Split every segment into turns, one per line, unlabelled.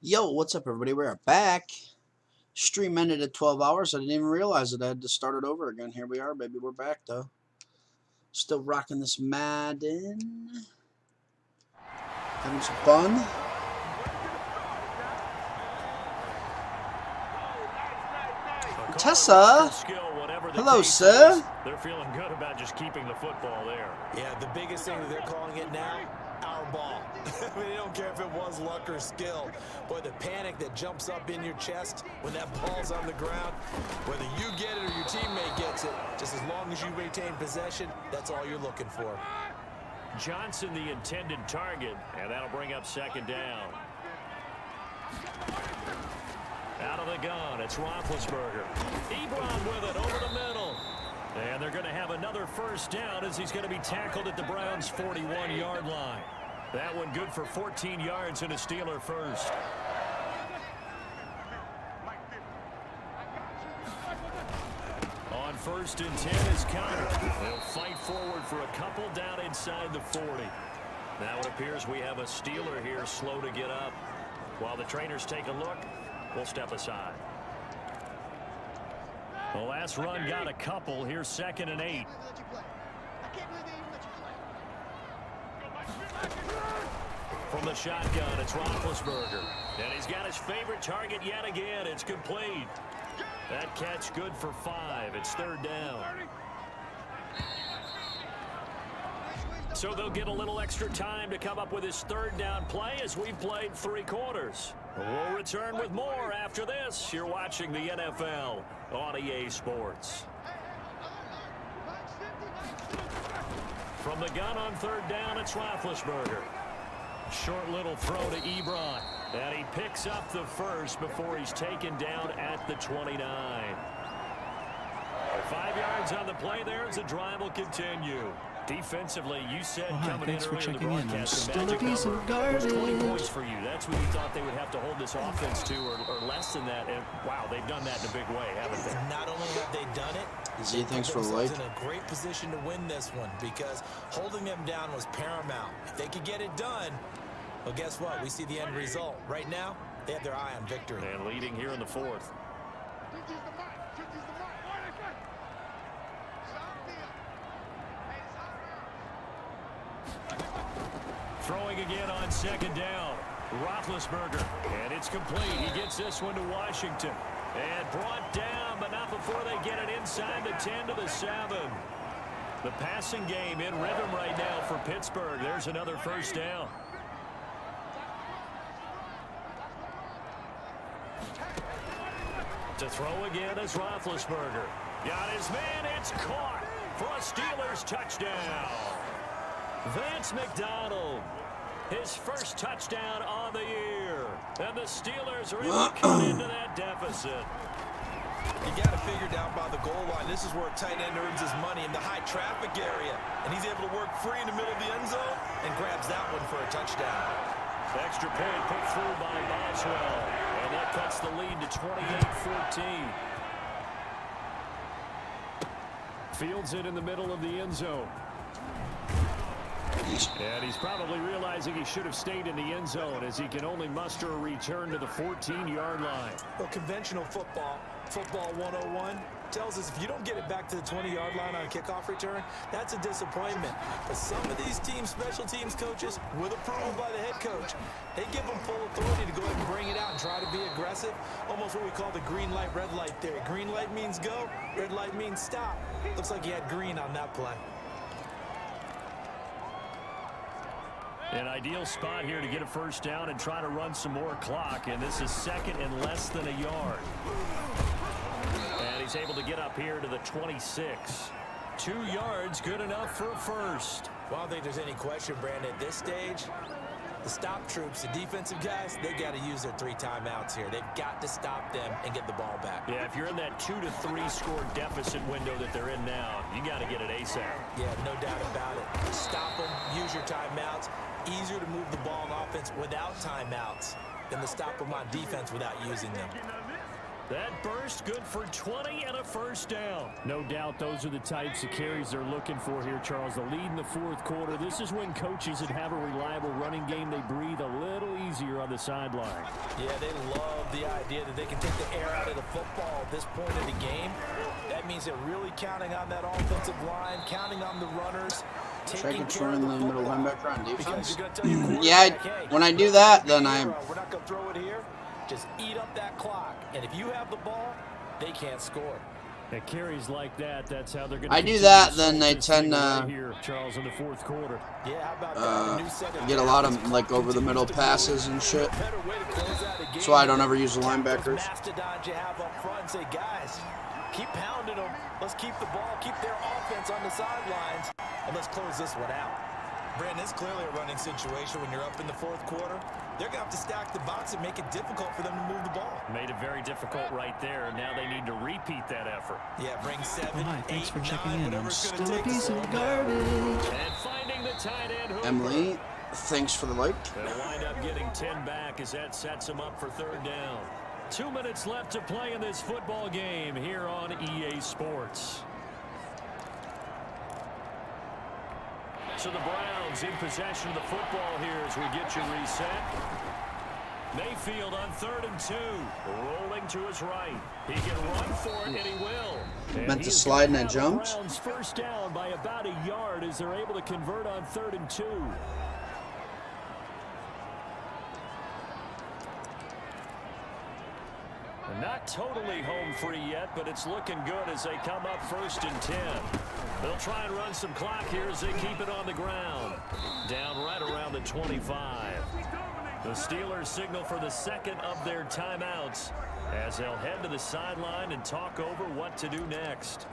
Yo, what's up, everybody? We're back. Stream ended at 12 hours. I didn't even realize it. I had to start it over again. Here we are, baby. We're back, though. Still rocking this Madden. Having some fun. Tessa. Hello, sir.
They're feeling good about just keeping the football there.
Yeah, the biggest thing that they're calling it now, our ball. I mean, they don't care if it was luck or skill. Boy, the panic that jumps up in your chest when that ball's on the ground, whether you get it or your teammate gets it, just as long as you retain possession, that's all you're looking for.
Johnson, the intended target, and that'll bring up second down. Out of the gun, it's Roethlisberger. Ebron with it over the middle. And they're going to have another first down as he's going to be tackled at the Browns' 41-yard line. That one good for 14 yards and a Steeler first. On first and 10 is Connor. They'll fight forward for a couple down inside the 40. Now it appears we have a Steeler here slow to get up. While the trainers take a look, we'll step aside. The last run got a couple. Here's second and 8. From the shotgun, it's Roethlisberger. And he's got his favorite target yet again. It's complete. That catch good for 5. It's third down. So they'll get a little extra time to come up with his third down play as we've played 3 quarters. We'll return with more after this. You're watching the NFL on EA Sports. From the gun on third down, it's Roethlisberger. Short little throw to Ebron. And he picks up the first before he's taken down at the 29. 5 yards on the play there as the drive will continue. Defensively, you said coming in early in the broadcast, the magic number was 20 points for you. That's what you thought they would have to hold this offense to, or less than that. And wow, they've done that in a big way, haven't they?
Not only have they done it,
Z, thanks for the like.
in a great position to win this one because holding them down was paramount. If they could get it done, well, guess what? We see the end result. Right now, they have their eye on victory.
And leading here in the 4th. Throwing again on second down. Roethlisberger. And it's complete. He gets this one to Washington. And brought down, but not before they get it inside the 10 to the 7. The passing game in rhythm right now for Pittsburgh. There's another first down. To throw again is Roethlisberger. Got his man. It's caught for a Steelers touchdown. Vance McDonald, his first touchdown on the year. And the Steelers are able to cut into that deficit.
You got to figure down by the goal line. This is where a tight end earns his money in the high traffic area. And he's able to work free in the middle of the end zone and grabs that one for a touchdown.
Extra point put through by Boswell. And that cuts the lead to 28-14. Fields it in the middle of the end zone. And he's probably realizing he should have stayed in the end zone as he can only muster a return to the 14-yard line.
Well, conventional football 101, tells us if you don't get it back to the 20-yard line on a kickoff return, that's a disappointment. But some of these teams, special teams coaches, with approval by the head coach, they give them full authority to go ahead and bring it out and try to be aggressive. Almost what we call the green light, red light theory. Green light means go, red light means stop. Looks like he had green on that play.
An ideal spot here to get a first down and try to run some more clock. And this is second and less than a yard. And he's able to get up here to the 26. 2 yards, good enough for a first.
Well, I don't think there's any question, Brandon, at this stage, the stop troops, the defensive guys, they got to use their 3 timeouts here. They've got to stop them and get the ball back.
Yeah, if you're in that 2 to 3 score deficit window that they're in now, you got to get it ASAP.
Yeah, no doubt about it. Stop them, use your timeouts. Easier to move the ball on offense without timeouts than to stop them on defense without using them.
That burst good for 20 and a first down. No doubt those are the types of carries they're looking for here, Charles. The lead in the fourth quarter. This is when coaches that have a reliable running game, they breathe a little easier on the sideline.
Yeah, they love the idea that they can take the air out of the football at this point of the game. That means they're really counting on that offensive line, counting on the runners.
Try controlling the middle linebacker on defense.
Yeah,
when I do that, then I'm...
We're not going to throw it here. Just eat up that clock. And if you have the ball, they can't score.
At carries like that, that's how they're going
to do that, then they tend to...
Right here, Charles, in the fourth quarter.
Yeah, how about new set of
get a lot of, like, over-the-middle passes and shit. That's why I don't ever use the linebackers.
Mastodons you have up front and say, guys, keep pounding them. Let's keep the ball, keep their offense on the sidelines, and let's close this one out. Brandon, it's clearly a running situation when you're up in the fourth quarter. They're going to have to stack the box and make it difficult for them to move the ball.
Made it very difficult right there. Now they need to repeat that effort.
Yeah, bring 7,
Hi, thanks
8,
for checking
9,
in.
whatever
I'm
it's
still
going to
a
take.
piece of garbage.
And finding the tight end, Hooper.
Emily, thanks for the like.
They'll wind up getting 10 back as that sets them up for third down. 2 minutes left to play in this football game here on EA Sports. So the Browns in possession of the football here as we get you reset. Mayfield on 3rd and 2, rolling to his right. He can run for it, and he will. And
Meant to slide and it
the
jumps.
Browns first down by about a yard as they're able to convert on 3rd and 2. Not totally home free yet, but it's looking good as they come up 1st and 10. They'll try and run some clock here as they keep it on the ground. Down right around the 25. The Steelers signal for the second of their timeouts as they'll head to the sideline and talk over what to do next.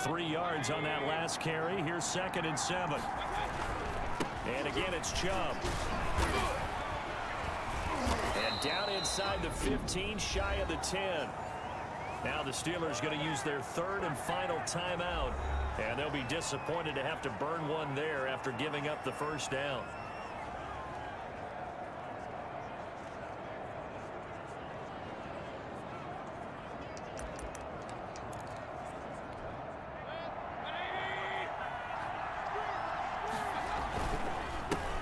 3 yards on that last carry. Here's 2nd and 7. And again, it's Chubb. And down inside the 15, shy of the 10. Now the Steelers going to use their 3rd and final timeout. And they'll be disappointed to have to burn one there after giving up the first down.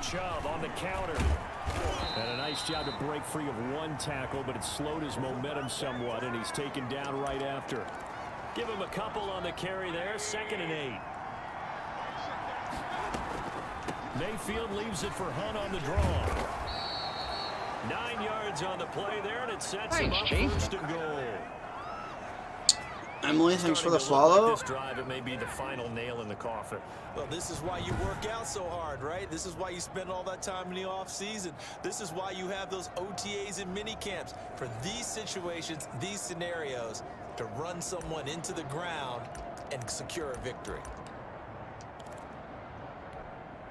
Chubb on the counter. And a nice job to break free of one tackle, but it slowed his momentum somewhat, and he's taken down right after. Give him a couple on the carry there. 2nd and 8. Mayfield leaves it for Hunt on the draw. 9 yards on the play there, and it sets him up 1st and goal.
Emily, thanks for the follow.
This drive, it may be the final nail in the coffin.
Well, this is why you work out so hard, right? This is why you spend all that time in the off season. This is why you have those OTAs and mini camps for these situations, these scenarios, to run someone into the ground and secure a victory.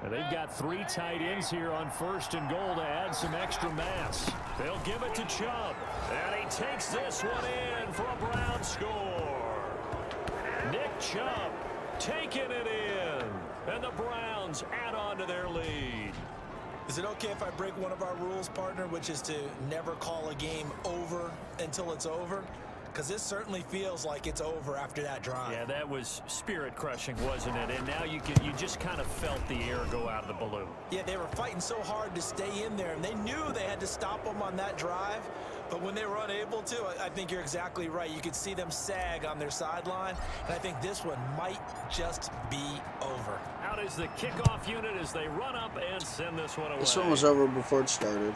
And they've got 3 tight ends here on 1st and goal to add some extra mass. They'll give it to Chubb. And he takes this one in for a Brown score. Nick Chubb taking it in. And the Browns add on to their lead.
Is it okay if I break one of our rules, partner, which is to never call a game over until it's over? Because this certainly feels like it's over after that drive.
Yeah, that was spirit-crushing, wasn't it? And now you just kind of felt the air go out of the balloon.
Yeah, they were fighting so hard to stay in there, and they knew they had to stop them on that drive. But when they were unable to, I think you're exactly right. You could see them sag on their sideline, and I think this one might just be over.
Out is the kickoff unit as they run up and send this one away.
This one was over before it started.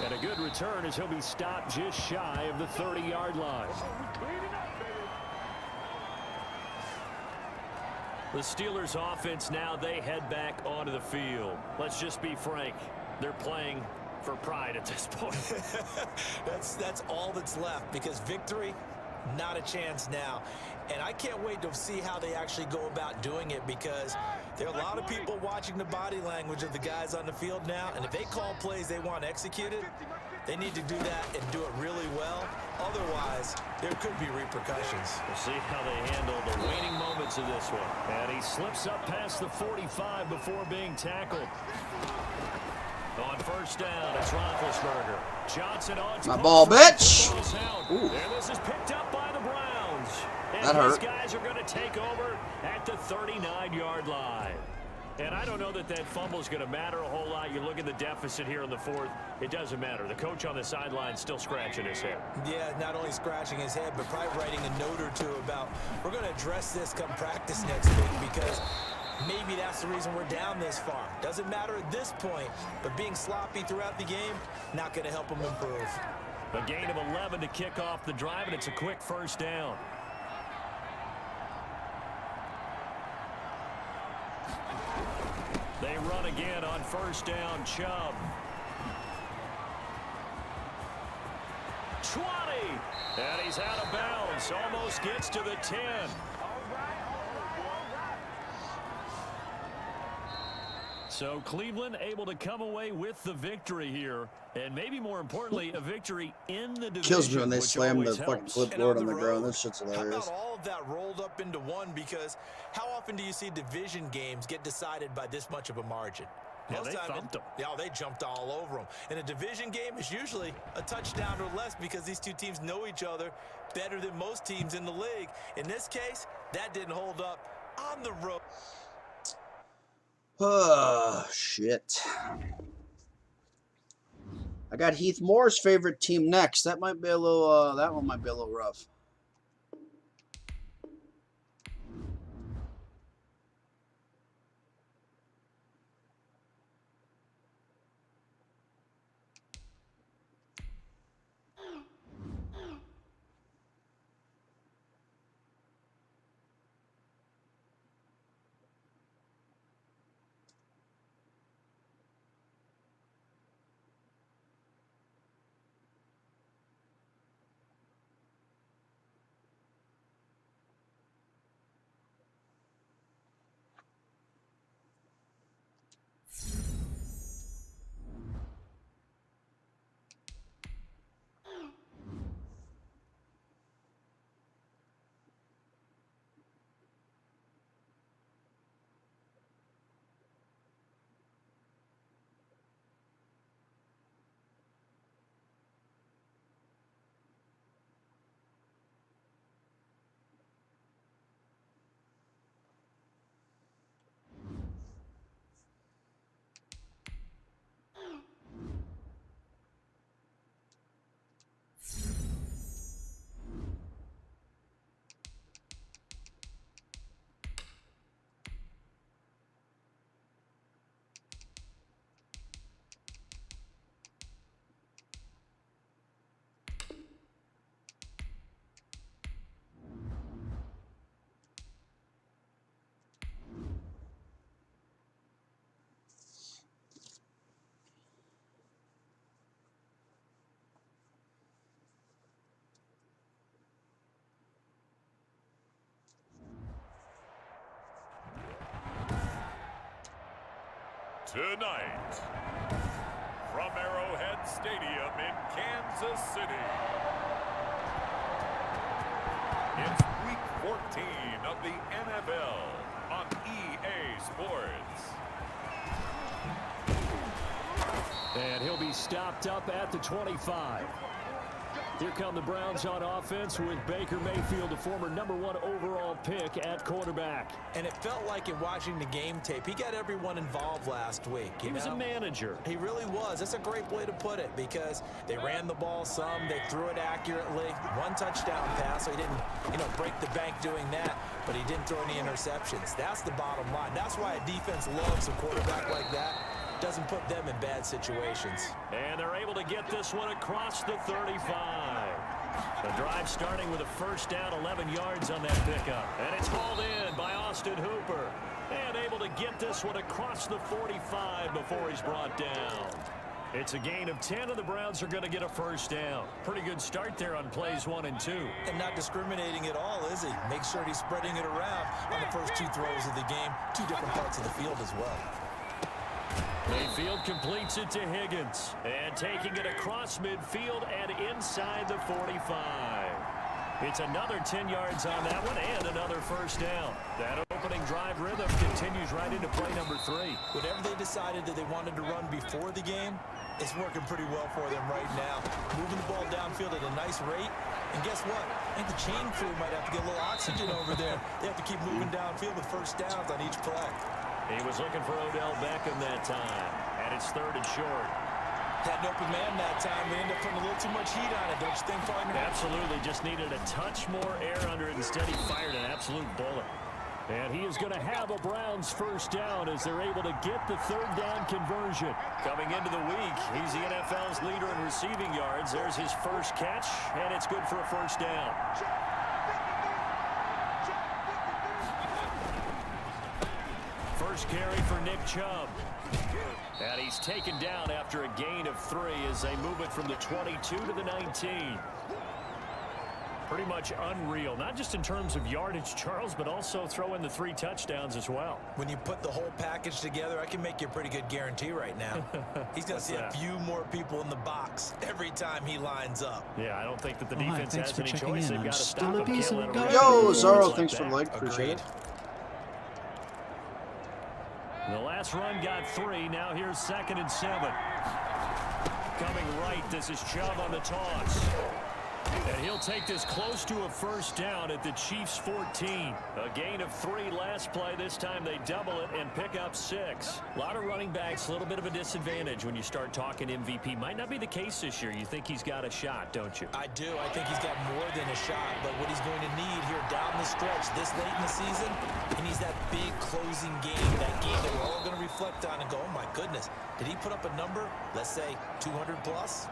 And a good return as he'll be stopped just shy of the 30-yard line. The Steelers offense now, they head back onto the field. Let's just be frank. They're playing for pride at this point.
That's all that's left, because victory, not a chance now. And I can't wait to see how they actually go about doing it, because there are a lot of people watching the body language of the guys on the field now, and if they call plays they want executed, they need to do that and do it really well. Otherwise, there could be repercussions.
We'll see how they handle the waning moments of this one. And he slips up past the 45 before being tackled. On first down, it's Roethlisberger. Johnson on.
My ball, bitch.
And this is picked up by the Browns. And
That hurt.
these guys are going to take over at the 39-yard line. And I don't know that that fumble is going to matter a whole lot. You look at the deficit here in the fourth. It doesn't matter. The coach on the sideline still scratching his head.
Yeah, not only scratching his head, but probably writing a note or two about, we're going to address this come practice next week, because maybe that's the reason we're down this far. Doesn't matter at this point, but being sloppy throughout the game, not going to help him improve.
A gain of 11 to kick off the drive, and it's a quick first down. They run again on first down. Chubb. 20. And he's out of bounds. Almost gets to the 10. So Cleveland able to come away with the victory here. And maybe more importantly, a victory in the division.
Kills me when they
which
slam the
always
fucking
helps.
clipboard on the ground. That shit's
How
hilarious.
about all of that rolled up into one? Because how often do you see division games get decided by this much of a margin?
Yeah,
Most
they
time
thumped them.
Yeah, they jumped all over them. And a division game is usually a touchdown or less, because these two teams know each other better than most teams in the league. In this case, that didn't hold up on the road.
Oh, shit. I got Heath Moore's favorite team next. That might be a little, that one might be a little rough.
Tonight, from Arrowhead Stadium in Kansas City, it's Week 14 of the NFL on EA Sports.
And he'll be stopped up at the 25. Here come the Browns on offense with Baker Mayfield, the former #1 overall pick at quarterback.
And it felt like in watching the game tape, he got everyone involved last week.
He was a manager.
He really was. That's a great way to put it, because they ran the ball some, they threw it accurately. One touchdown pass, so he didn't, break the bank doing that, but he didn't throw any interceptions. That's the bottom line. That's why a defense loves a quarterback like that. Doesn't put them in bad situations.
And they're able to get this one across the 35. The drive starting with a first down, 11 yards on that pickup. And it's hauled in by Austin Hooper. And able to get this one across the 45 before he's brought down. It's a gain of 10, and the Browns are going to get a first down. Pretty good start there on plays 1 and 2.
And not discriminating at all, is he? Make sure he's spreading it around on the first 2 throws of the game. 2 different parts of the field as well.
Mayfield completes it to Higgins. And taking it across midfield and inside the 45. It's another 10 yards on that one and another first down. That'll Opening drive rhythm continues right into play number 3.
Whatever they decided that they wanted to run before the game, it's working pretty well for them right now. Moving the ball downfield at a nice rate. And guess what? I think the chain crew might have to get a little oxygen over there. They have to keep moving downfield with first downs on each play.
He was looking for Odell Beckham that time. And it's 3rd and short.
Had an open man that time. They ended up putting a little too much heat on it, don't you think, partner?
Absolutely. Just needed a touch more air under it. Instead, he fired an absolute bullet. And he is going to have a Browns first down as they're able to get the 3rd down conversion. Coming into the week, he's the NFL's leader in receiving yards. There's his first catch, and it's good for a first down. First carry for Nick Chubb. And he's taken down after a gain of 3 as they move it from the 22 to the 19. Pretty much unreal, not just in terms of yardage, Charles, but also throw in the 3 touchdowns as well.
When you put the whole package together, I can make you a pretty good guarantee right now. He's going to see a few more people in the box every time he lines up.
Yeah, I don't think that the defense has any choice. They've got to stop him.
Yo, Zorro, thanks for the like. Appreciate it.
The last run got 3. Now here's 2nd and 7. Coming right, this is Chubb on the toss. And he'll take this close to a first down at the Chiefs' 14. A gain of 3 last play. This time they double it and pick up 6. A lot of running backs, a little bit of a disadvantage when you start talking MVP. Might not be the case this year. You think he's got a shot, don't you?
I do. I think he's got more than a shot. But what he's going to need here down the stretch this late in the season, he needs that big closing game, that game that we're all going to reflect on and go, oh, my goodness, did he put up a number, let's say 200 plus?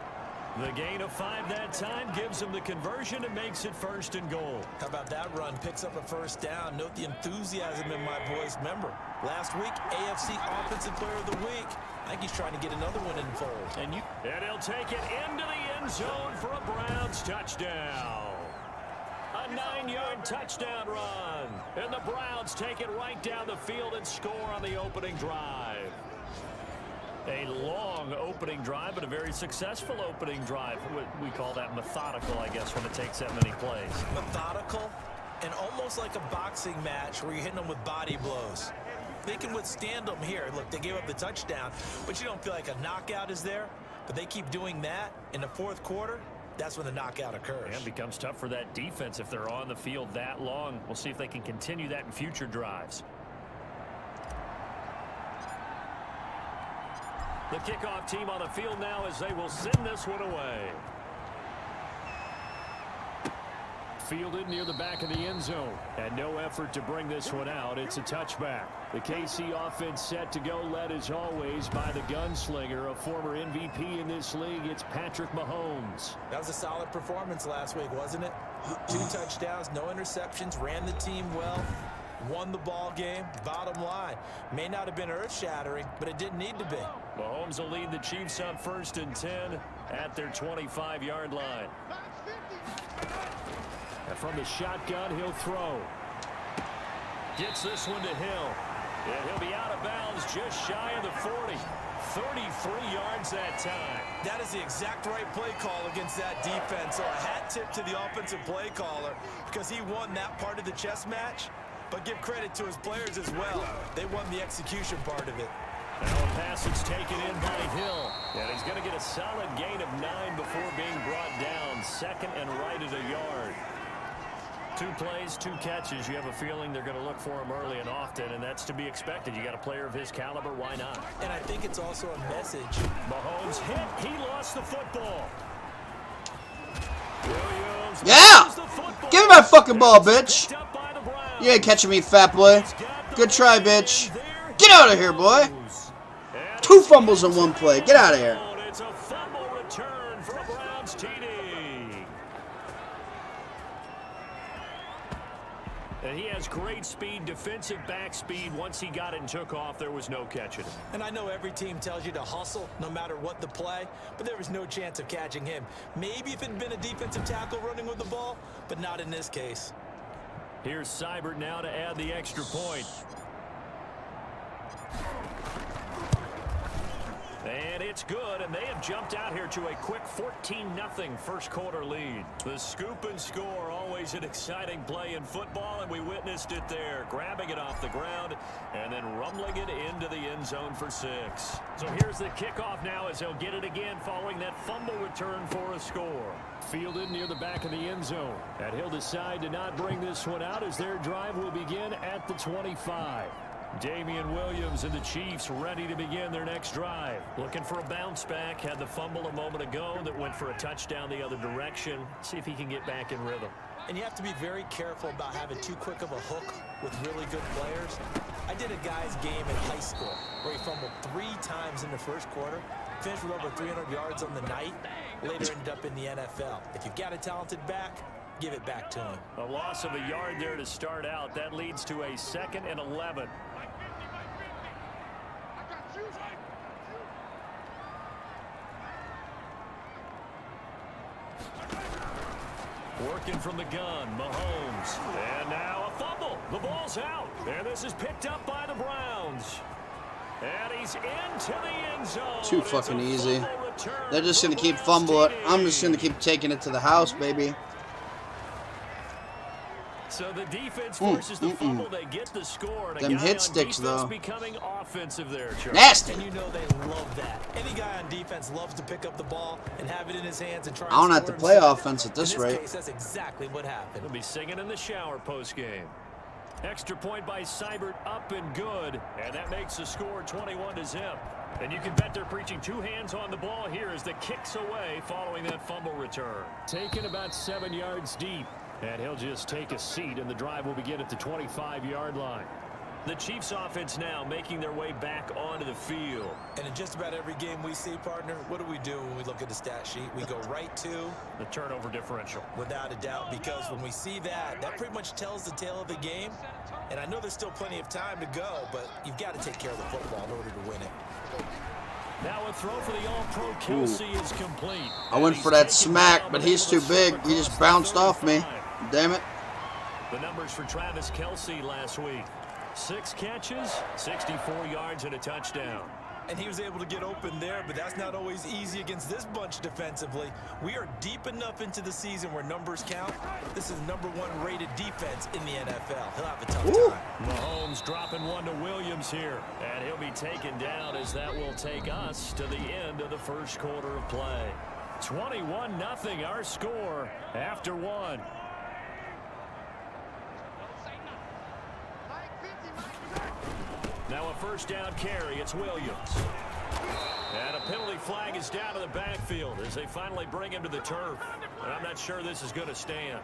The gain of 5 that time gives him the conversion and makes it 1st and goal.
How about that run? Picks up a first down. Note the enthusiasm in my voice. Remember, last week, AFC Offensive Player of the Week. I think he's trying to get another one in fold.
And he'll take it into the end zone for a Browns touchdown. A 9-yard touchdown run. And the Browns take it right down the field and score on the opening drive. A long opening drive, but a very successful opening drive. We call that methodical, I guess, when it takes that many plays.
Methodical and almost like a boxing match where you're hitting them with body blows. They can withstand them here. Look, they gave up the touchdown, but you don't feel like a knockout is there. But they keep doing that in the 4th quarter. That's when the knockout occurs.
And it becomes tough for that defense if they're on the field that long. We'll see if they can continue that in future drives. The kickoff team on the field now as they will send this one away. Fielded near the back of the end zone. And no effort to bring this one out. It's a touchback. The KC offense set to go, led as always by the gunslinger, a former MVP in this league. It's Patrick Mahomes.
That was a solid performance last week, wasn't it? 2 touchdowns, no interceptions, ran the team well. Won the ball game. Bottom line, may not have been earth-shattering, but it didn't need to be.
Mahomes will lead the Chiefs on 1st and 10 at their 25-yard line. And from the shotgun, he'll throw. Gets this one to Hill. And he'll be out of bounds just shy of the 40. 33 yards that time.
That is the exact right play call against that defense. So a hat tip to the offensive play caller because he won that part of the chess match. But give credit to his players as well. They won the execution part of it.
Now a pass is taken in by Hill. And he's going to get a solid gain of 9 before being brought down. 2nd and right at a yard. 2 plays, 2 catches. You have a feeling they're going to look for him early and often, and that's to be expected. You got a player of his caliber, why not?
And I think it's also a message.
Mahomes hit. He lost the football. Williams
Yeah!
the football.
Give me my fucking ball, bitch. You ain't catching me, fat boy. Good try, bitch. Get out of here, boy. 2 fumbles in 1 play. Get out of here.
It's a fumble return for a Browns TD. And he has great speed, defensive back speed. Once he got it and took off, there was no catching him.
And I know every team tells you to hustle no matter what the play, but there was no chance of catching him. Maybe if it had been a defensive tackle running with the ball, but not in this case.
Here's Seibert now to add the extra point. And it's good, and they have jumped out here to a quick 14-0 first quarter lead. The scoop and score, always an exciting play in football, and we witnessed it there, grabbing it off the ground and then rumbling it into the end zone for 6. So here's the kickoff now as they'll get it again following that fumble return for a score. Fielded near the back of the end zone, and he'll decide to not bring this one out as their drive will begin at the 25. Damian Williams and the Chiefs ready to begin their next drive. Looking for a bounce back. Had the fumble a moment ago that went for a touchdown the other direction. See if he can get back in rhythm.
And you have to be very careful about having too quick of a hook with really good players. I did a guy's game in high school where he fumbled 3 times in the first quarter, finished with over 300 yards on the night, later ended up in the NFL. If you've got a talented back, give it back to him.
A loss of a yard there to start out. That leads to a 2nd and 11. Working from the gun, Mahomes. And now a fumble. The ball's out. And this is picked up by the Browns. And he's into the end zone.
Too fucking easy. They're just going to keep fumbling. I'm just going to keep taking it to the house, baby.
So the defense forces the fumble. They get the score. And
Them hit sticks, though.
Becoming offensive there, Charlie.
Nasty.
And you know they love that. Any guy on defense loves to pick up the ball and have it in his hands and try.
I don't have to play offense at this rate.
In this case, that's exactly what happened.
He'll be singing in the shower post-game. Extra point by Seibert, up and good. And that makes the score 21-0. And you can bet they're preaching 2 hands on the ball here as the kick's away following that fumble return. Taken about 7 yards deep. And he'll just take a seat, and the drive will begin at the 25-yard line. The Chiefs offense now making their way back onto the field.
And in just about every game we see, partner, what do we do when we look at the stat sheet? We go right to
the turnover differential.
Without a doubt, because when we see that, that pretty much tells the tale of the game. And I know there's still plenty of time to go, but you've got to take care of the football in order to win it.
Now a throw for the All-Pro Kelsey is complete.
I went for that smack, but he's too big. He just bounced off me. Damn it.
The numbers for Travis Kelsey last week. 6 catches, 64 yards, and a touchdown.
And he was able to get open there, but that's not always easy against this bunch defensively. We are deep enough into the season where numbers count. This is #1 rated defense in the NFL. He'll have a tough time.
Mahomes dropping one to Williams here. And he'll be taken down as that will take us to the end of the first quarter of play. 21-0 our score after 1. Now a first down carry. It's Williams. And a penalty flag is down to the backfield as they finally bring him to the turf. And I'm not sure this is going to stand.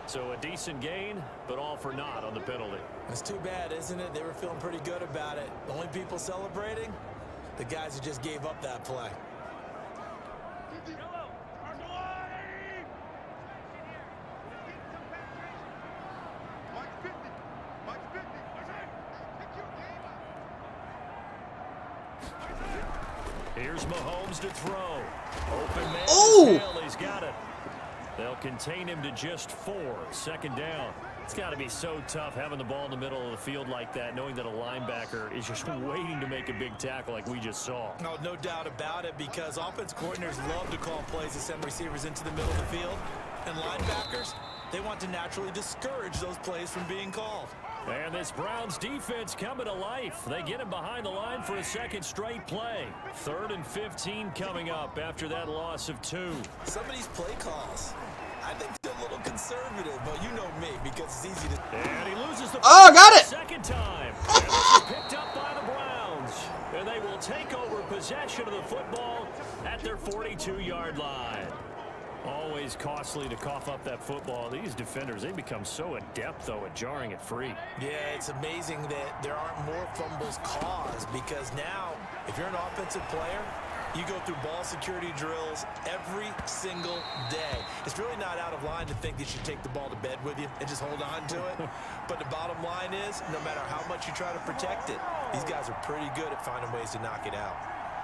So a decent gain, but all for naught on the penalty.
It's too bad, isn't it? They were feeling pretty good about it. The only people celebrating, the guys who just gave up that play.
Here's Mahomes to throw. Open man.
Oh!
He's got it. They'll contain him to just 4. Second down. It's got to be so tough having the ball in the middle of the field like that, knowing that a linebacker is just waiting to make a big tackle like we just saw.
No, no doubt about it, because offense coordinators love to call plays to send receivers into the middle of the field. And linebackers, they want to naturally discourage those plays from being called.
And this Browns defense coming to life. They get him behind the line for a second straight play. 3rd and 15 coming up after that loss of 2.
Some of these play calls, I think they're a little conservative, but you know me, because it's easy to...
And he loses the
got it!
Second time. And this is picked up by the Browns. And they will take over possession of the football at their 42-yard line. Always costly to cough up that football. These defenders, they become so adept, though, at jarring it free.
Yeah, it's amazing that there aren't more fumbles caused, because now, if you're an offensive player, you go through ball security drills every single day. It's really not out of line to think that you should take the ball to bed with you and just hold on to it. But the bottom line is, no matter how much you try to protect it, these guys are pretty good at finding ways to knock it out.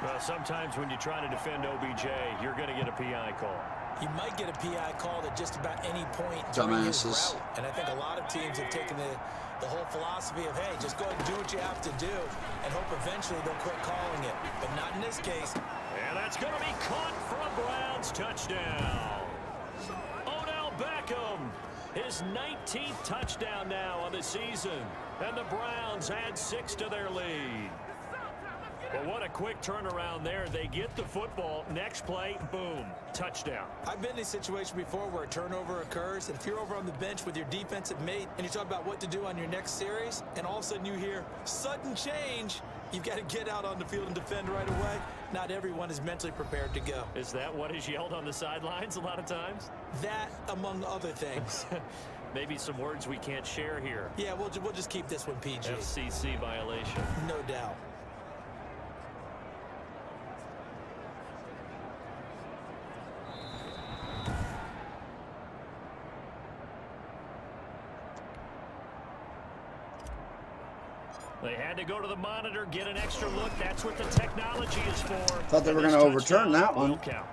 Well, sometimes when you try to defend OBJ, you're going to get a PI call.
You might get a PI called at just about any point during his
Dumbasses.
route. And I think a lot of teams have taken the whole philosophy of, hey, just go ahead and do what you have to do and hope eventually they'll quit calling it. But not in this case.
And that's going to be caught for a Browns touchdown. Odell Beckham, his 19th touchdown now on the season. And the Browns add 6 to their lead. But what a quick turnaround there. They get the football. Next play, boom, touchdown.
I've been in a situation before where a turnover occurs, and if you're over on the bench with your defensive mate and you talk about what to do on your next series, and all of a sudden you hear sudden change, you've got to get out on the field and defend right away. Not everyone is mentally prepared to go.
Is that what is yelled on the sidelines a lot of times?
That, among other things.
Maybe some words we can't share here.
Yeah, we'll just keep this one PG.
FCC violation.
No doubt.
They had to go to the monitor, get an extra look. That's what the technology is for.
Thought they were going to overturn that one.
Count.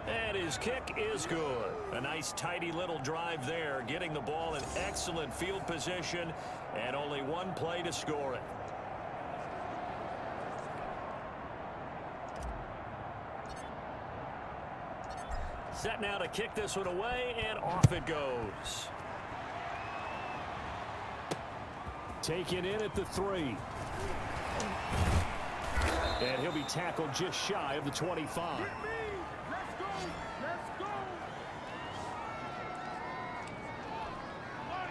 And his kick is good. A nice, tidy little drive there, getting the ball in excellent field position, and only one play to score it. Set now to kick this one away, and off it goes. Taken in at the 3. And he'll be tackled just shy of the 25.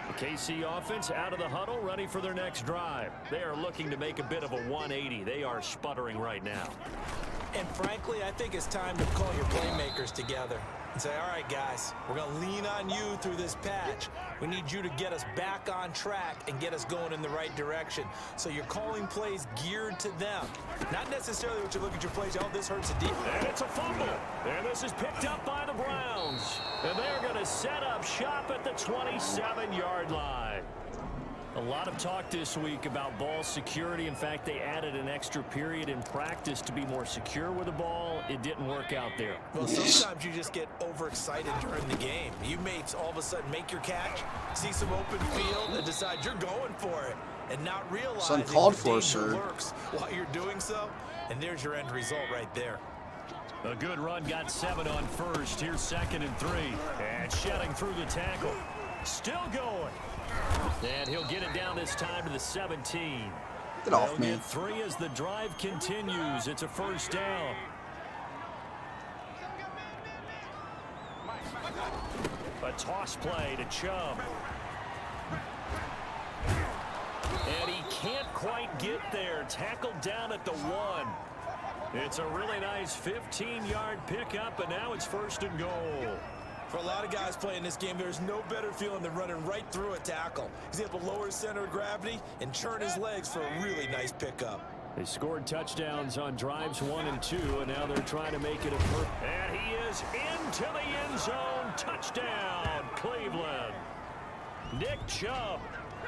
The KC offense out of the huddle, ready for their next drive. They are looking to make a bit of a 180. They are sputtering right now.
And frankly, I think it's time to call your playmakers together and say, all right, guys, we're going to lean on you through this patch. We need you to get us back on track and get us going in the right direction. So you're calling plays geared to them. Not necessarily what you look at your plays, oh, this hurts the defense.
And it's a fumble. And this is picked up by the Browns. And they're going to set up shop at the 27-yard line. A lot of talk this week about ball security. In fact, they added an extra period in practice to be more secure with the ball. It didn't work out there.
Well, sometimes you just get overexcited during the game. You mates all of a sudden make your catch, see some open field, and decide you're going for it, and not realizing
uncalled
the
for,
danger
sir.
lurks while you're doing so. And there's your end result right there.
A good run, got 7 on first. Here's 2nd and 3. And shedding through the tackle. Still going. And he'll get it down this time to the 17.
Get off
They'll
me.
get 3 as the drive continues. It's a first down. A toss play to Chubb. And he can't quite get there. Tackled down at the 1. It's a really nice 15-yard pickup, and now it's 1st and goal.
For a lot of guys playing this game, there's no better feeling than running right through a tackle. He's able to lower his center of gravity and turn his legs for a really nice pickup.
They scored touchdowns on drives 1 and 2, and now they're trying to make it a first. And he is into the end zone. Touchdown, Cleveland. Nick Chubb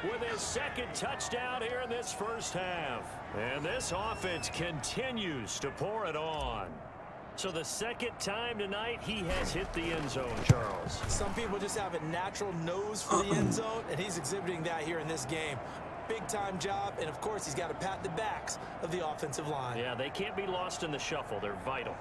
with his 2nd touchdown here in this first half. And this offense continues to pour it on. So the 2nd time tonight he has hit the end zone, Charles.
Some people just have a natural nose for the end zone, and he's exhibiting that here in this game. Big-time job, and of course he's got to pat the backs of the offensive line.
Yeah, they can't be lost in the shuffle. They're vital.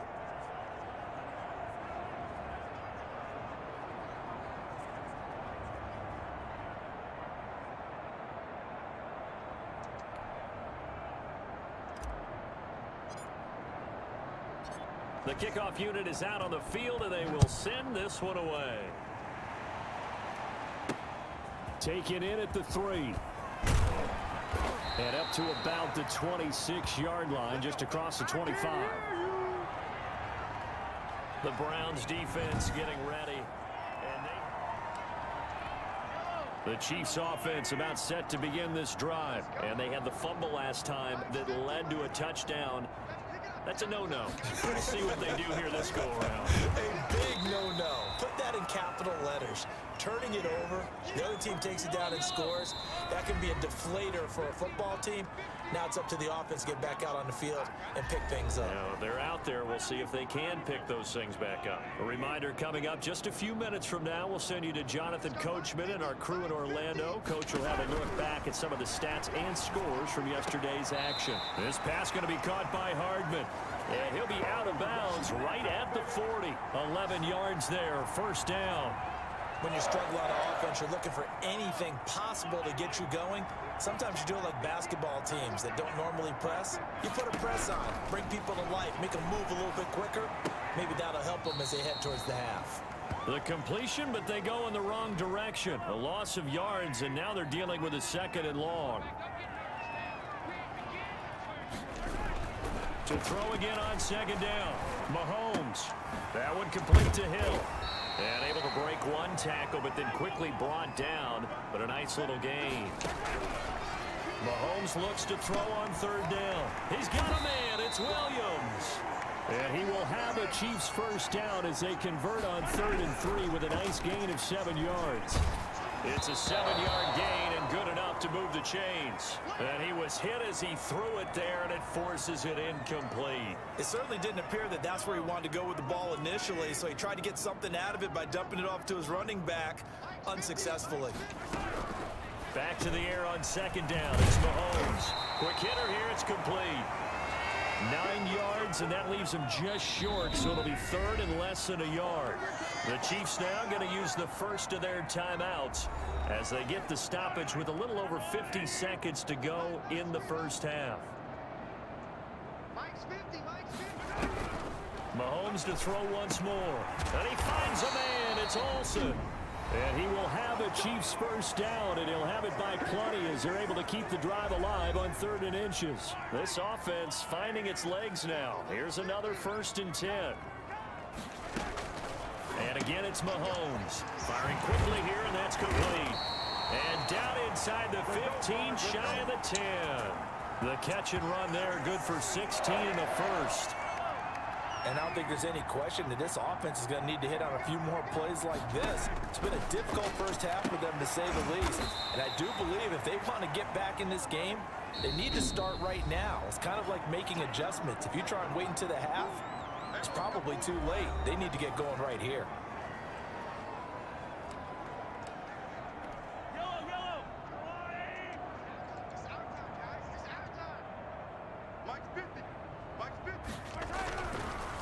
The kickoff unit is out on the field, and they will send this one away. Taken in at the 3. And up to about the 26-yard line, just across the 25. The Browns defense getting ready. And the Chiefs offense about set to begin this drive. And they had the fumble last time that led to a touchdown. That's a no-no. We'll see what they do here this go-around.
A big no-no. Put that in capital letters. Turning it over, the other team takes it down and scores. That can be a deflator for a football team. Now it's up to the offense to get back out on the field and pick things up.
Now, they're out there. We'll see if they can pick those things back up. A reminder coming up just a few minutes from now, we'll send you to Jonathan Coachman and our crew in Orlando. Coach will have a look back at some of the stats and scores from yesterday's action. This pass going to be caught by Hardman. And he'll be out of bounds right at the 40. 11 yards there, first down.
When you struggle on offense, you're looking for anything possible to get you going. Sometimes you do it like basketball teams that don't normally press. You put a press on, bring people to life, make them move a little bit quicker. Maybe that'll help them as they head towards the half.
The completion, but they go in the wrong direction. A loss of yards, and now they're dealing with a 2nd and long. To throw again on 2nd down. Mahomes. That one complete to Hill. And able to break one tackle, but then quickly brought down. But a nice little gain. Mahomes looks to throw on 3rd down. He's got a man. It's Williams. And he will have a Chiefs first down as they convert on 3rd and 3 with a nice gain of 7 yards. It's a 7-yard gain and good enough to move the chains. And he was hit as he threw it there, and it forces it incomplete.
It certainly didn't appear that that's where he wanted to go with the ball initially, so he tried to get something out of it by dumping it off to his running back unsuccessfully.
Back to the air on 2nd down. It's Mahomes. Quick hitter here. It's complete. 9 yards, and that leaves him just short, so it'll be 3rd and less than a yard. The Chiefs now going to use the first of their timeouts as they get the stoppage with a little over 50 seconds to go in the first half. Mahomes to throw once more, and he finds a man. It's Olsen. And he will have a Chiefs first down, and he'll have it by plenty as they're able to keep the drive alive on 3rd and inches. This offense finding its legs now. Here's another 1st and 10. And again, it's Mahomes. Firing quickly here, and that's complete. And down inside the 15, shy of the 10. The catch and run there, good for 16 in the first.
And I don't think there's any question that this offense is going to need to hit on a few more plays like this. It's been a difficult first half for them, to say the least. And I do believe if they want to get back in this game, they need to start right now. It's kind of like making adjustments. If you try and wait until the half, it's probably too late. They need to get going right here.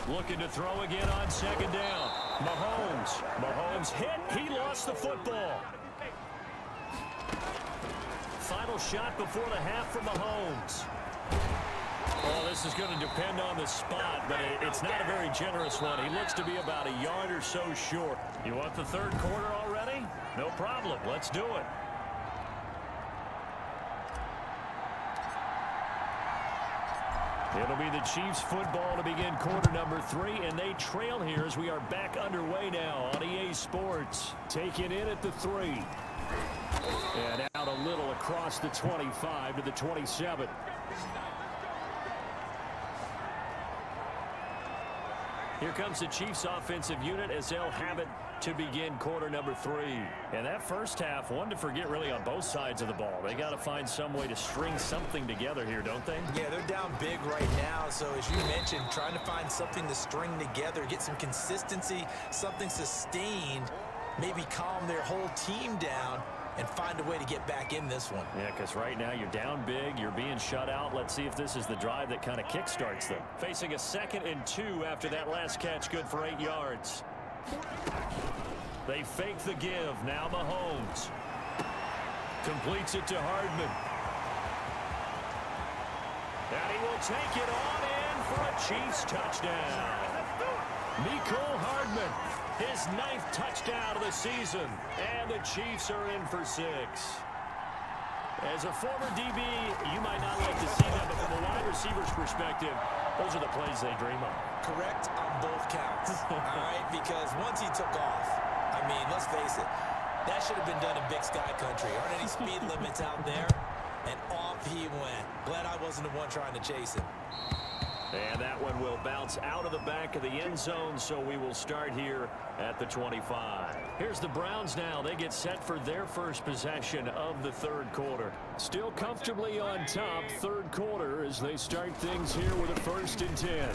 Looking to throw again on 2nd down. Mahomes hit. He lost the football. Final shot before the half from Mahomes. Oh, this is going to depend on the spot, but it's not a very generous one. He looks to be about a yard or so short. You want the 3rd quarter already? No problem. Let's do it. It'll be the Chiefs football to begin quarter number 3, and they trail here as we are back underway now on EA Sports. Taking in at the 3. And out a little across the 25 to the 27. Here comes the Chiefs offensive unit as they'll have it to begin quarter number 3. And that first half, one to forget really on both sides of the ball. They got to find some way to string something together here, don't they?
Yeah, they're down big right now. So as you mentioned, trying to find something to string together, get some consistency, something sustained, maybe calm their whole team down and find a way to get back in this one.
Yeah, because right now you're down big, you're being shut out. Let's see if this is the drive that kind of kickstarts them. Facing a 2nd and 2 after that last catch, good for 8 yards. They fake the give. Now Mahomes completes it to Hardman. And he will take it on in for a Chiefs touchdown. Mecole Hardman, his 9th touchdown of the season. And the Chiefs are in for 6. As a former DB, you might not like to see that, but from a wide receiver's perspective, those are the plays they dream of.
Correct on both counts. All right, because once he took off, I mean, let's face it, that should have been done in Big Sky Country. Aren't any speed limits out there? And off he went. Glad I wasn't the one trying to chase him.
And that one will will bounce out of the back of the end zone, so we will start here at the 25. Here's the Browns now. They get set for their first possession of the third quarter. Still comfortably on top, third quarter, as they start things here with a 1st and 10.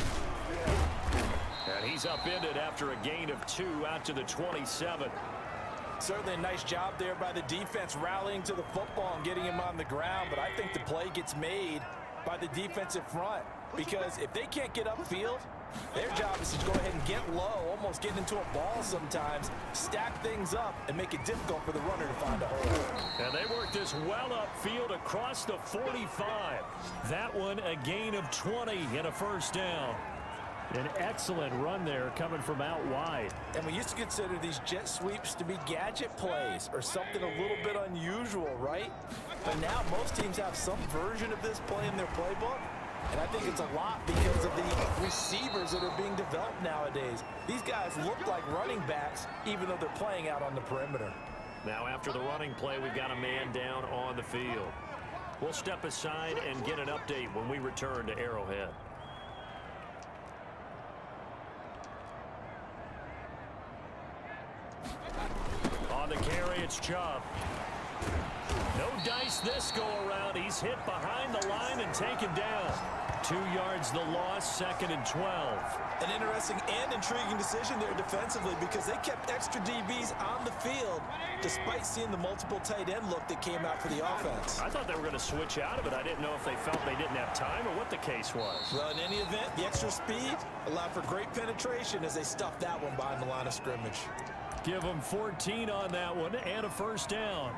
And he's upended after a gain of 2 out to the 27.
Certainly a nice job there by the defense rallying to the football and getting him on the ground, but I think the play gets made by the defensive front, because if they can't get upfield, their job is to go ahead and get low, almost get into a ball sometimes, stack things up, and make it difficult for the runner to find a hole.
And they work this well upfield across the 45. That one a gain of 20 and a 1st down. An excellent run there coming from out wide.
And we used to consider these jet sweeps to be gadget plays or something a little bit unusual, right? But now most teams have some version of this play in their playbook. And I think it's a lot because of the receivers that are being developed nowadays. These guys look like running backs even though they're playing out on the perimeter.
Now after the running play, we've got a man down on the field. We'll step aside and get an update when we return to Arrowhead. On the carry, it's Chubb. No dice this go around. He's hit behind the line and taken down. 2 yards the loss, 2nd and 12.
An interesting and intriguing decision there defensively, because they kept extra DBs on the field despite seeing the multiple tight end look that came out for the offense.
I thought they were going to switch out of it. I didn't know if they felt they didn't have time or what the case was.
Well, in any event, the extra speed allowed for great penetration as they stuffed that one behind the line of scrimmage.
Give them 14 on that one and a 1st down.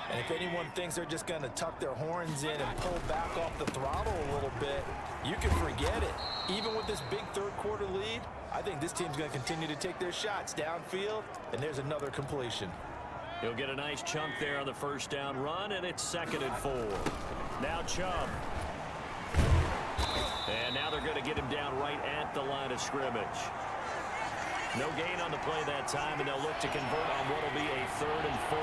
And if anyone thinks they're just going to tuck their horns in and pull back off the throttle a little bit, you can forget it. Even with this big third quarter lead, I think this team's going to continue to take their shots downfield, and there's another completion.
He'll get a nice chunk there on the 1st down run, and it's 2nd and 4. Now Chubb. And now they're going to get him down right at the line of scrimmage. No gain on the play that time, and they'll look to convert on what will be a 3rd and 4.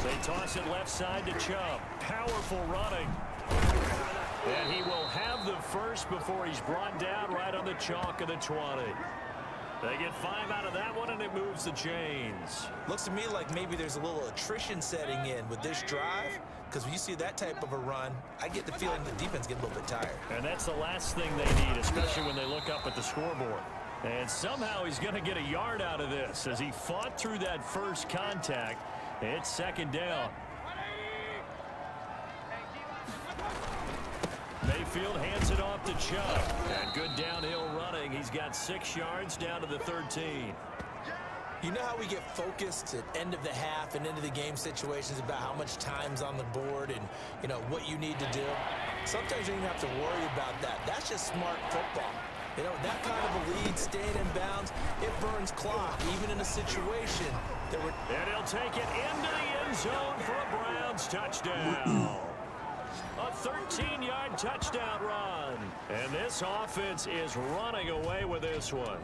They toss it left side to Chubb. Powerful running. And he will have the first before he's brought down right on the chalk of the 20. They get 5 out of that one, and it moves the chains.
Looks to me like maybe there's a little attrition setting in with this drive, because when you see that type of a run, I get the feeling the defense gets a little bit tired.
And that's the last thing they need, especially when they look up at the scoreboard. And somehow he's going to get a yard out of this as he fought through that first contact. It's 2nd down. Mayfield hands it off to Chubb. And good downhill running. He's got 6 yards down to the 13.
You know how we get focused at end of the half and into the game situations about how much time's on the board and, you know, what you need to do? Sometimes you don't even have to worry about that. That's just smart football. You know, that kind of a lead, staying in bounds, it burns clock, even in a situation that would...
And he'll take it into the end zone for a Browns touchdown. A 13-yard touchdown run. And this offense is running away with this one.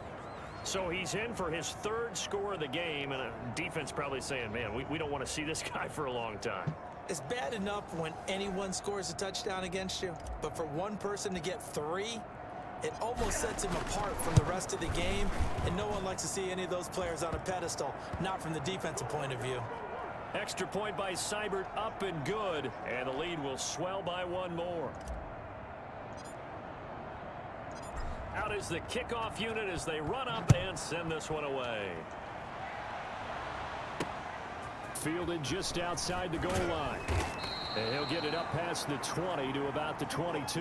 So he's in for his 3rd score of the game, and a defense probably saying, man, we don't want to see this guy for a long time.
It's bad enough when anyone scores a touchdown against you, but for one person to get 3... it almost sets him apart from the rest of the game, and no one likes to see any of those players on a pedestal, not from the defensive point of view.
Extra point by Seibert, up and good, and the lead will swell by 1 more. Out is the kickoff unit as they run up and send this one away. Fielded just outside the goal line. And he'll get it up past the 20 to about the 22.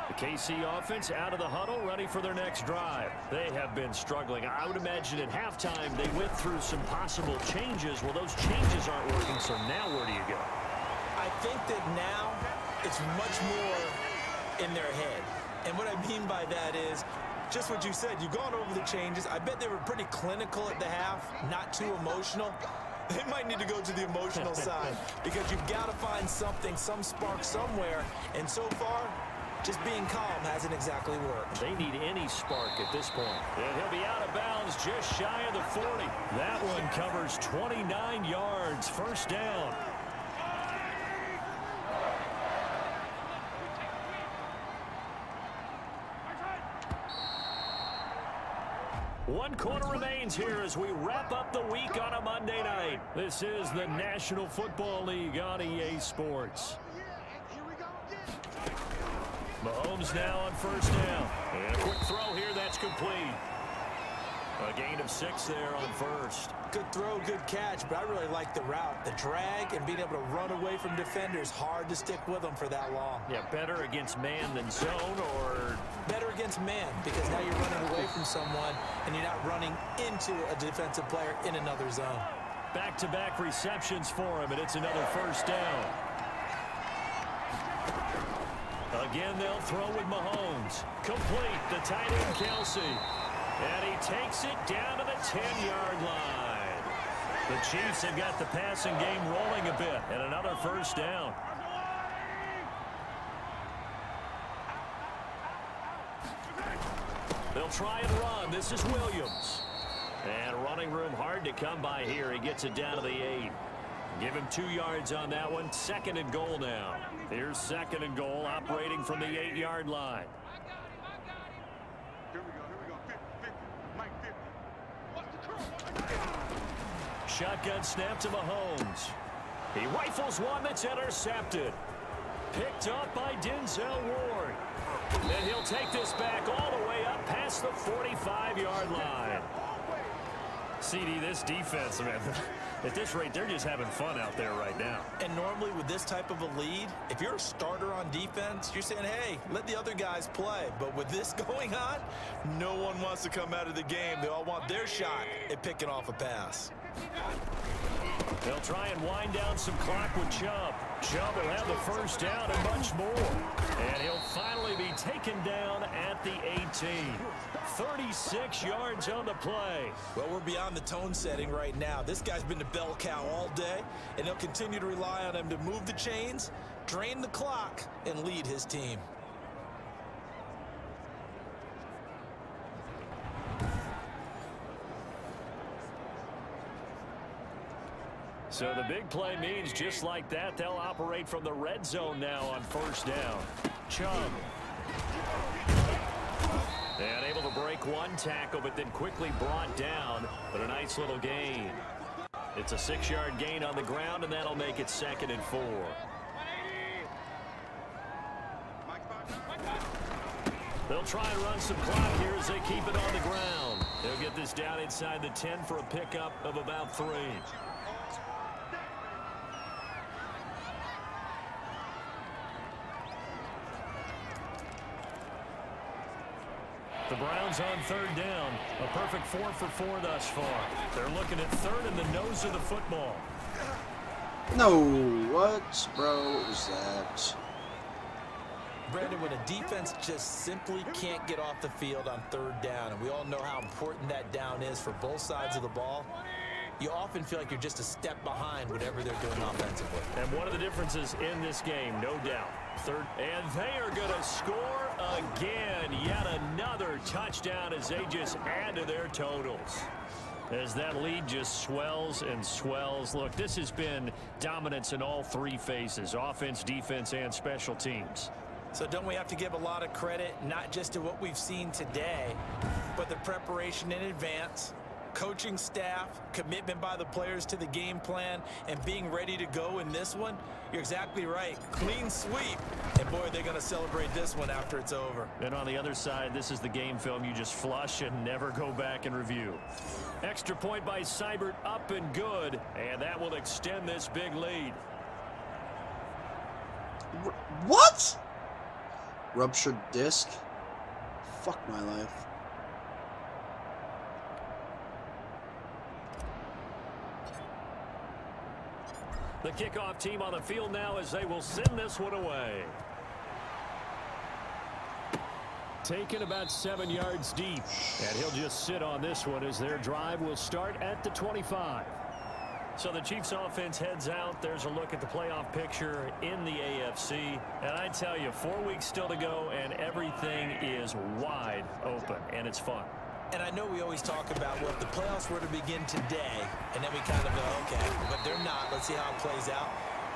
The KC offense out of the huddle, ready for their next drive. They have been struggling. I would imagine at halftime they went through some possible changes. Well, those changes aren't working, so now where do you go?
I think that now it's much more in their head. And what I mean by that is just what you said. You've gone over the changes. I bet they were pretty clinical at the half, not too emotional. They might need to go to the emotional side because you've got to find something, some spark somewhere. And so far, just being calm hasn't exactly worked.
They need any spark at this point. And he'll be out of bounds just shy of the 40. That one covers 29 yards. 1st down. 1 quarter remains here as we wrap up the week on a Monday night. This is the National Football League on EA Sports. Mahomes now on first down. And a quick throw here, that's complete. A gain of 6 there on first.
Good throw, good catch, but I really like the route. The drag and being able to run away from defenders, hard to stick with them for that long.
Yeah, better against man than zone, or?
Better against man, because now you're running away from someone and you're not running into a defensive player in another zone.
Back-to-back receptions for him, and it's another first down. Again, they'll throw with Mahomes. Complete, the tight end, Kelsey. And he takes it down to the 10-yard line. The Chiefs have got the passing game rolling a bit, and another first down. They'll try and run. This is Williams. And running room hard to come by here. He gets it down to the 8. Give him 2 yards on that one. 2nd and goal now. Here's 2nd and goal, operating from the 8-yard line. Shotgun snap to Mahomes. He rifles one that's intercepted. Picked up by Denzel Ward. And he'll take this back all the way up past the 45-yard line. CD, this defense, man, at this rate, they're just having fun out there right now.
And normally with this type of a lead, if you're a starter on defense, you're saying, hey, let the other guys play. But with this going on, no one wants to come out of the game. They all want their shot at picking off a pass.
They'll try and wind down some clock with Chubb. Chubb will have the first down and much more. And he'll finally be taken down at the 18. 36 yards on the play.
Well, we're beyond the tone setting right now. This guy's been the bell cow all day, and they'll continue to rely on him to move the chains, drain the clock, and lead his team.
So the big play means just like that, they'll operate from the red zone now on first down. Chubb. And able to break one tackle, but then quickly brought down. But a nice little gain. It's a 6-yard gain on the ground, and that'll make it 2nd and 4. They'll try and run some clock here as they keep it on the ground. They'll get this down inside the 10 for a pickup of about 3. The Browns on 3rd down. A perfect 4 for 4 thus far. They're looking at 3rd in the nose of the football.
No, what, bro? What was that?
Brandon, when a defense just simply can't get off the field on 3rd down, and we all know how important that down is for both sides of the ball, you often feel like you're just a step behind whatever they're doing offensively.
And one of the differences in this game, no doubt. 3rd, and they are going to score again. Yet another touchdown as they just add to their totals. As that lead just swells and swells. Look, this has been dominance in all 3 phases, offense, defense, and special teams.
So don't we have to give a lot of credit, not just to what we've seen today, but the preparation in advance, coaching staff, commitment by the players to the game plan, and being ready to go in this one? You're exactly right. Clean sweep. And boy, they're going to celebrate this one after it's over.
And on the other side, this is the game film you just flush and never go back and review. Extra point by Seibert, up and good. And that will extend this big lead.
What? Ruptured disc? Fuck my life.
The kickoff team on the field now as they will send this one away. Taken about 7 yards deep. And he'll just sit on this one as their drive will start at the 25. So the Chiefs offense heads out. There's a look at the playoff picture in the AFC. And I tell you, 4 weeks still to go, and everything is wide open, and it's fun.
And I know we always talk about, well, if the playoffs were to begin today, and then we kind of go, okay, but they're not. Let's see how it plays out.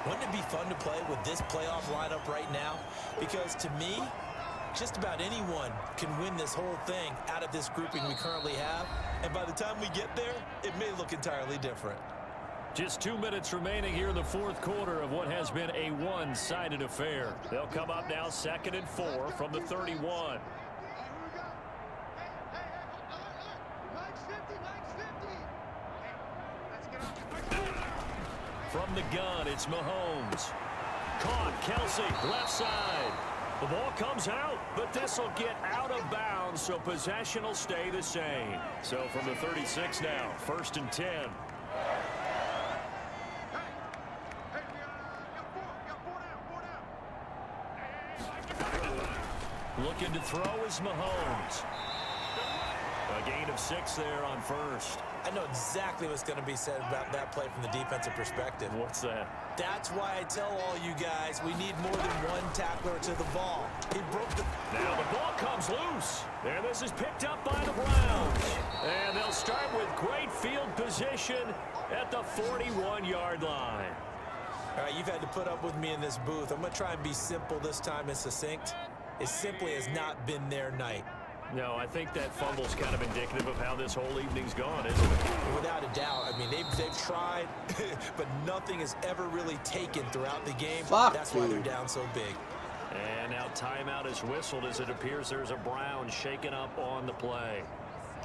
Wouldn't it be fun to play with this playoff lineup right now? Because to me, Just about anyone can win this whole thing out of this grouping we currently have. And by the time we get there, it may look entirely different.
Just 2 minutes remaining here in the fourth quarter of what has been a one-sided affair. They'll come up now 2nd and 4 from the 31. From the gun, it's Mahomes. Caught, Kelsey, left side. The ball comes out, but this will get out of bounds, so possession will stay the same. So from the 36 now, 1st and 10. Looking to throw is Mahomes. A gain of 6 there on 1st.
I know exactly what's going to be said about that play from the defensive perspective.
What's that?
That's why I tell all you guys we need more than one tackler to the ball. He broke the...
Now the ball comes loose. And this is picked up by the Browns. And they'll start with great field position at the 41-yard line.
All right, you've had to put up with me in this booth. I'm going to try and be simple this time and succinct. It simply has not been their night.
No, I think that fumble's kind of indicative of how this whole evening's gone, isn't it?
Without a doubt. I mean, they've tried, but nothing has ever really taken throughout the game. That's why they're down so big.
And now timeout is whistled as it appears there's a Brown shaken up on the play.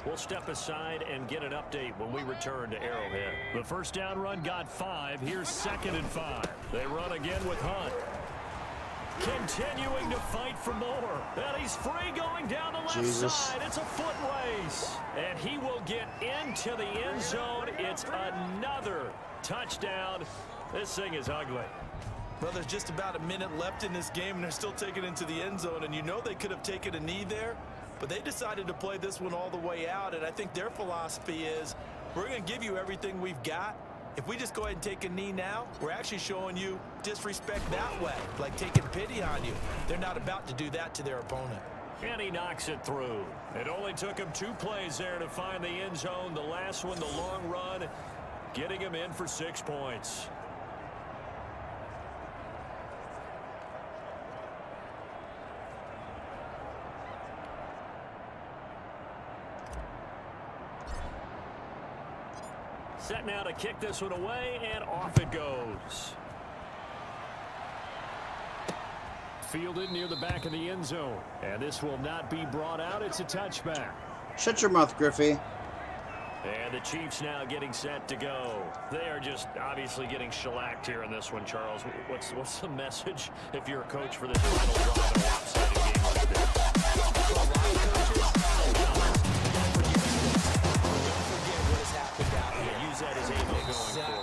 We'll step aside and get an update when we return to Arrowhead. The first down run got 5. Here's 2nd and 5. They run again with Hunt. Continuing to fight for more. And he's free going down the left side. It's a foot race. And he will get into the end zone. It's another touchdown. This thing is ugly.
Well, there's just about a minute left in this game, and they're still taking it into the end zone. And you know they could have taken a knee there, but they decided to play this one all the way out. And I think their philosophy is, we're going to give you everything we've got. If we just go ahead and take a knee now, we're actually showing you disrespect that way, like taking pity on you. They're not about to do that to their opponent.
And he knocks it through. It only took him 2 plays there to find the end zone. The last one, the long run, getting him in for 6 points. Set now to kick this one away, and off it goes. Fielded near the back of the end zone. And this will not be brought out. It's a touchback.
Shut your mouth, Griffey.
And the Chiefs now getting set to go. They are just obviously getting shellacked here in this one, Charles. What's the message if you're a coach for this final drive in a lopsided game like this?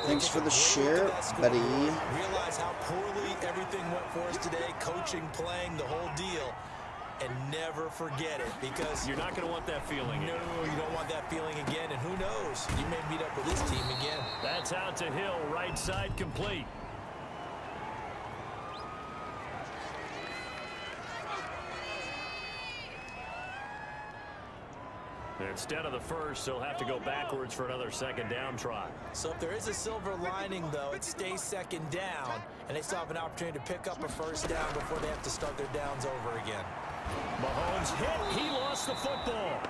Thanks for the share, buddy.
Realize how poorly everything went for us today, coaching, playing, the whole deal. And never forget it, because
you're not going to want that feeling again.
No, you don't want that feeling again, and who knows? You may meet up with this team again.
That's out to Hill, right side complete. Instead of the first, they'll have to go backwards for another 2nd down try.
So if there is a silver lining, though, it stays 2nd down, and they still have an opportunity to pick up a 1st down before they have to start their downs over again.
Mahomes hit. He lost the football.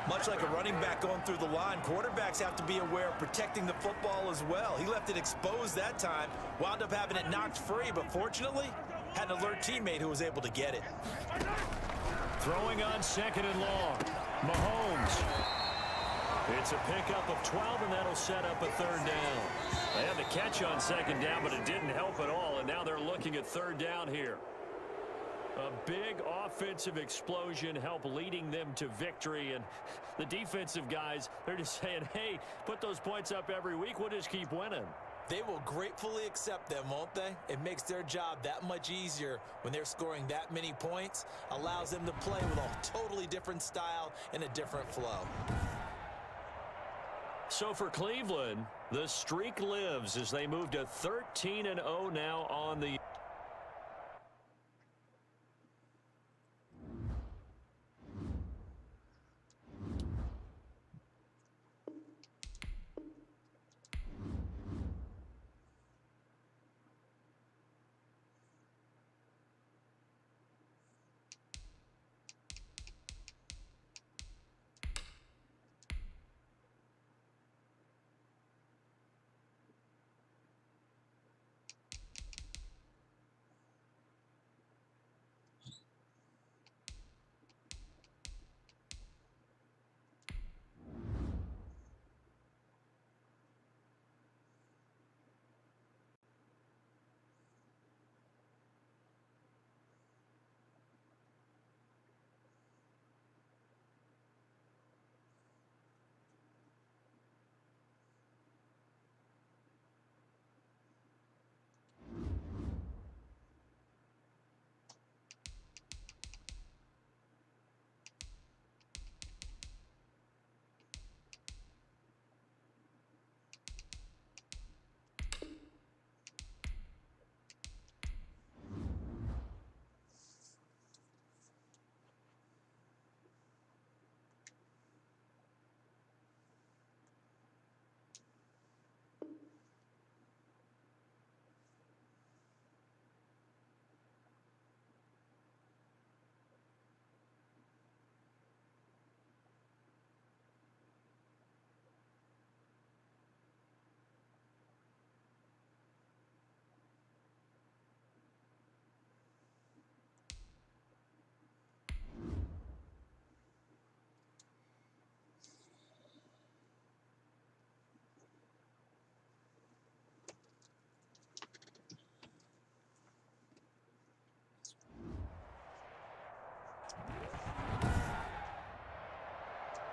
Much like a running back going through the line, quarterbacks have to be aware of protecting the football as well. He left it exposed that time, wound up having it knocked free, but fortunately, had an alert teammate who was able to get it.
Throwing on 2nd and long. Mahomes. It's a pickup of 12, and that'll set up a 3rd down. They had the catch on 2nd down, but it didn't help at all, and now they're looking at 3rd down here. A big offensive explosion helped leading them to victory, and the defensive guys, they're just saying, hey, put those points up every week, we'll just keep winning.
They will gratefully accept them, won't they? It makes their job that much easier when they're scoring that many points, allows them to play with a totally different style and a different flow.
So for Cleveland, the streak lives as they move to 13-0 now on the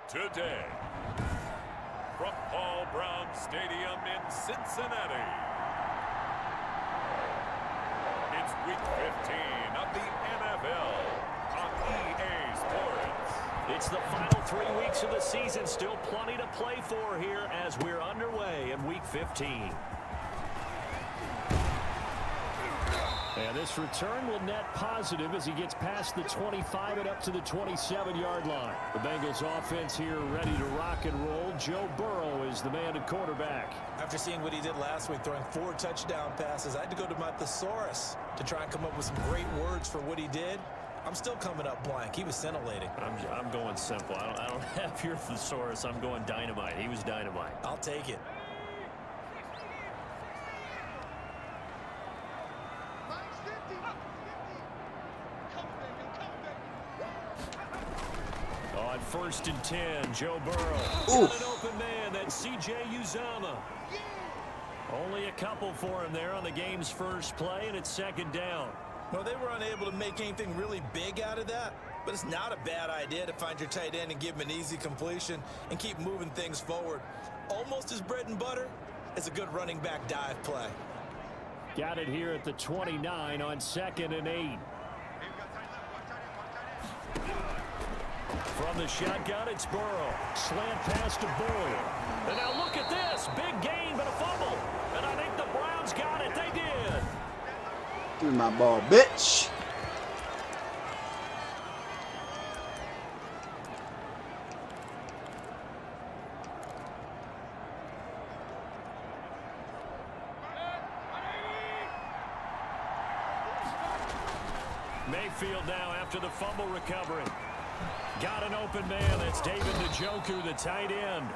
today. From Paul Brown Stadium in Cincinnati, it's Week 15 of the NFL on EA Sports.
It's the final 3 weeks of the season. Still plenty to play for here as we're underway in Week 15. And this return will net positive as he gets past the 25 and up to the 27-yard line. The Bengals offense here ready to rock and roll. Joe Burrow is the man at quarterback.
After seeing what he did last week, throwing 4 touchdown passes, I had to go to my thesaurus to try and come up with some great words for what he did. I'm still coming up blank. He was scintillating.
I'm going simple. I don't have your thesaurus. I'm going dynamite. He was dynamite.
I'll take it.
On 1st and 10, Joe Burrow. Got an open man. That's C.J. Uzomah. Only a couple for him there on the game's first play, and it's 2nd down.
Well, they were unable to make anything really big out of that, but it's not a bad idea to find your tight end and give him an easy completion and keep moving things forward. Almost as bread and butter as a good running back dive play.
Got it here at the 29 on 2nd and 8. From the shotgun, it's Burrow. Slant pass to Boyd. And now look at this. Big gain, but a fumble. And I think the Browns got it. They did.
Give me my ball, bitch.
Mayfield now after the fumble recovery. Got an open man. That's David Njoku, the tight end.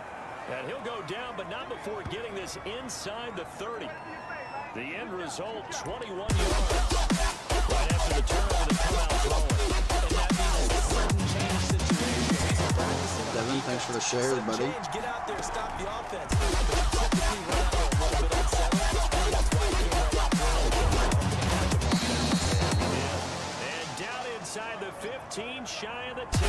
And he'll go down, but not before getting this inside the 30. The end result, 21 yards. Right after the turnover, they come out throwing.
And that means a sudden change situation.
Devin, thanks for the shares, buddy.
Get out there, stop the offense. But you typically run out there a little bit unsettled. And that's why he came right out there.
And down inside the 15, shy of the 10.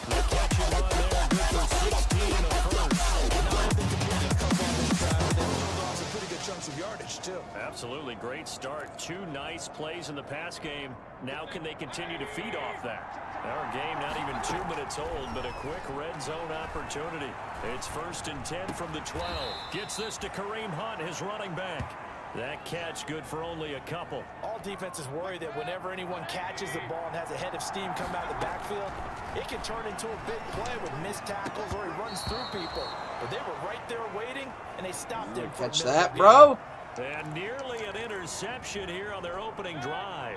The catch and run there, good for 16 in the first.
Now they've been completing a couple of these drives. They've pulled off some pretty good chunks of yardage, too.
Absolutely, great start. 2 nice plays in the pass game. Now can they continue to feed off that? Our game not even 2 minutes old, but a quick red zone opportunity. It's 1st and 10 from the 12. Gets this to Kareem Hunt, his running back. That catch good for only a couple.
All defenses worry that whenever anyone catches the ball and has a head of steam come out of the backfield, it can turn into a big play with missed tackles or he runs through people. But they were right there waiting, and they stopped him.
Catch that, bro.
And nearly an interception here on their opening drive.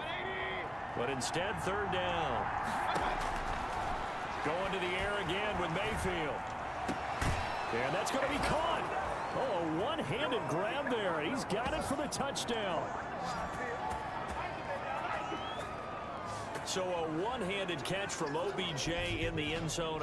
But instead, 3rd down. Going to the air again with Mayfield. And that's going to be caught. Oh, a one-handed grab there. He's got it for the touchdown. So a one-handed catch from OBJ in the end zone.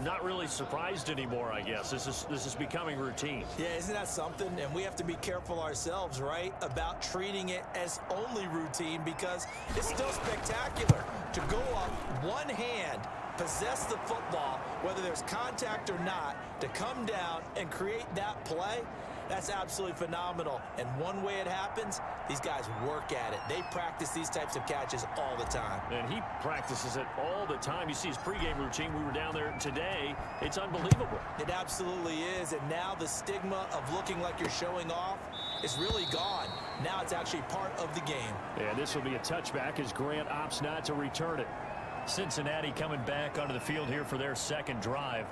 Not really surprised anymore, I guess. This is becoming routine.
Yeah, isn't that something? And we have to be careful ourselves, right, about treating it as only routine because it's still spectacular to go up one hand, possess the football, whether there's contact or not, to come down and create that play. That's absolutely phenomenal. And one way it happens, these guys work at it. They practice these types of catches all the time.
And he practices it all the time. You see his pregame routine. We were down there today. It's unbelievable.
It absolutely is. And now the stigma of looking like you're showing off is really gone. Now it's actually part of the game.
And this will be a touchback as Grant opts not to return it. Cincinnati coming back onto the field here for their 2nd drive.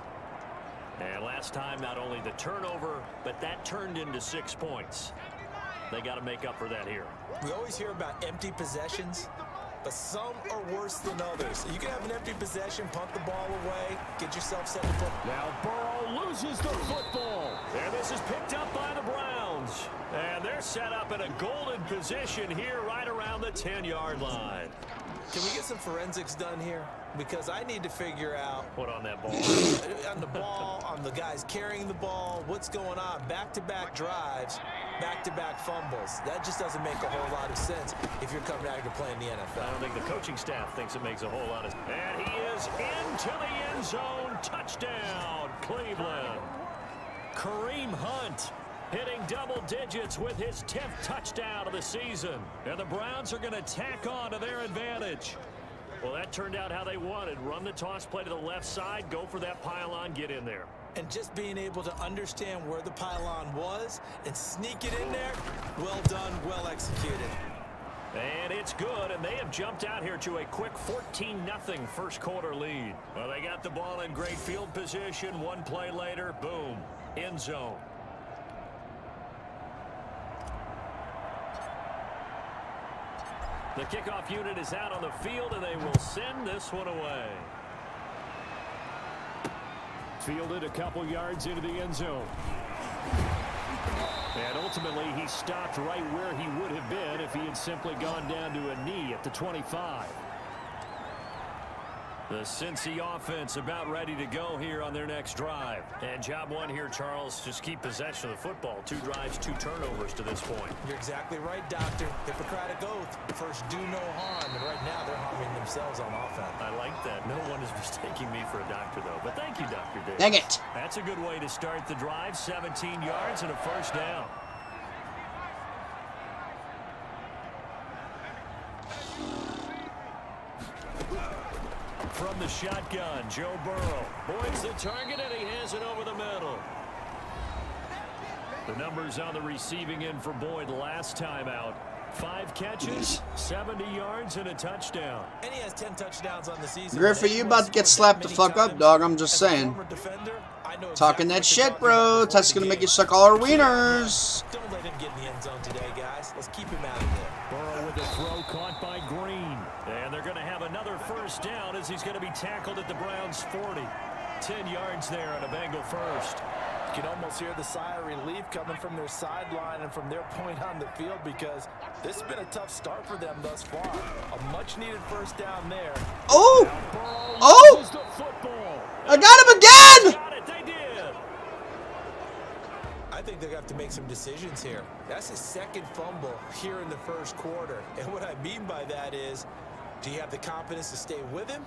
And last time, not only the turnover, but that turned into 6 points. They got to make up for that here.
We always hear about empty possessions, but some are worse than others. You can have an empty possession, punt the ball away, get yourself set to put.
Now Burrow loses the football. And this is picked up by the Browns. And they're set up in a golden position here right around the 10-yard line.
Can we get some forensics done here? Because I need to figure out
What on that ball?
on the ball, on the guys carrying the ball, what's going on. Back-to-back drives, back-to-back fumbles. That just doesn't make a whole lot of sense if you're coming out here to play in the NFL.
I don't think the coaching staff thinks it makes a whole lot of sense. And he is into the end zone. Touchdown, Cleveland. Kareem Hunt hitting double digits with his 10th touchdown of the season. And the Browns are going to tack on to their advantage. Well, that turned out how they wanted. Run the toss play to the left side, go for that pylon, get in there.
And just being able to understand where the pylon was and sneak it in there, well done, well executed.
And it's good, and they have jumped out here to a quick 14-0 first quarter lead. Well, they got the ball in great field position. One play later, boom, end zone. The kickoff unit is out on the field, and they will send this one away. Fielded a couple yards into the end zone. And ultimately, he stopped right where he would have been if he had simply gone down to a knee at the 25. The Cincy offense about ready to go here on their next drive. And job one here, Charles, just keep possession of the football. 2 drives, 2 turnovers to this point.
You're exactly right, Doctor. Hippocratic oath. First, do no harm. And right now, they're harming themselves on offense.
I like that. No one is mistaking me for a doctor, though. But thank you, Dr. Dave.
Dang it.
That's a good way to start the drive. 17 yards and a first down. From the shotgun, Joe Burrow. Boyd's the target, and he has it over the middle. The numbers on the receiving end for Boyd last time out. 5 catches, 70 yards, and a touchdown.
And he has 10 touchdowns on the season.
Griffey, you about to get slapped the fuck up, dog. I'm just saying. Talking that shit, bro. That's going to make you suck all our wieners.
Don't let him get in the end zone today, guys. Let's keep him out of there.
Burrow with a throw caught by Green. And they're going to have another first down as he's going to be tackled at the Browns' 40. 10 yards there on a Bengal first.
You can almost hear the sigh of relief coming from their sideline and from their point on the field because this has been a tough start for them thus far. A much-needed first down there.
Oh!
Oh!
I got him again!
Got it, they did.
I think they're going to have to make some decisions here. That's his second fumble here in the first quarter. And what I mean by that is, do you have the confidence to stay with him?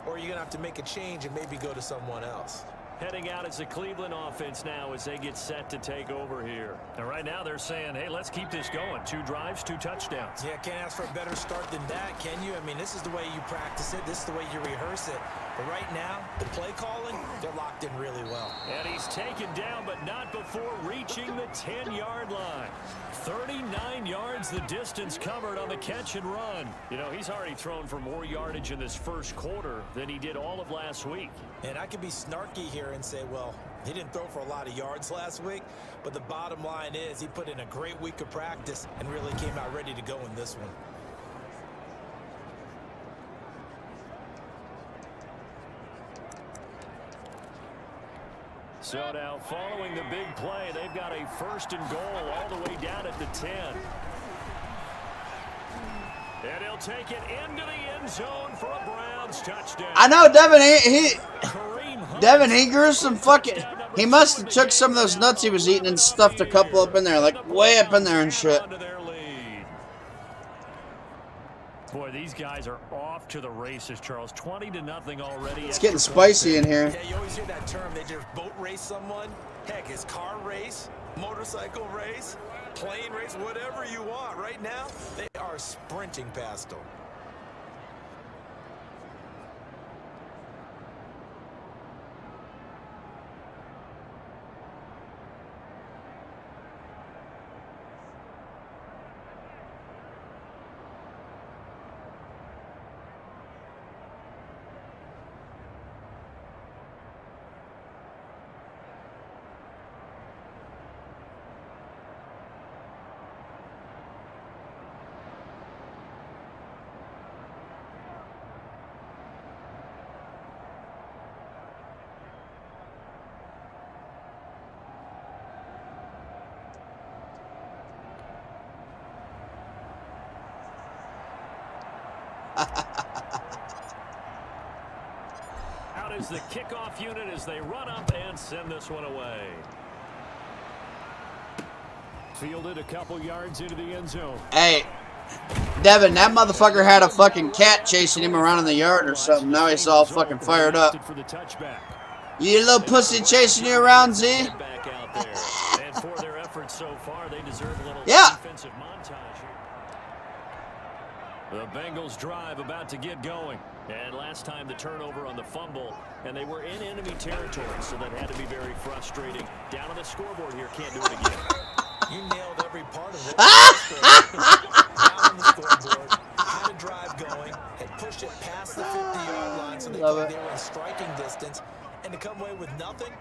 Or are you going to have to make a change and maybe go to someone else?
Heading out as the Cleveland offense now as they get set to take over here. And right now they're saying, hey, let's keep this going. 2 drives, 2 touchdowns.
Yeah, can't ask for a better start than that, can you? I mean, this is the way you practice it. This is the way you rehearse it. But right now, the play calling, they're locked in really well.
And he's taken down, but not before reaching the 10-yard line. 39 yards the distance covered on the catch and run. You know, he's already thrown for more yardage in this first quarter than he did all of last week.
And I could be snarky here and say, well, he didn't throw for a lot of yards last week, but the bottom line is he put in a great week of practice and really came out ready to go in this one.
So now following the big play, they've got a first and goal all the way down at the 10. And he'll take it into the end zone for a Browns touchdown.
I know Devin, he grew some fucking... He must have took some of those nuts he was eating and stuffed a couple up in there, like way up in there and shit.
Boy, these guys are off to the races, Charles. 20-0 already.
It's getting spicy in here.
Yeah, you always hear that term. They just boat race someone. Heck, it's car race, motorcycle race, plane race, whatever you want. Right now, they are sprinting past them.
Out is the kickoff unit as they run up and send this one away. Fielded a couple yards into the end zone.
Hey, Devin, that motherfucker had a fucking cat chasing him around in the yard or something. Now he's all fucking fired up. You little pussy chasing you around, Z?
And for their efforts so far, they deserve a little defensive montage here. The Bengals drive about to get going. And last time the turnover on the fumble, and they were in enemy territory, so that had to be very frustrating. Down on the scoreboard here, can't do it again.
You nailed every part of it. Down on the scoreboard, had a drive going, had pushed it past the 50-yard line, so they thought they were in striking distance, and to come away with nothing,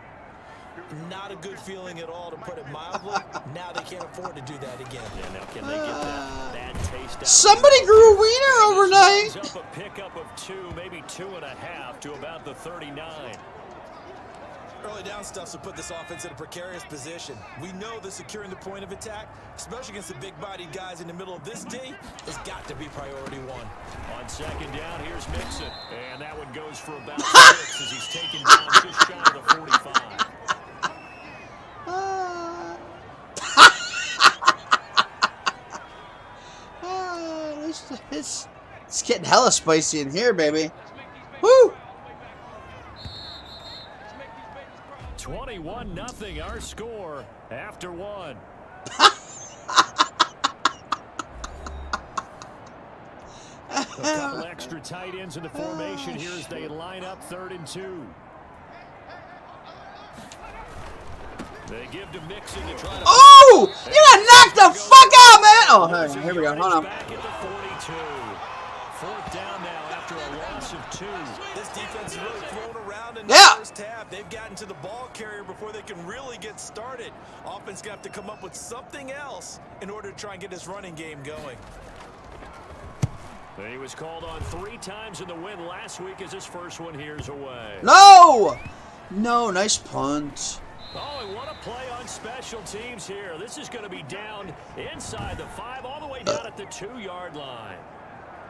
not a good feeling at all, to put it mildly. Now they can't afford to do that again.
Yeah, now can they get that bad taste out?
Somebody grew a wiener overnight.
Up a pickup of 2, maybe 2.5 to about the 39.
Early down stuff to put this offense in a precarious position. We know that securing the point of attack, especially against the big-bodied guys in the middle of this D, has got to be priority one.
On second down, here's Mixon. And that one goes for about 6 as he's taken down just shy of the 45.
It's getting hella spicy in here, baby. Woo!
21-0 our score after 1. A couple extra tight ends in the formation here as they line up 3rd and 2. They give to Mixon to try to...
Oh! You got knocked the fuck out, man! Oh, here we go. Hold on.
Back at the 42. 4th down now after a loss of 2.
This defense is really thrown around in the first half. They've gotten to the ball carrier before they can really get started. Offense going to have to come up with something else in order to try and get this running game going.
He was called on 3 times in the win last week as his first one here's away.
No! No, nice punt.
Oh, and what a play on special teams here. This is going to be down inside the 5, all the way down at the 2-yard line.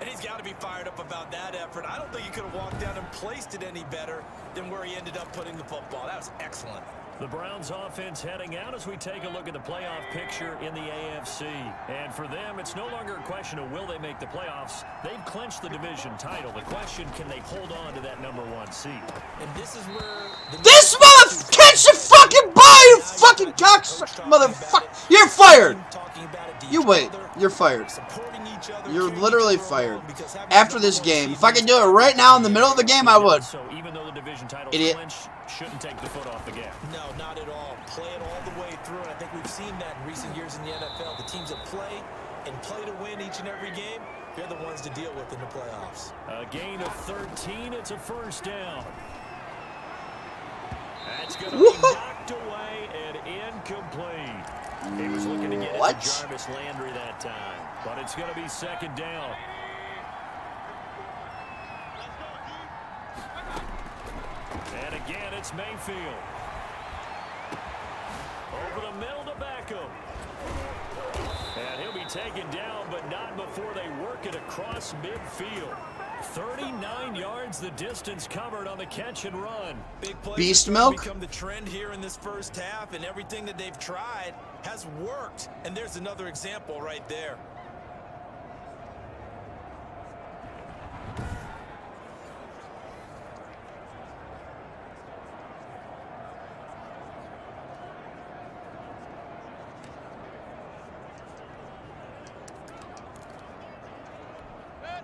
And he's got to be fired up about that effort. I don't think he could have walked down and placed it any better than where he ended up putting the football. That was excellent.
The Browns offense heading out as we take a look at the playoff picture in the AFC. And for them, it's no longer a question of will they make the playoffs. They've clinched the division title. The question, can they hold on to that #1 seed?
And this is where...
This motherfucker catch the fucking ball, you fucking cocksucker, motherfucker. You're fired. You wait. You're fired. You're literally fired. After this game. If I could do it right now in the middle of the game, I would.
So even though the division title clinch, shouldn't take the foot off the gas.
No, not at all. Play it all the way through, and I think we've seen that in recent years in the NFL. The teams that play and play to win each and every game, they're the ones to deal with in the playoffs.
A gain of 13. It's a 1st down. That's going to be knocked away and incomplete. He was looking to get it to Jarvis Landry that time, but it's going to be 2nd down. And again, it's Mayfield. Over the middle to Beckham. And he'll be taken down, but not before they work it across midfield. 39 yards the distance covered on the catch and run.
Big plays
Beast milk
become the trend here in this first half, and everything that they've tried has worked. And there's another example right there.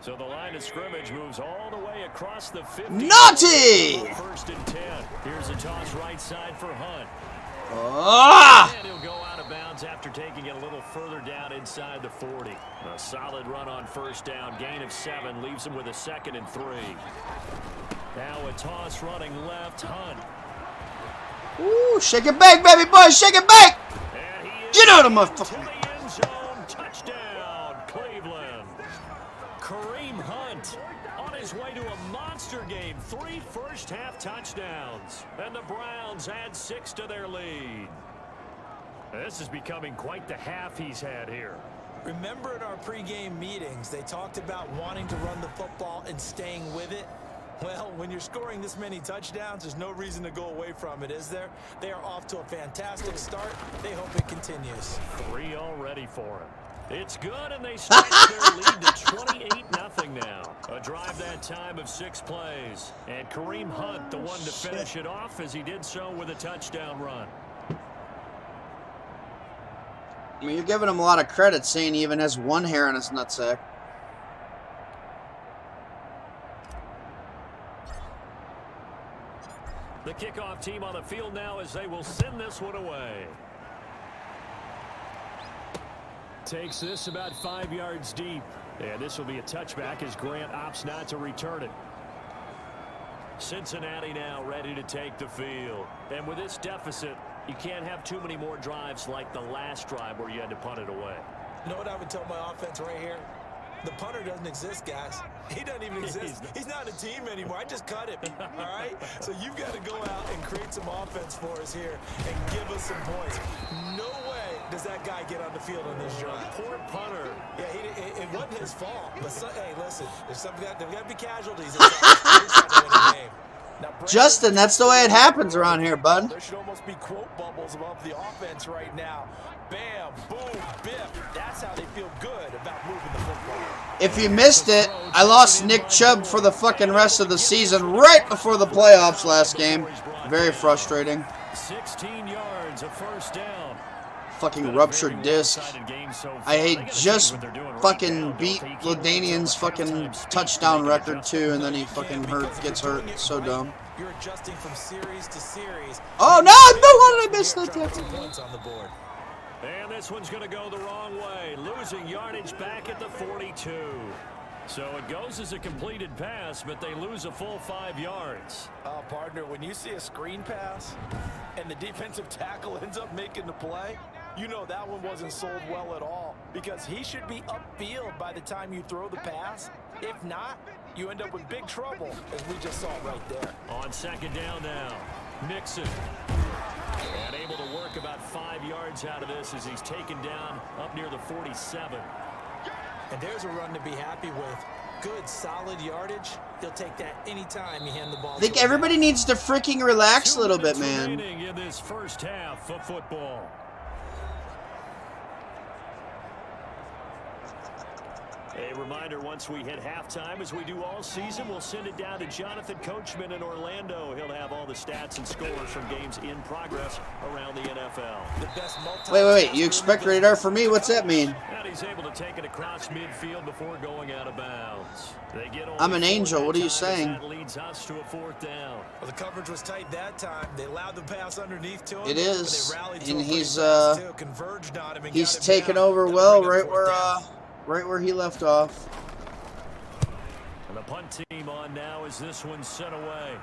So the line of scrimmage moves all the way across the 50.
Naughty!
1st and 10. Here's a toss right side for Hunt. And he'll go out of bounds after taking it a little further down inside the 40. A solid run on 1st down. Gain of 7 leaves him with a 2nd and 3. Now a toss running left. Hunt.
Ooh, shake it back, baby boy, shake it back! Get out of my fucking...
To the end zone, touchdown, Cleveland. Kareem Hunt on his way to a monster game. 3 first-half touchdowns. And the Browns add 6 to their lead. This is becoming quite the half he's had here.
Remember in our pregame meetings, they talked about wanting to run the football and staying with it? Well, when you're scoring this many touchdowns, there's no reason to go away from it, is there? They are off to a fantastic start. They hope it continues.
3 already for him. It's good, and they stretch their lead to 28-0 now. A drive that time of 6 plays. And Kareem Hunt, the one to finish it off, as he did so with a touchdown run.
I mean, you're giving him a lot of credit saying he even has 1 hair on his nutsack.
The kickoff team on the field now as they will send this one away. Takes this about 5 yards deep. And this will be a touchback as Grant opts not to return it. Cincinnati now ready to take the field. And with this deficit, you can't have too many more drives like the last drive where you had to punt it away.
You know what I would tell my offense right here? The punter doesn't exist, guys. He doesn't even exist. He's not a team anymore. I just cut him, all right? So you've got to go out and create some offense for us here and give us some points. No way does that guy get on the field on this drive.
Poor punter.
Yeah, it wasn't his fault. But, hey, listen, there's got to be casualties. We're trying to win a game. Now,
Justin, that's the way it happens around here, bud.
There should almost be quote bubbles above the offense right now. Bam, boom, biff. That's how they feel good about moving the football.
If you missed it, I lost Nick Chubb for the fucking rest of the season right before the playoffs last game. Very frustrating.
16 yards, a first down.
Fucking ruptured disc. I just fucking beat Ladanian's fucking touchdown record too, and then he fucking gets hurt. It's so dumb.
You're adjusting from series to series.
Oh no! How did I miss that?
Points on the board.
And this one's going to go the wrong way, losing yardage back at the 42. So it goes as a completed pass, but they lose a full 5 yards.
Partner, when you see a screen pass and the defensive tackle ends up making the play, you know that one wasn't sold well at all, because he should be upfield by the time you throw the pass. If not, you end up with big trouble, as we just saw right there.
On second down now, Mixon. And able to work about 5 yards out of this as he's taken down up near the 47.
And there's a run to be happy with. Good, solid yardage. He'll take that anytime you hand the ball.
I think everybody needs to freaking relax a little bit, man.
2 minutes remaining in this first half of football. A reminder, once we hit halftime, as we do all season, we'll send it down to Jonathan Coachman in Orlando. He'll have all the stats and scores from games in progress around the NFL.
Wait. You expect radar for me? What's that mean?
And he's able to take it across midfield before going out of bounds.
I'm an angel. What are you saying?
That leads us to a 4th down.
Well, the coverage was tight that time. They allowed the pass underneath to him.
It is. And
he's
taken over well right where he left off.
And the punt team on now as this one's sent away.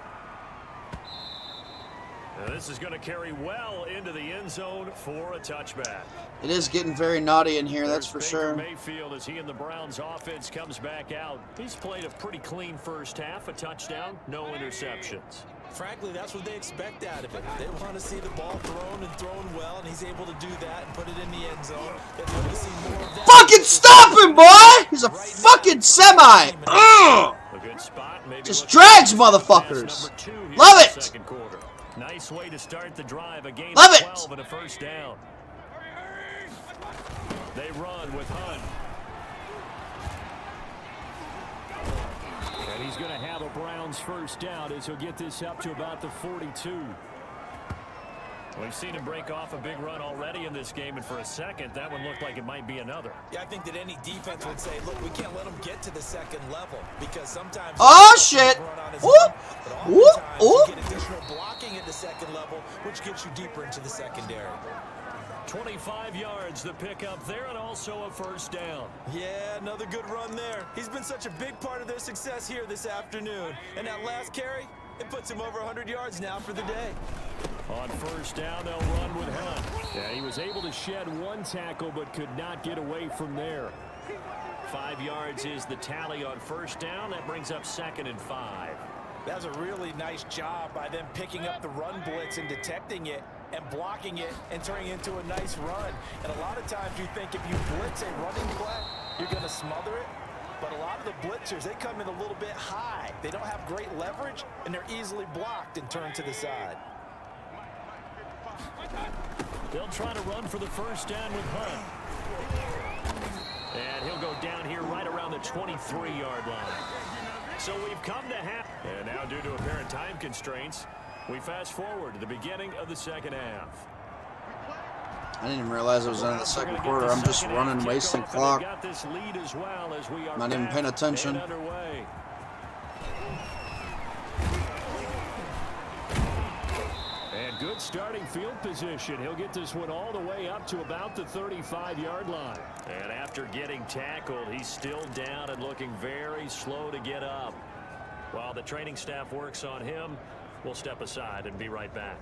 Now this is going to carry well into the end zone for a touchback.
It is getting very naughty in here, that's for sure.
Mayfield, as he and the Browns offense comes back out. He's played a pretty clean first half, a touchdown, no interceptions.
Frankly, that's what they expect out of it. They want to see the ball thrown well, and he's able to do that and put it in the end zone. They want to see more of that.
Fucking stop him, boy! He's a fucking semi! Ugh!
A good spot, maybe
just drags motherfuckers. Love it!
Nice way to start the drive. A gain
Love
of
it!
12 and a first down. They run with Hunt. And he's going to have a Browns first down as he'll get this up to about the 42. We've seen him break off a big run already in this game, and for a second, that one looked like it might be another.
Yeah, I think that any defense would say, look, we can't let him get to the second level, because sometimes...
Oh, shit! Whoop!
You get additional blocking at the second level, which gets you deeper into the secondary.
25 yards the pickup there, and also a first down.
Yeah, another good run there. He's been such a big part of their success here this afternoon. And that last carry, it puts him over 100 yards now for the day.
On first down, they'll run with Hunt. Yeah, he was able to shed one tackle, but could not get away from there. 5 yards is the tally on first down. That brings up 2nd and 5.
That's a really nice job by them picking up the run blitz and detecting it. and blocking it and turning it into a nice run. And a lot of times you think if you blitz a running play, you're going to smother it. But a lot of the blitzers, they come in a little bit high. They don't have great leverage, and they're easily blocked and turned to the side.
They'll try to run for the first down with Hunt. And he'll go down here right around the 23-yard line. So we've come to half. And now due to apparent time constraints, we fast forward to the beginning of the second half.
I didn't even realize it was in the second quarter. I'm just running, wasting clock. Not even paying attention.
And good starting field position. He'll get this one all the way up to about the 35-yard line. And after getting tackled, he's still down and looking very slow to get up. While the training staff works on him, we'll step aside and be right back.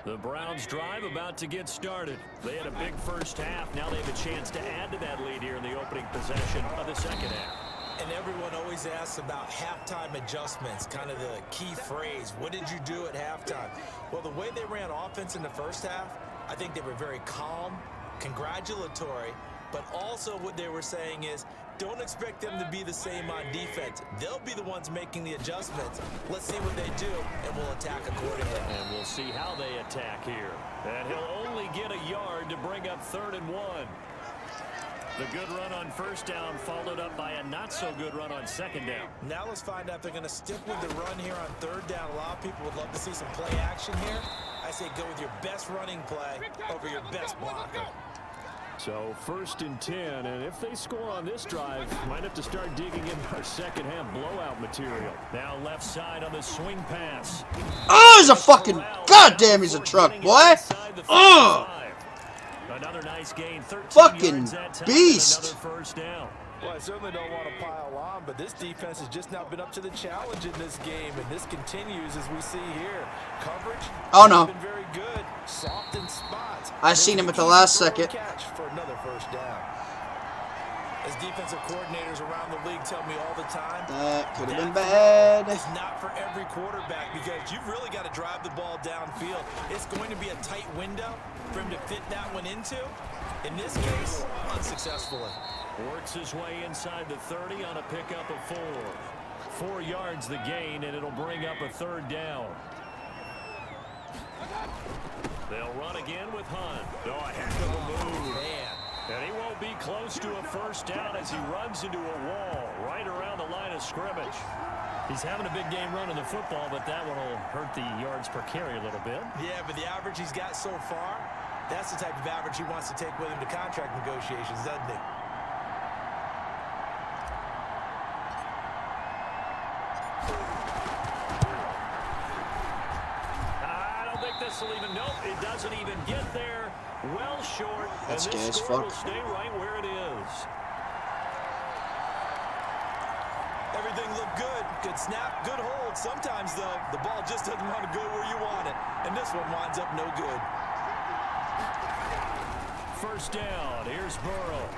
The Browns drive about to get started. They had a big first half. Now they have a chance to add to that lead here in the opening possession of the second half.
And everyone always asks about halftime adjustments, kind of the key phrase. What did you do at halftime? Well, the way they ran offense in the first half, I think they were very calm, congratulatory, but also what they were saying is, don't expect them to be the same on defense. They'll be the ones making the adjustments. Let's see what they do, and we'll attack accordingly.
And we'll see how they attack here. And he'll only get a yard to bring up 3rd and 1. The good run on first down followed up by a not-so-good run on second down.
Now let's find out if they're going to stick with the run here on 3rd down. A lot of people would love to see some play action here. I say go with your best running play over your best blocker.
So 1st and 10, and if they score on this drive, might have to start digging in our second half blowout material. Now left side on the swing pass.
Oh, he's a fucking goddamn, he's a truck, boy. Oh,
another nice gain, 13
fucking
yards that time,
beast.
Another first down. Well, I certainly don't want to pile on, but this defense has just not been up to the challenge in this game, and this continues as we see here. Coverage
Oh no,
been very good, soft in spots.
I seen him at the last second.
Catch for another first down. As defensive coordinators around the league tell me all the time,
That could have been bad.
it's not for every quarterback because you've really got to drive the ball downfield. It's going to be a tight window for him to fit that one into. In this case, unsuccessfully.
Works his way inside the 30 on a pickup of 4. 4 yards the gain, and it'll bring up a 3rd down. They'll run again with Hunt. Oh, a heck of a move.
Man.
And he won't be close to a first down as he runs into a wall right around the line of scrimmage. He's having a big game running the football, but that one will hurt the yards per carry a little bit.
Yeah, but the average he's got so far, that's the type of average he wants to take with him to contract negotiations, doesn't he?
I don't think this will even, nope, it doesn't even get there. Well short.
That's
and
gay
this
as
score
fuck.
will stay right where it is.
Everything looked good. Good snap, good hold. Sometimes, though, the ball just doesn't want to go where you want it. And this one winds up no good.
First down. Here's Burrow.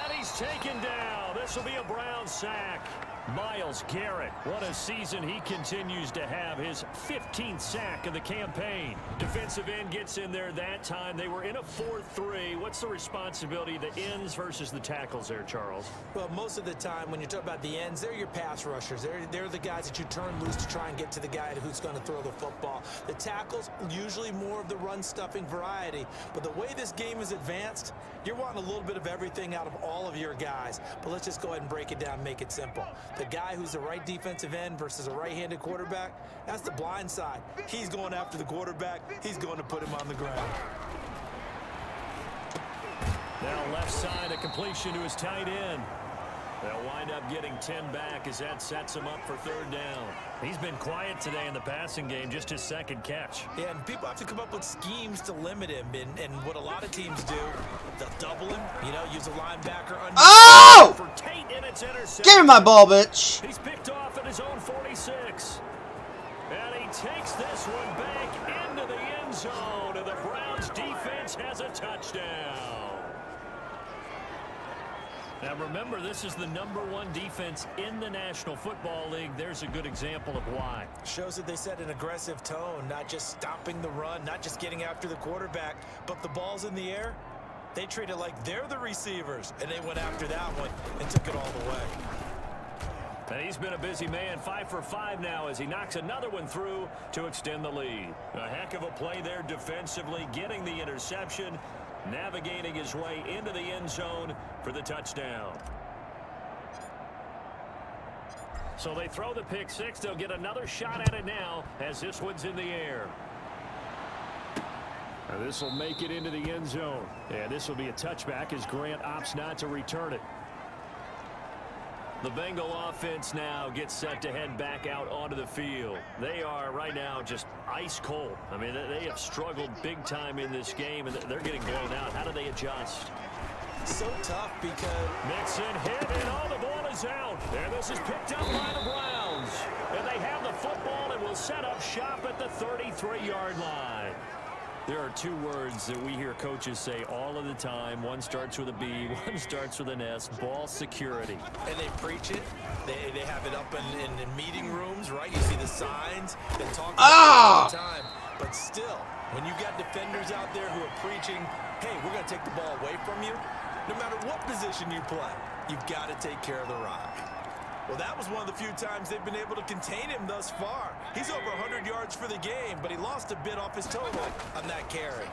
And he's taken down. This will be a Brown sack. Myles Garrett, what a season he continues to have. His 15th sack of the campaign. Defensive end gets in there that time. They were in a 4-3. What's the responsibility of the ends versus the tackles there, Charles?
Well, most of the time when you talk about the ends, they're your pass rushers. They're the guys that you turn loose to try and get to the guy who's going to throw the football. The tackles, usually more of the run-stuffing variety. But the way this game is advanced, you're wanting a little bit of everything out of all of your guys. But let's just go ahead and break it down and make it simple. The guy who's the right defensive end versus a right-handed quarterback, that's the blind side. He's going after the quarterback. He's going to put him on the ground.
Now left side, a completion to his tight end. They'll wind up getting 10 back as that sets him up for 3rd down. He's been quiet today in the passing game, just his 2nd catch.
Yeah, and people have to come up with schemes to limit him. And what a lot of teams do, they'll double him, use a linebacker under.
Oh!
For Tate, and it's intercepted.
Give me my ball, bitch.
He's picked off at his own 46. And he takes this one back into the end zone, and the Browns defense has a touchdown. Now remember, this is the #1 defense in the National Football League. There's a good example of why.
Shows that they set an aggressive tone, not just stopping the run, not just getting after the quarterback, but the ball's in the air. They treat it like they're the receivers, and they went after that one and took it all the way.
And he's been a busy man, 5 for 5 now as he knocks another one through to extend the lead. A heck of a play there defensively, getting the interception, navigating his way into the end zone for the touchdown. So they throw the pick six. They'll get another shot at it now as this one's in the air. And this will make it into the end zone. And this will be a touchback as Grant opts not to return it. The Bengal offense now gets set to head back out onto the field. They are right now just ice cold. I mean, they have struggled big time in this game, and they're getting blown out. How do they adjust?
So tough because
Mixon hit, and all the ball is out. And this is picked up by the Browns. And they have the football and will set up shop at the 33-yard line. There are two words that we hear coaches say all of the time. One starts with a B, one starts with an S, ball security.
And they preach it. They have it up in meeting rooms, right? You see the signs. They talk about it all the time. But still, when you got defenders out there who are preaching, hey, we're going to take the ball away from you, no matter what position you play, you've got to take care of the rock. Well, that was one of the few times they've been able to contain him thus far. He's over 100 yards for the game, but he lost a bit off his total on that carry.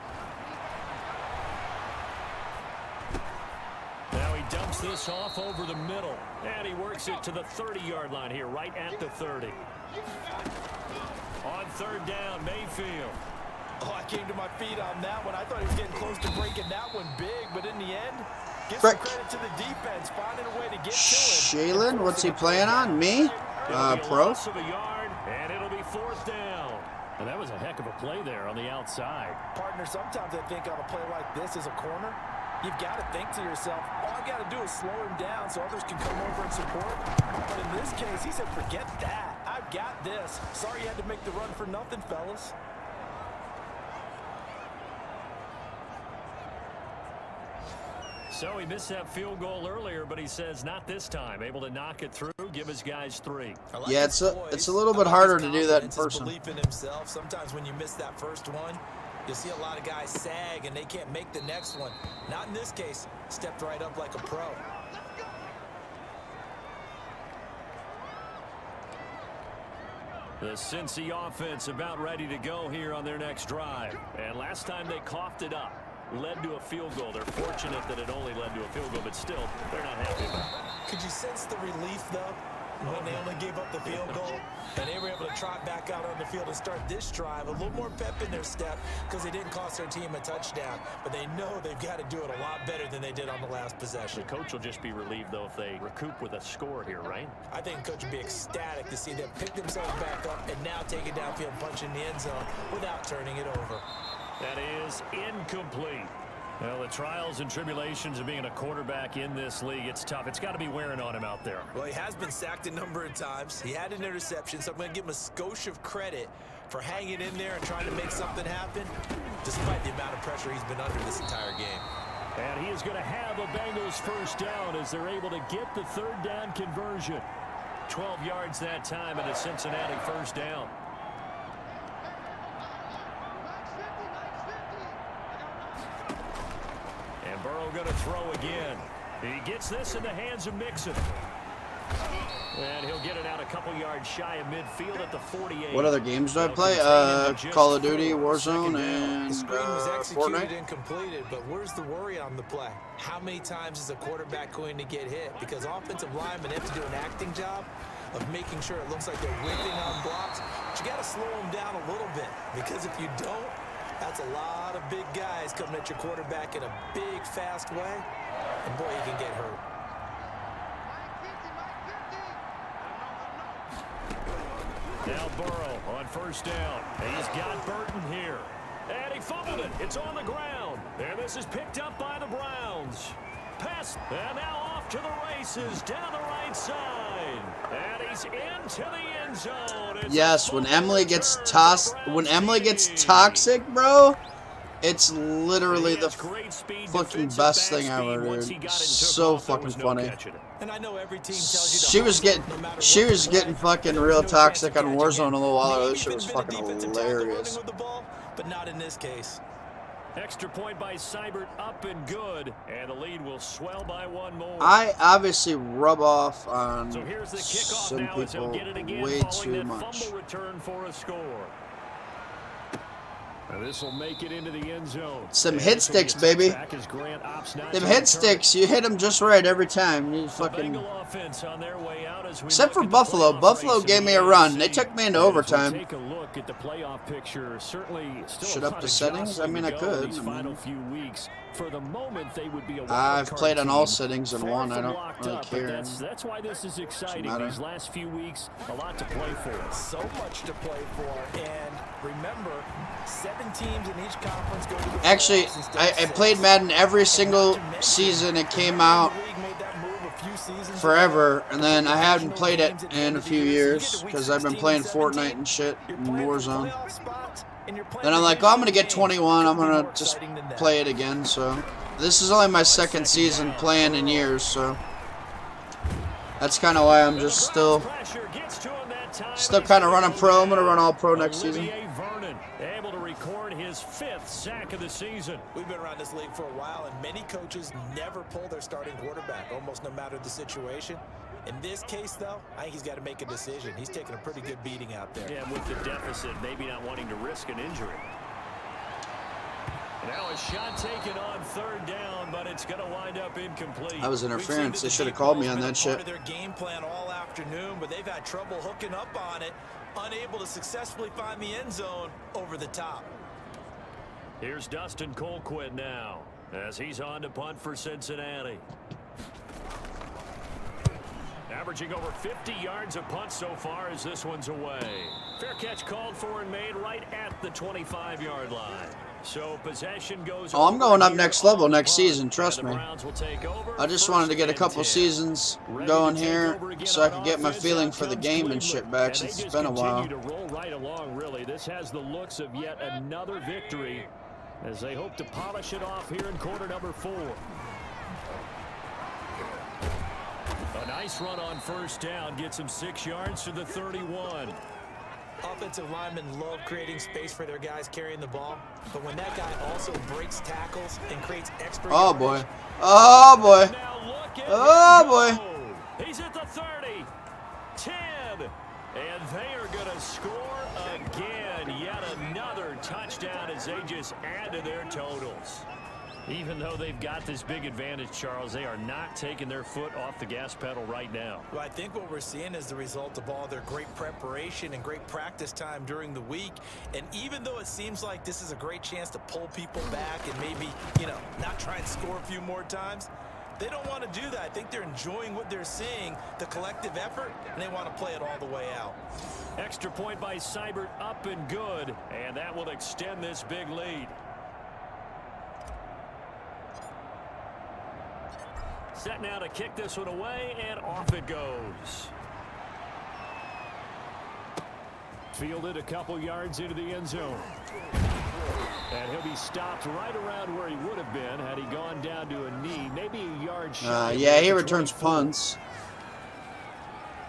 Now he dumps this off over the middle, and he works it to the 30-yard line here, right at the 30. On third down, Mayfield.
Oh, I came to my feet on that one. I thought he was getting close to breaking that one big, but in the end, give some credit to the defense, finding a way to get to him.
Shaylen, what's he playing on? Me? Pro?
Of a yard, and it'll be fourth down. And that was a heck of a play there on the outside.
Partner, sometimes I think on a play like this as a corner, you've got to think to yourself, all I got to do is slow him down so others can come over and support. But in this case, he said, forget that. I've got this. Sorry you had to make the run for nothing, fellas.
So he missed that field goal earlier, but he says not this time. Able to knock it through, give his guys 3.
Yeah, it's a little bit harder to do that in person.
Belief in himself. Sometimes when you miss that first one, you'll see a lot of guys sag and they can't make the next one. Not in this case. Stepped right up like a pro.
The Cincy offense about ready to go here on their next drive. And last time they coughed it up, led to a field goal. They're fortunate that it only led to a field goal, but still, they're not happy about it.
Could you sense the relief, though, when they only gave up the field goal? And they were able to trot back out on the field and start this drive. A little more pep in their step because they didn't cost their team a touchdown. But they know they've got to do it a lot better than they did on the last possession.
The coach will just be relieved, though, if they recoup with a score here, right?
I think the coach would be ecstatic to see them pick themselves back up and now take it downfield, punch in the end zone without turning it over.
That is incomplete. Well, the trials and tribulations of being a quarterback in this league, it's tough. It's got to be wearing on him out there.
Well, he has been sacked a number of times. He had an interception, so I'm going to give him a skosh of credit for hanging in there and trying to make something happen, despite the amount of pressure he's been under this entire game.
And he is going to have a Bengals first down as they're able to get the third down conversion. 12 yards that time and a Cincinnati first down. And Burrow going to throw again. He gets this in the hands of Mixon. And he'll get it out a couple yards shy of midfield at the 48.
What other games do I play? Call of Duty, Warzone, and
the screen was executed
FORTNITE.
and completed, but where's the worry on the play? How many times is a quarterback going to get hit? Because offensive linemen have to do an acting job of making sure it looks like they're whipping on blocks. But you got to slow them down a little bit, because if you don't, that's a lot of big guys coming at your quarterback in a big, fast way, and boy, he can get hurt.
Now Burrow on first down. He's got Burton here. And he fumbled it. It's on the ground. And this is picked up by the Browns. Pass. And now off to the races down the right side. And he's into the end zone. It's
Yes, when Emily gets tossed, when Emily gets toxic, bro, It's literally the fucking best thing ever, dude. So fucking funny.
And I know every team tells you
She was getting fucking real toxic on Warzone a little while ago. This shit was fucking hilarious.
But not in this case.
Extra point by Seibert, up and good, and the lead will swell by one more.
I obviously rub off on
So here's the kickoff
some
now as they'll
people
get it again
way
following
too
that
much.
fumble return for a score. And this will make it into the end zone.
Some hit sticks, baby. Them hit sticks, you hit them just right every time. You fucking. Except for Buffalo. Buffalo gave me a run. They took me into overtime.
Take a look at the playoff picture. Certainly still
Shut up the settings? I mean, I could.
These final few weeks. For the moment, they would be a
I've played on all settings and won. I don't really
up,
care.
That's why this is exciting. These last few weeks, a lot to play for.
So much to play for. And remember, 7 teams in each conference go to the
Actually, I played Madden every single season it came out forever, and then I haven't played it in a few years because I've been playing FORTNITE and shit and Warzone. Then I'm like, oh, I'm gonna get 21. I'm gonna just play it again. So this is only my second season playing in years, so that's kind of why I'm just still kind of running pro. I'm gonna run all pro next season.
Able to record his 5th sack of the season.
We've been around this league for a while, and many coaches never pull their starting quarterback, almost no matter the situation. In this case, though, I think he's got to make a decision. He's taking a pretty good beating out there.
Yeah, with the deficit, maybe not wanting to risk an injury. Now a shot taken on 3rd down, but it's going to wind up incomplete.
That was interference. They should have called me on that shit.
Their game plan all afternoon, but they've had trouble hooking up on it, unable to successfully find the end zone over the top.
Here's Dustin Colquitt now, as he's on to punt for Cincinnati. Averaging over 50 yards a punt so far as this one's away. Fair catch called for and made right at the 25-yard line. So possession goes.
Oh, I'm going up next level next season, trust me. I just wanted to get a couple seasons going here so I could get my feeling for the game and shit back since it's been a while.
To roll right along, really. This has the looks of yet another victory as they hope to polish it off here in quarter number 4. A nice run on 1st down gets him 6 yards to the 31.
Offensive linemen love creating space for their guys carrying the ball, but when that guy also breaks tackles and creates extra
oh boy, oh boy, oh boy.
He's at the 30, 10, and they are going to score again. Yet another touchdown as they just add to their totals. Even though they've got this big advantage, Charles, they are not taking their foot off the gas pedal right now.
Well, I think what we're seeing is the result of all their great preparation and great practice time during the week. And even though it seems like this is a great chance to pull people back and maybe, not try and score a few more times, they don't want to do that. I think they're enjoying what they're seeing, the collective effort, and they want to play it all the way out.
Extra point by Seibert, up and good, and that will extend this big lead. Set now to kick this one away, and off it goes. Fielded a couple yards into the end zone. And he'll be stopped right around where he would have been had he gone down to a knee, maybe a yard shy.
Yeah, he returns punts.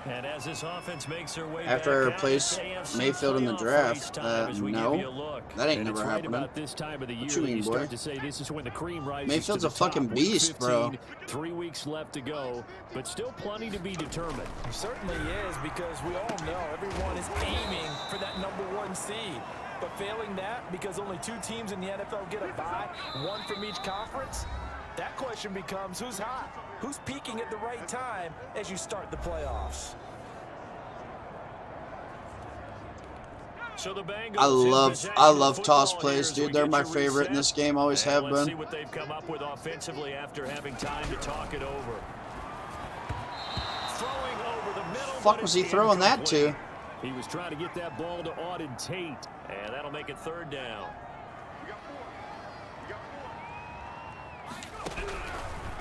And as this offense makes their way
after I
back
replaced Mayfield in the draft, no, that ain't never happening. What you mean, boy? Mayfield's a fucking beast, bro.
3 weeks left to go, but still plenty to be determined.
It certainly is, because we all know everyone is aiming for that #1 seed. But failing that, because only 2 teams in the NFL get a bye, 1 from each conference, that question becomes, who's hot? Who's peaking at the right time as you start the playoffs?
So the Bengals
I love toss plays, dude. They're my favorite in this game, always have been.
Let's see what they've come up with offensively after having time to talk it over. Throwing over the middle.
Fuck was he throwing that to?
He was trying to get that ball to Auden Tate, and that'll make it 3rd down.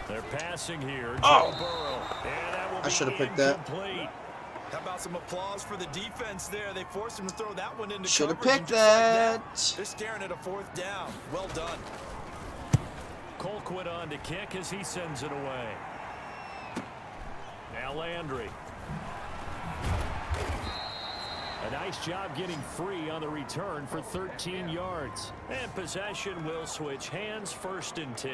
They're passing here.
Oh!
Joe Burrow. And that will
I should have picked that.
How about some applause for the defense there? They forced him to throw that one into
Should have
coverage,
picked
and just like
that.
they're staring at a 4th down. Well done.
Colquitt on to kick as he sends it away. Now Landry. A nice job getting free on the return for 13 yards. And possession will switch hands, 1st and 10.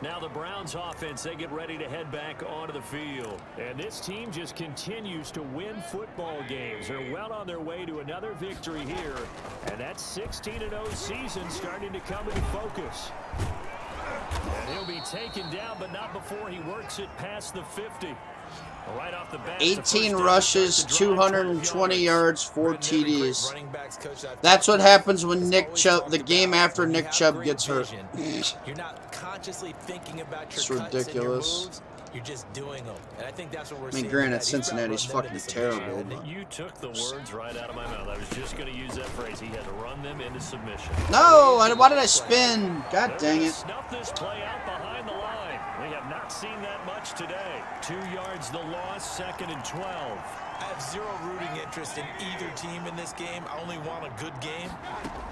Now the Browns offense, they get ready to head back onto the field. And this team just continues to win football games. They're well on their way to another victory here. And that 16-0 season starting to come into focus. And he'll be taken down, but not before he works it past the 50. Right off the bat,
18 rushes, 220 yards, 4 TDs. That's what happens when Nick Chubb, the game after Nick Chubb gets hurt.
You're not consciously thinking about your
It's
cuts
ridiculous.
and your moves. You're just doing them. And I think that's what we're
I
seeing.
mean, granted, Cincinnati's fucking terrible.
And you took the words right out of my mouth. I was just going to use that phrase. He had to run them into submission.
No, why did I spin? God dang it.
Snuff this play out behind the line. We have not seen that much today. 2 yards the loss, 2nd and 12.
I have zero rooting interest in either team in this game. I only want a good game.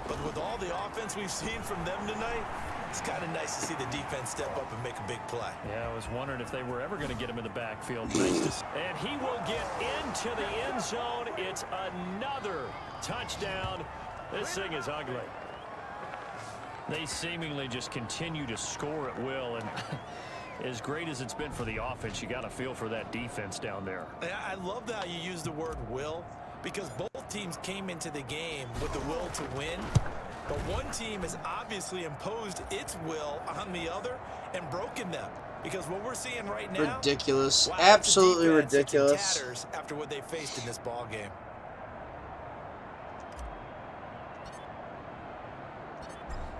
But with all the offense we've seen from them tonight, it's kind of nice to see the defense step up and make a big play.
Yeah, I was wondering if they were ever going to get him in the backfield. And he will get into the end zone. It's another touchdown. This thing is ugly. They seemingly just continue to score at will. And as great as it's been for the offense, you got to feel for that defense down there.
I love how you use the word will, because both teams came into the game with the will to win. But one team has obviously imposed its will on the other and broken them. Because what we're seeing right now,
Ridiculous.
wow,
Absolutely
the defense, it's in
ridiculous.
tatters after what they faced in this ball game.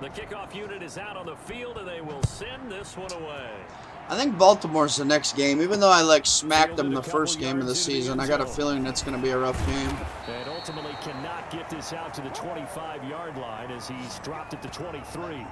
The kickoff unit is out on the field, and they will send this one away.
I think Baltimore's the next game. Even though I smacked them the first game of the season, I got a feeling it's going to be a rough game.
And ultimately cannot get this out to the 25-yard line as he's dropped it to 23.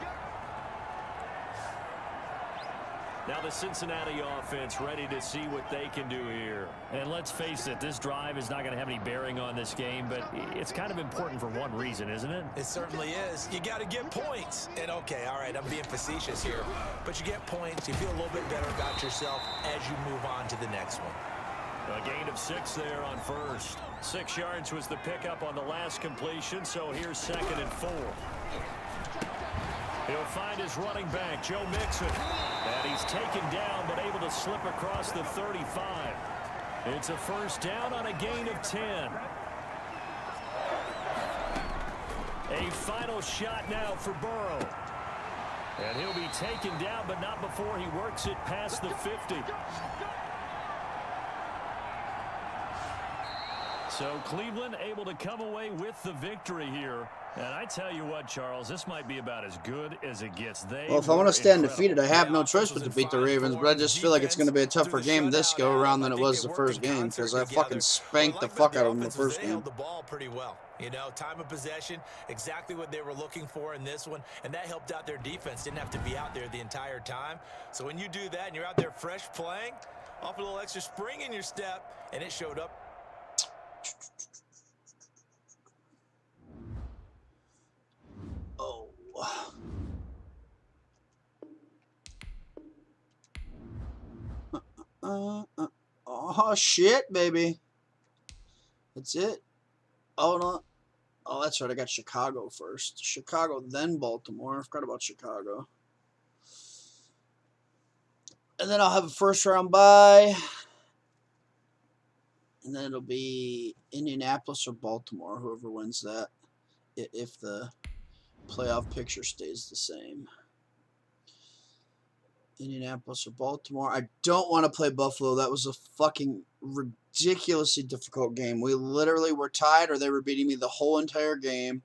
Now the Cincinnati offense ready to see what they can do here. And let's face it, this drive is not going to have any bearing on this game, but it's kind of important for one reason, isn't it?
It certainly is. You got to get points. And okay, all right, I'm being facetious here, but you get points, you feel a little bit better about yourself as you move on to the next one.
A gain of 6 there on first. 6 yards was the pickup on the last completion, so here's 2nd and 4. He'll find his running back, Joe Mixon. And he's taken down, but able to slip across the 35. It's a first down on a gain of 10. A final shot now for Burrow. And he'll be taken down, but not before he works it past the 50. So Cleveland able to come away with the victory here. And I tell you what, Charles, this might be about as good as it gets.
Well, if I want to stay undefeated, I have no choice but to beat the Ravens, but I just feel like it's going to be a tougher game this go around than it was the first game, because I fucking spanked the fuck out of them the first game.
The ball pretty well. You know, time of possession, exactly what they were looking for in this one, and that helped out their defense. Didn't have to be out there the entire time. So when you do that and you're out there fresh playing, off a little extra spring in your step, and it showed up.
Oh shit, baby. That's it. Oh no. Oh, that's right. I got Chicago first. Chicago, then Baltimore. I forgot about Chicago. And then I'll have a first round bye. And then it'll be Indianapolis or Baltimore, whoever wins that, if the playoff picture stays the same. Indianapolis or Baltimore. I don't want to play Buffalo. That was a fucking ridiculously difficult game. We literally were tied, or they were beating me the whole entire game.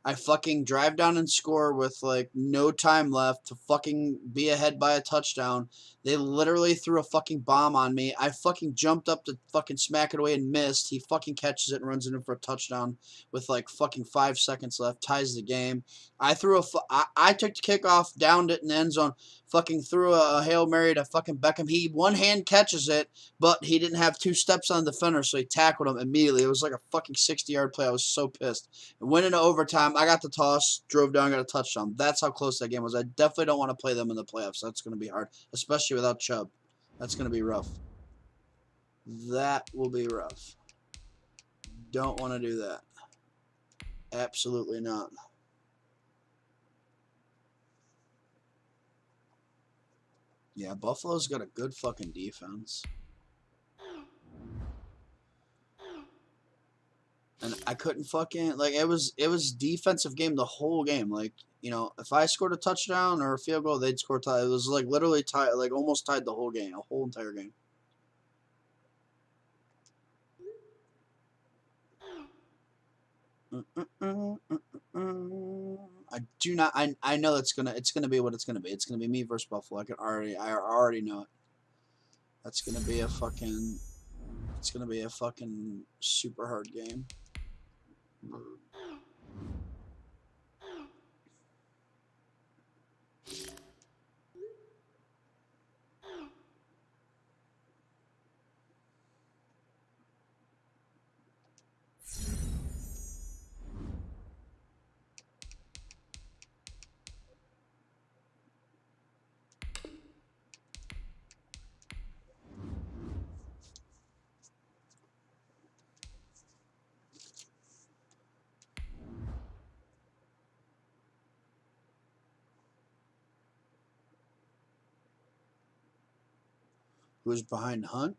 I fucking drive down and score with like no time left to fucking be ahead by a touchdown. They literally threw a fucking bomb on me. I fucking jumped up to fucking smack it away and missed. He fucking catches it and runs it in for a touchdown with like fucking 5 seconds left. Ties the game. I threw I took the kickoff, downed it in the end zone. Fucking threw a Hail Mary to fucking Beckham. He one hand catches it, but he didn't have 2 steps on the defender, so he tackled him immediately. It was like a fucking 60-yard play. I was so pissed. It went into overtime. I got the toss, drove down, got a touchdown. That's how close that game was. I definitely don't want to play them in the playoffs. That's going to be hard, especially without Chubb. That's going to be rough. That will be rough. Don't want to do that. Absolutely not. Yeah, Buffalo's got a good fucking defense. And I couldn't fucking, like, it was defensive game the whole game. Like, you know, if I scored a touchdown or a field goal, they'd score tie. It was like literally tied, like almost tied the whole game, a whole entire game. I do not. I know it's gonna be what it's gonna be. It's gonna be me versus Buffalo. I already know it. That's gonna be a fucking. It's gonna be a fucking super hard game. Who's behind Hunt?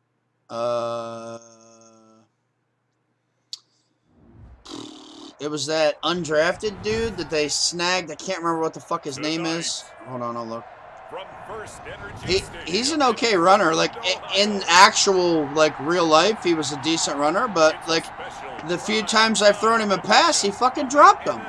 It was that undrafted dude that they snagged. I can't remember what the fuck his name is. Hold on, I'll look. He's an okay runner. Like in actual like real life, he was a decent runner. But like the few times I've thrown him a pass, he fucking dropped them.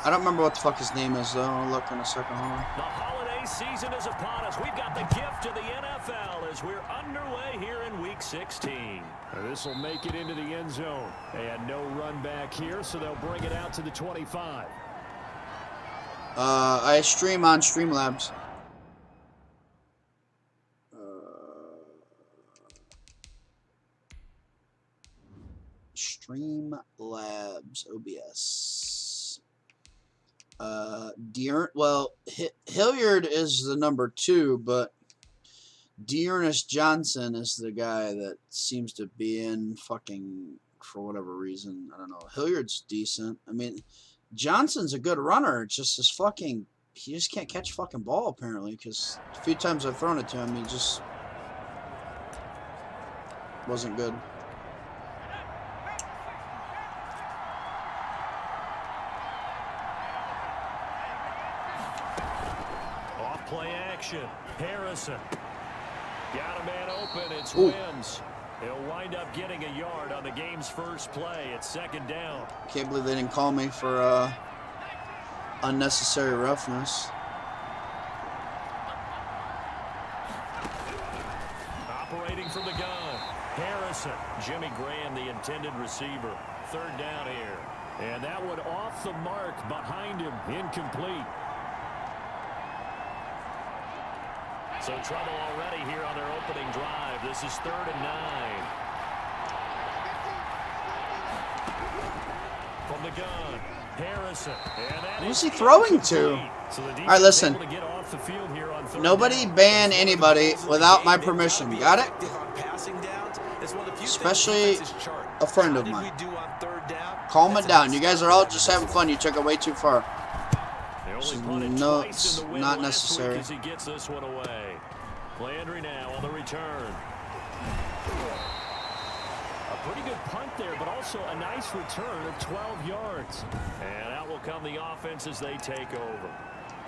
I don't remember what the fuck his name is though. I'll look in a second. Hold on.
The holiday season is upon us. We've got the gift of the NFL as we're underway here in Week 16. This will make it into the end zone. And no run back here, so they'll bring it out to the 25.
I stream on Streamlabs. Streamlabs OBS. Hilliard is the number 2, but Dearness Johnson is the guy that seems to be in fucking for whatever reason. I don't know. Hilliard's decent. I mean, Johnson's a good runner. It's just his fucking, he just can't catch a fucking ball apparently, because a few times I've thrown it to him, he just wasn't good.
Off play action. Harrison. Got a man open. It's Wims. He'll wind up getting a yard on the game's first play. It's second down.
Can't believe they didn't call me for unnecessary roughness.
Operating from the gun. Harrison. Jimmy Graham, the intended receiver. Third down here. And that one off the mark behind him. Incomplete. So trouble already here on their opening drive. This is 3rd and 9. From the gun, Harrison.
What was he throwing to? All right, listen. Nobody ban anybody without my permission. Got it? Especially a friend of mine. Calm it down. You guys are all just having fun. You took it way too far. No, it's not necessary.
He gets this one away. Landry now on the return. A pretty good punt there, but also a nice return of 12 yards. And out will come the offense as they take over.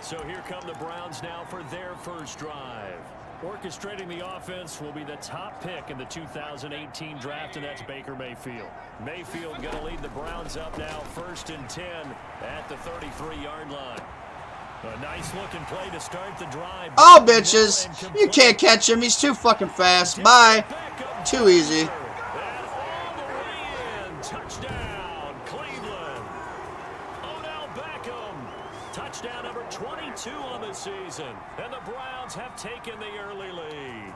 So here come the Browns now for their first drive. Orchestrating the offense will be the top pick in the 2018 draft, and that's Baker Mayfield. Mayfield going to lead the Browns up now, 1st and 10 at the 33-yard line. A nice looking play to start the drive.
Oh, bitches. You can't catch him. He's too fucking fast. Bye. Too easy.
And all the way in. Touchdown, Cleveland. Odell Beckham. Touchdown number 22 on the season. And the Browns have taken the early lead.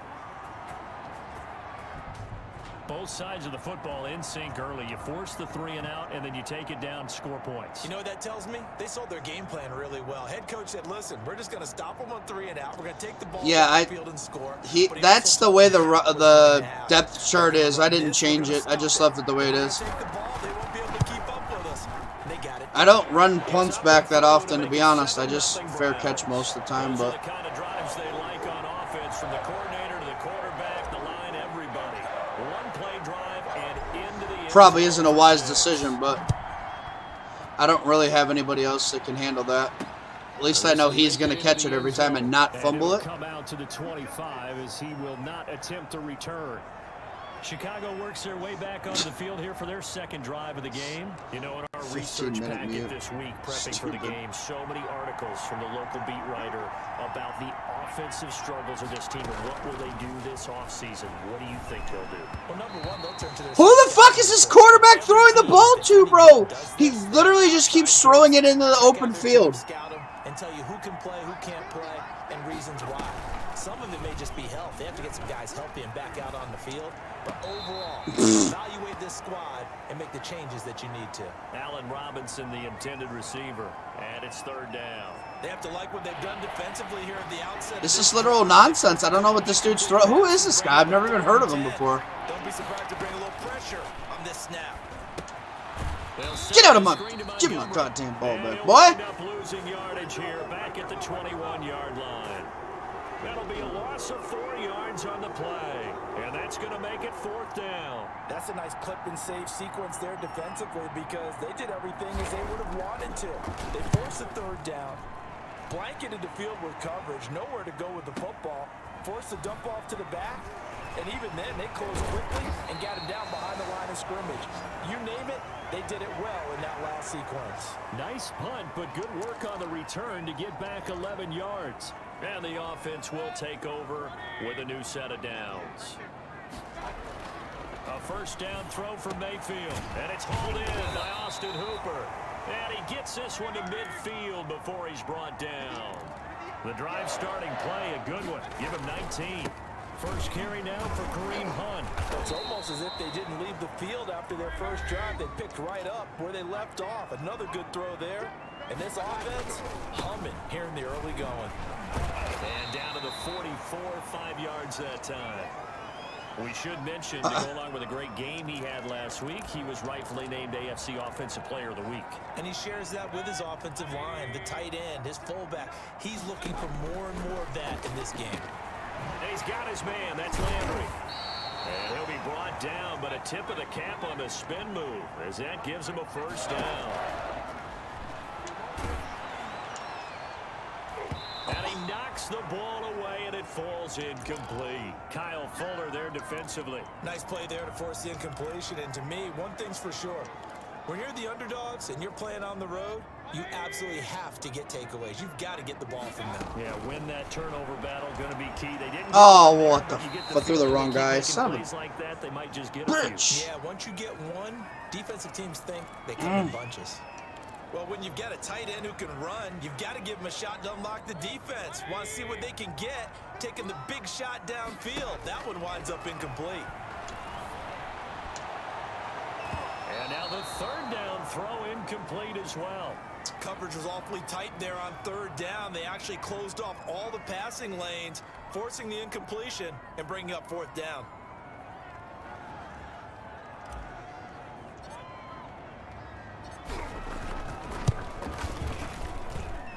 Both sides of the football in sync early. You force the 3 and out, and then you take it down, score points.
You know what that tells me? They sold their game plan really well. Head coach said, listen, we're just going to stop them on 3 and out. We're going to take the ball down the field and score.
That's the way the depth chart is. I didn't change it. I just left it the way it is. I don't run punts back that often, to be honest. I just fair catch most of the time, but
the kind of drives they like on offense, from the coordinator to the quarterback, the line, everybody. One play drive and into the end.
probably isn't a wise decision, but I don't really have anybody else that can handle that. At least I know he's going to catch it every time and not fumble it.
Come out to the 25 as he will not attempt to return. Chicago works their way back onto the field here for their second drive of the game. You know, in our research packet this week, prepping for the game, so many articles from the local beat writer about the offensive struggles of this team and what will they do this offseason. What do you think they'll do?
Well, number one, they'll turn to their...
Who the fuck is this quarterback throwing the ball to, bro? He literally just keeps throwing it into the open field.
Scout them and tell you who can play, who can't play, and reasons why. Some of it may just be health. They have to get some guys healthy and back out on the field. But overall, evaluate this squad and make the changes that you need to.
Allen Robinson, the intended receiver, and it's third down.
They have to like what they've done defensively here at the outset.
This is literal nonsense. I don't know what this dude's throwing. Who is this guy? I've never even heard of him before.
Don't be surprised to bring a little pressure on this snap.
Get out of my... Give me my goddamn ball back, boy.
Losing yardage here, back at the 21-yard line. That'll be a loss of 4 yards on the play, and that's going to make it fourth down.
That's a nice clip and save sequence there defensively because they did everything as they would have wanted to. They forced the third down, blanketed the field with coverage, nowhere to go with the football, forced the dump off to the back, and even then they closed quickly and got him down behind the line of scrimmage. You name it, they did it well in that last sequence.
Nice punt, but good work on the return to get back 11 yards. And the offense will take over with a new set of downs. A first down throw for Mayfield, and it's hauled in by Austin Hooper. And he gets this one to midfield before he's brought down. The drive starting play, a good one. Give him 19. First carry now for Kareem Hunt.
It's almost as if they didn't leave the field after their first drive. They picked right up where they left off. Another good throw there. And this offense, humming here in the early going.
And down to the 44, 5 yards that time. We should mention, to go along with a great game he had last week, he was rightfully named AFC Offensive Player of the Week.
And he shares that with his offensive line, the tight end, his fullback. He's looking for more and more of that in this game.
He's got his man. That's Landry. And he'll be brought down, but a tip of the cap on the spin move, as that gives him a first down. And he knocks the ball away, and it falls incomplete. Kyle Fuller there defensively.
Nice play there to force the incompletion. And to me, one thing's for sure. When you're the underdogs and you're playing on the road, you absolutely have to get takeaways. You've got to get the ball from them.
Yeah, win that turnover battle, going to be key. They didn't.
Oh, what the? But through the wrong guy. Son of a
like that, they might just get
bitch.
Yeah, once you get one, defensive teams think they come in bunches. Well, when you've got a tight end who can run, you've got to give him a shot to unlock the defense. Want to see what they can get, taking the big shot downfield. That one winds up incomplete.
And now the third down throw incomplete as well.
Coverage was awfully tight there on third down. They actually closed off all the passing lanes, forcing the incompletion and bringing up fourth down.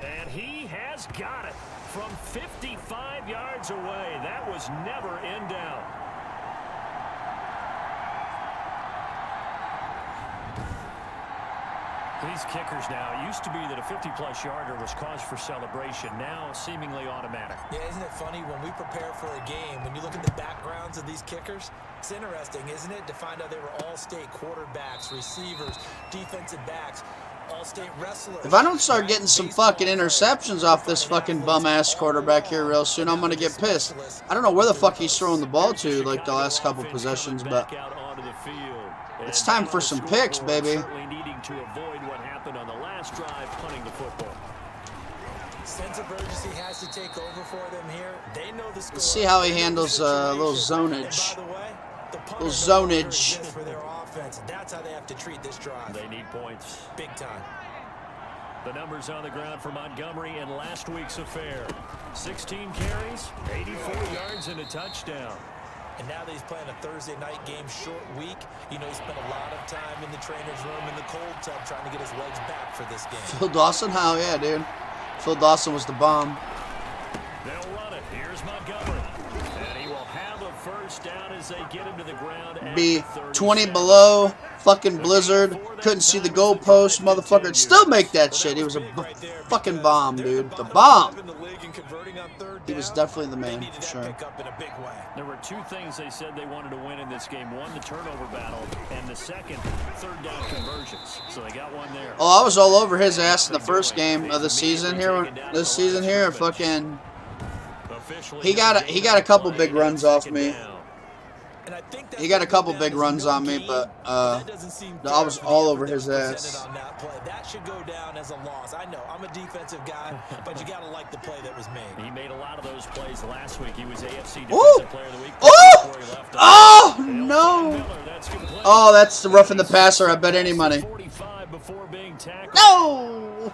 And he has got it from 55 yards away. That was never in doubt. These kickers now, it used to be that a 50-plus yarder was cause for celebration. Now, seemingly automatic.
Yeah, isn't it funny when we prepare for a game, when you look at the backgrounds of these kickers, it's interesting, isn't it, to find out they were all-state quarterbacks, receivers, defensive backs, all-state wrestlers.
If I don't start getting some fucking interceptions off this fucking bum-ass quarterback here real soon, I'm going to get pissed. I don't know where the fuck he's throwing the ball to like the last couple possessions, but it's time for some picks, baby.
To avoid what happened on the last drive, punting the football.
Sense of urgency has to take over for them here. They know the score.
Let's see how he handles a little zonage. Little zonage.
For their offense. That's how they have to treat this drive.
They need points.
Big time.
The numbers on the ground for Montgomery in last week's affair. 16 carries, 84 yards, and a touchdown.
And now that he's playing a Thursday night game, short week, you know, he spent a lot of time in the trainer's room in the cold tub trying to get his legs back for this game.
Phil Dawson? Hell yeah, dude. Phil Dawson was the bomb.
They'll run it. Here's Montgomery. And he will have a first down as they get him to the ground.
Be 20 below, fucking blizzard. Couldn't see the goalpost, motherfucker. Still make that shit. He was a fucking bomb, dude. The bomb. He was definitely the man, for sure.
There were two things they said they wanted to win in this game. One, the turnover battle, and the second, third down conversions. So they got one there.
Oh, I was all over his ass in the first game of the season here. This season here, fucking, he got a couple big runs off me. He got a couple big runs on me, but I was all over his ass.
That should go down as a loss. I know, I'm a defensive guy, but you gotta like the play that was made.
He made a lot of those plays last week. He was AFC
Ooh!
Defensive Player of the Week.
Oh! Oh, no! Oh, that's the roughing the passer. I bet any money. No!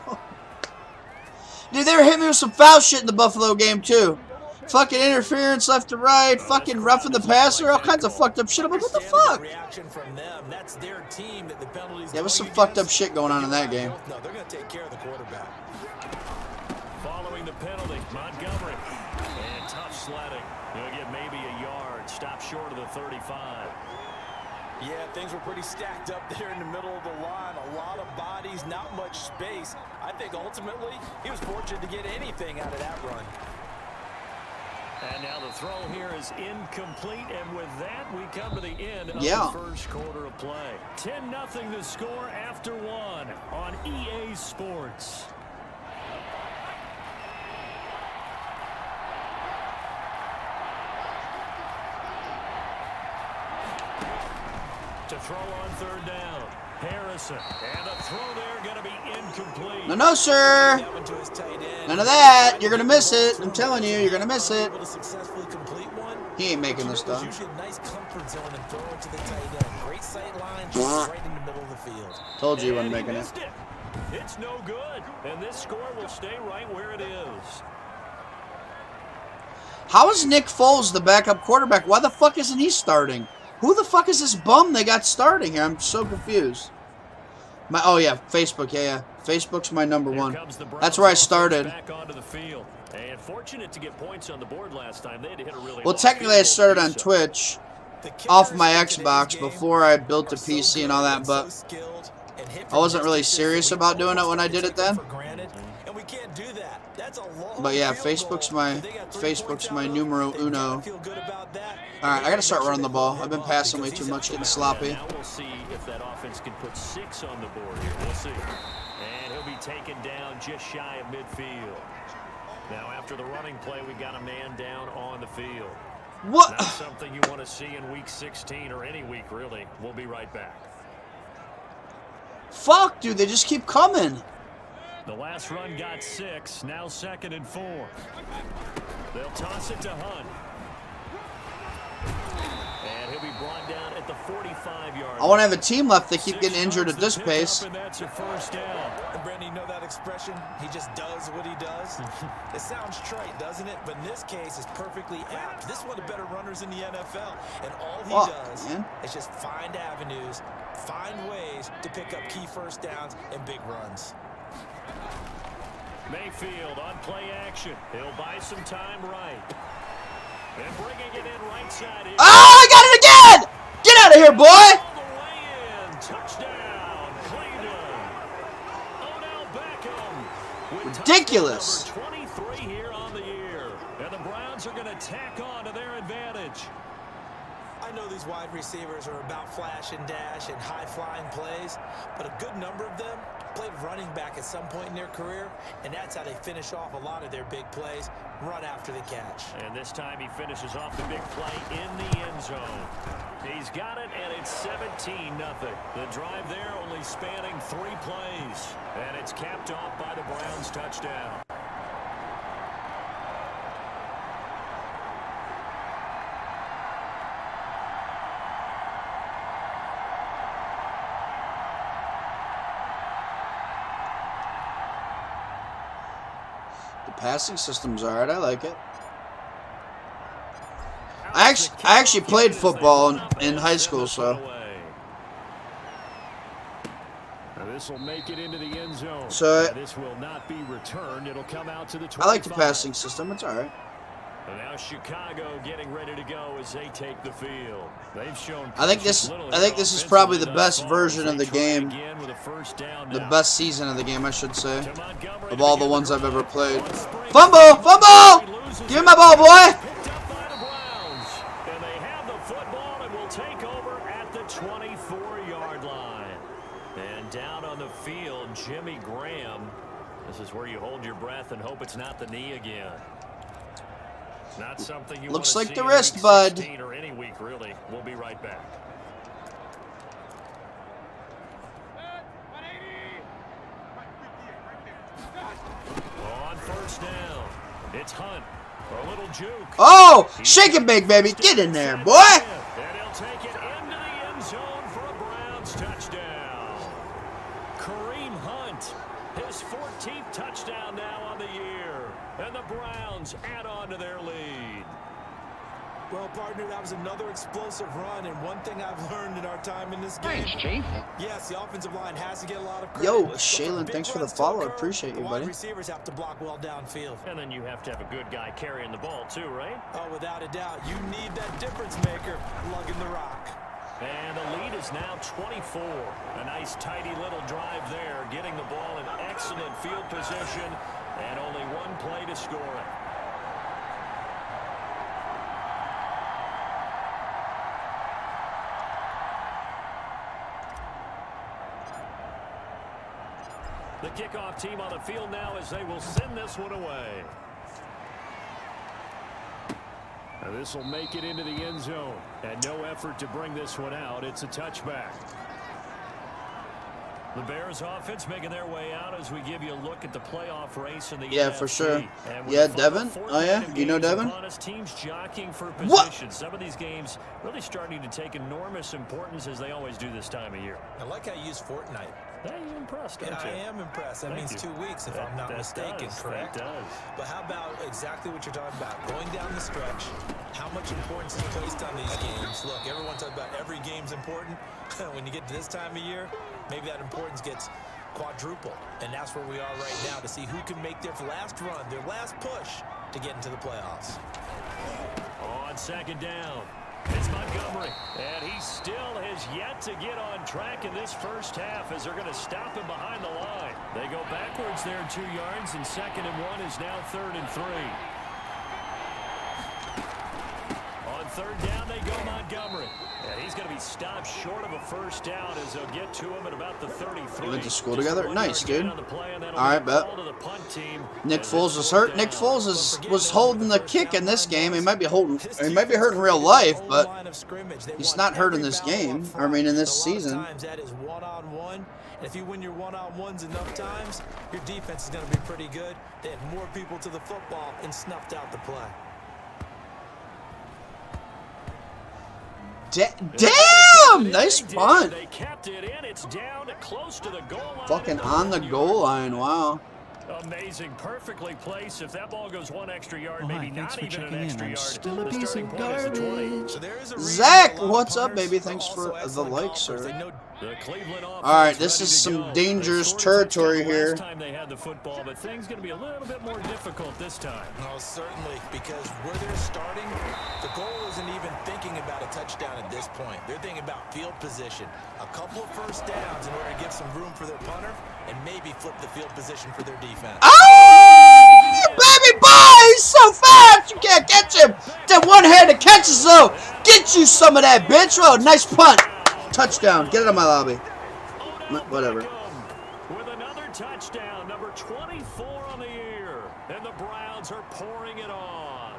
Dude, they were hitting me with some foul shit in the Buffalo game, too. Fucking interference left to right, fucking roughing the passer, all kinds of fucked up shit. I'm like, what the fuck? Yeah, there was some fucked up shit going on in that game.
No, they're going to take care of the quarterback.
Following the penalty, Montgomery. And tough sledding. He'll get maybe a yard. Stop short of the 35.
Yeah, things were pretty stacked up there in the middle of the line. A lot of bodies, not much space. I think ultimately he was fortunate to get anything out of that run.
And now the throw here is incomplete, and with that, we come to the end of
Yeah.
the first quarter of play. 10-0 the score after one on EA Sports. To throw on third down, Harrison, and a throw there going to be incomplete.
No, no, sir. None of that. You're going to miss it. I'm telling you, you're going to miss it. He ain't making this stuff. Told you he wasn't making it.
It's no good, and this score will stay right where it is.
How is Nick Foles the backup quarterback? Why the fuck isn't he starting? Who the fuck is this bum they got starting here? I'm so confused. Oh, yeah, Facebook. Yeah. Facebook's my number one. That's where I started.
And fortunate to get points on the board last time. They had to hit a really
well, technically, I started on Twitch off my Xbox before I built a PC and all that, but I wasn't really serious about doing it when I did it then. But yeah, Facebook's my numero uno. Alright, I gotta start running the ball. I've been passing way too much, getting sloppy.
Now we'll see if that offense can put 6 on the board here. We'll see. And he'll be taken down just shy of midfield. Now after the running play, we got a man down on the field.
What?
Not something you want to see in week 16 or any week, really. We'll be right back.
Fuck, dude, they just keep coming.
The last run got 6, now 2nd and 4. They'll toss it to Hunt. And he'll be brought down at the 45-yard.
I want to have a team left. They keep getting injured at this pace.
And that's a first down.
And Brandon, you know that expression? He just does what he does. It sounds trite, doesn't it? But in this case, it's perfectly apt. This is one of the better runners in the NFL. And all he does is just find avenues, find ways to pick up key first downs and big runs.
Mayfield on play action. He'll buy some time right. And bringing it in right side here.
Oh, I got it again! Get out of here, boy!
All the way in. Touchdown, Cleveland.
Ridiculous.
Touchdown number 23 here on the year. And the Browns are going to tack on to their advantage.
I know these wide receivers are about flash and dash and high-flying plays, but a good number of them played running back at some point in their career, and that's how they finish off a lot of their big plays, run after the catch.
And this time he finishes off the big play in the end zone. He's got it, and it's 17-0. The drive there only spanning 3 plays, and it's capped off by the Browns' touchdown.
The passing system's alright. I like it. I actually played football in high school, so.
This will make it into the end zone.
So
this will not be returned. It'll come out to the 25.
I like the passing system. It's alright.
And now Chicago getting ready to go as they take the field. They've shown.
I think this is probably the best version of the game. The best season of the game, I should say, of all the ones I've ever played. Fumble! Fumble! Give me my ball, boy!
And they have the football and will take over at the 24-yard line. And down on the field, Jimmy Graham. This is where you hold your breath and hope it's not the knee again. Not something you
looks
want
like
to
the
see
wrist,
in
bud.
16 or any week, really. We'll be right back. On first down, it's Hunt. A little juke.
Oh, shake it, big baby. Get in there, boy.
And he'll take it into the end zone for a Browns touchdown. Kareem Hunt, his 14th touchdown now on the year. And the Browns add on to their lead.
Well, partner, that was another explosive run, and one thing I've learned in our time in this game.
Thanks, Chief.
Yes, the offensive line has to get a lot of credit.
Yo,
but
Shaylin,
big
thanks for the
runs to
follow. I
occur,
appreciate you,
the
buddy.
wide receivers have to block well downfield.
And then you have to have a good guy carrying the ball too, right?
Oh, without a doubt. You need that difference maker lugging the rock.
And the lead is now 24. A nice tidy little drive there, getting the ball in excellent field position, and only one play to score it. The kickoff team on the field now as they will send this one away. Now this will make it into the end zone. And no effort to bring this one out. It's a touchback. The Bears offense making their way out as we give you a look at the playoff race in the
Yeah,
NFC.
for sure.
And
Yeah,
with
Devin?
final
Oh, yeah?
Fortnite
You know
games
Devin?
upon us, teams jockeying for
What?
position. Some of these games really starting to take enormous importance as they always do this time of year.
I like how you use Fortnite.
Yeah, you're impressed,
Yeah,
aren't you?
I am impressed. That means 2 weeks, if I'm not mistaken, correct?
That does.
But how about exactly what you're talking about? Going down the stretch, how much importance is placed on these games? Look, everyone talks about every game's important. When you get to this time of year, maybe that importance gets quadrupled. And that's where we are right now, to see who can make their last run, their last push to get into the playoffs.
On second down, it's Montgomery. And he still has yet to get on track in this first half as they're going to stop him behind the line. They go backwards there 2 yards, and 2nd and 1 is now 3rd and 3. On 3rd down, they go Montgomery. And he's going to be stopped short of a first down as they'll get to him at about the 33.
We went to school together? Nice, dude.
All
right, bet. Nick Foles was hurt. Nick Foles was holding the kick in this game. He might be hurting real life, but he's not hurt in this game. I mean, in this season.
That is one-on-one. And if you win your one-on-ones enough times, your defense is going to be pretty good. They had more people to the football and snuffed out the play.
Damn! Nice punt.
They kept it in. It's down close to the goal line.
Fucking on the goal line. Wow.
Amazing, perfectly placed. If that ball goes 1 extra yard,
Oh,
maybe
hi, thanks
not
for
even an
checking in.
extra
I'm
yard.
still a
The
piece
starting
of
point is the 20.
garbage.
So there is a reason
Zach,
a lot of
what's up,
punters
baby?
are
Thanks for
also
the
excellent
like,
golfers.
sir.
They know
The Cleveland offense
All right, this
ready
is
to
some
go.
dangerous
They scored a touchdown
territory here.
Last time they had the football, but things going to be a little bit more difficult this time.
No, certainly, because where they're starting, the goal isn't even thinking about a touchdown at this point. They're thinking about field position. A couple of first downs in order to give some room for their punter, and maybe flip the field position for their defense.
Oh, baby boy, he's so fast, you can't catch him. That one-handed catches, though. Get you some of that, bitch. Oh, nice punt. Touchdown. Get it out of my lobby. Whatever.
With another touchdown, number 24 on the year, and the Browns are pouring it on.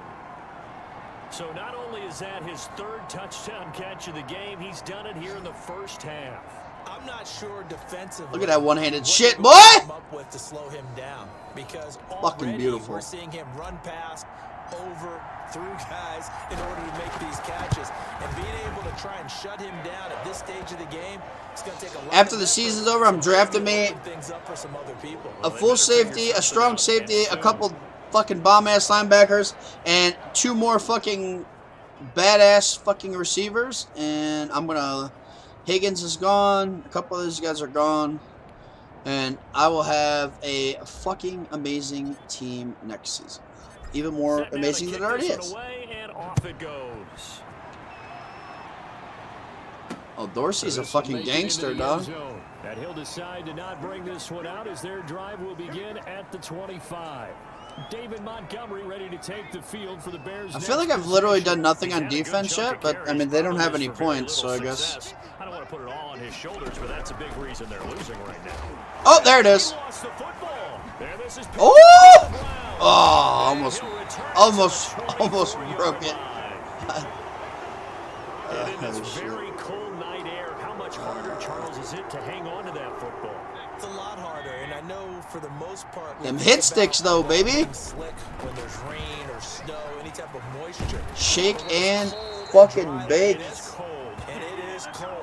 So not only is that his third touchdown catch of the game, he's done it here in the first half.
I'm not sure defensively.
Look at that one-handed shit, boy.
Up with to slow him down, because
Fucking beautiful.
We're seeing him run past, over, through guys in order to make these catches, and being able to try and shut him down at this stage of the game, it's going to take a lot.
After the season's over, I'm drafting me a full safety, a strong safety, a couple fucking bomb-ass linebackers, and 2 more fucking badass fucking receivers, and I'm gonna. Higgins is gone. A couple of these guys are gone. And I will have a fucking amazing team next season. Even more amazing than it already is.
And off it goes.
Oh, Dorsey's a fucking gangster, dog.
And he'll decide to not bring this one out as their drive will begin at the 25. David Montgomery ready to take the field for the Bears.
I feel like I've literally done nothing on defense yet, but I mean they don't have any points, so I guess.
I don't want to put it all on his shoulders, but that's a big reason they're losing right now.
Oh, there it is.
Oh!
Almost broke it.
And in this very cold night air, how much harder, Charles, is it to hang on to that football?
It's a lot harder, and I know for the most part.
Them hit sticks, though, baby.
Slick when there's rain or snow, any type of moisture.
Shake and fucking bake.
It is cold, and it is cold.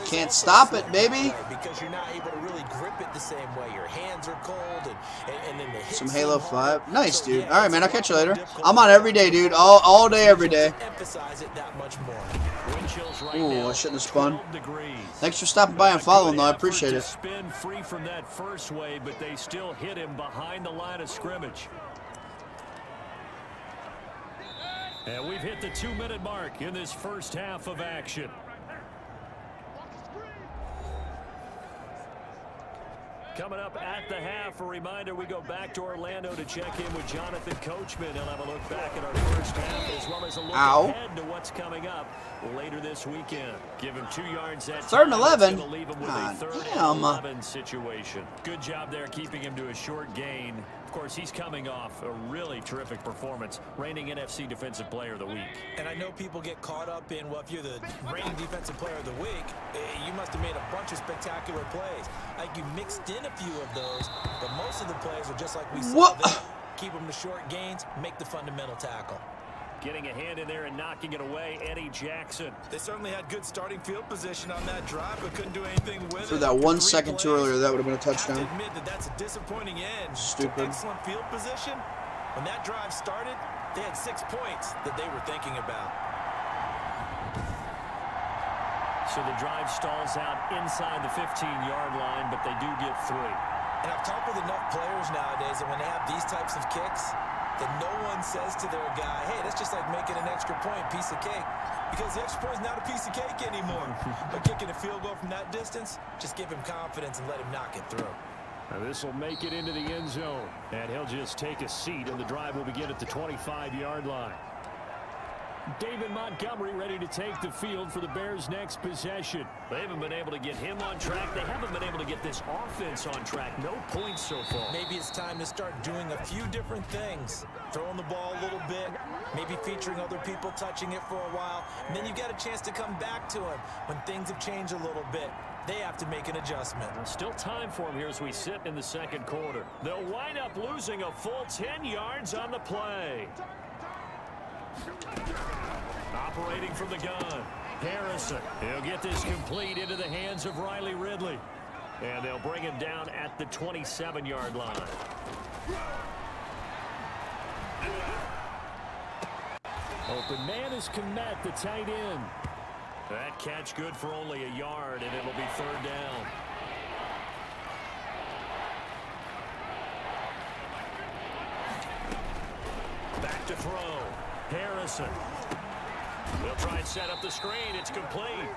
Can't stop it, baby.
Because you're not able to really grip it the same way. Your hands are cold, and then the hits.
Some Halo 5. Nice, dude. All right, man. I'll catch you later. I'm on every day, dude. All day, every day.
Emphasize it that much more.
Ooh, I shouldn't have spun. Thanks for stopping by and following, though. I appreciate it.
Spin free from that first wave, but they still hit him behind the line of scrimmage. And we've hit the 2-minute mark in this first half of action. Coming up at the half, a reminder, we go back to Orlando to check in with Jonathan Coachman. He'll have a look back at our first half as well as a look ahead to what's coming up later this weekend. Give him 2 yards at
3rd and 11.
Leave him with a 3rd and 11 situation. Good job there keeping him to a short gain. Of course, he's coming off a really terrific performance, reigning NFC Defensive Player of the Week.
And I know people get caught up in, well, if you're the reigning Defensive Player of the Week, you must have made a bunch of spectacular plays. Like you mixed in a few of those, but most of the plays are just like we saw there. Keep them to short gains, make the fundamental tackle.
Getting a hand in there and knocking it away, Eddie Jackson.
They certainly had good starting field position on that drive, but couldn't do anything with it.
For that 1 second too earlier, that would have been a touchdown.
I have to admit that that's a disappointing end.
Stupid.
Excellent field position. When that drive started, they had 6 points that they were thinking about.
So the drive stalls out inside the 15-yard line, but they do get 3.
And I've talked with enough players nowadays that when they have these types of kicks, that no one says to their guy, hey, that's just like making an extra point, piece of cake. Because the extra point is not a piece of cake anymore. But kicking a field goal from that distance, just give him confidence and let him knock it through.
Now this will make it into the end zone. And he'll just take a seat, and the drive will begin at the 25-yard line. David Montgomery ready to take the field for the Bears' next possession. They haven't been able to get him on track. They haven't been able to get this offense on track. No points so far.
Maybe it's time to start doing a few different things. Throwing the ball a little bit, maybe featuring other people touching it for a while. And then you get a chance to come back to him when things have changed a little bit. They have to make an adjustment.
Still time for him here as we sit in the second quarter. They'll wind up losing a full 10 yards on the play. Operating from the gun, Harrison. He'll get this complete into the hands of Riley Ridley. And they'll bring him down at the 27-yard line. Open man is Kmet, the tight end. That catch good for only a yard, and it'll be 3rd down. Back to throw. Harrison. They'll try and set up the screen. It's complete.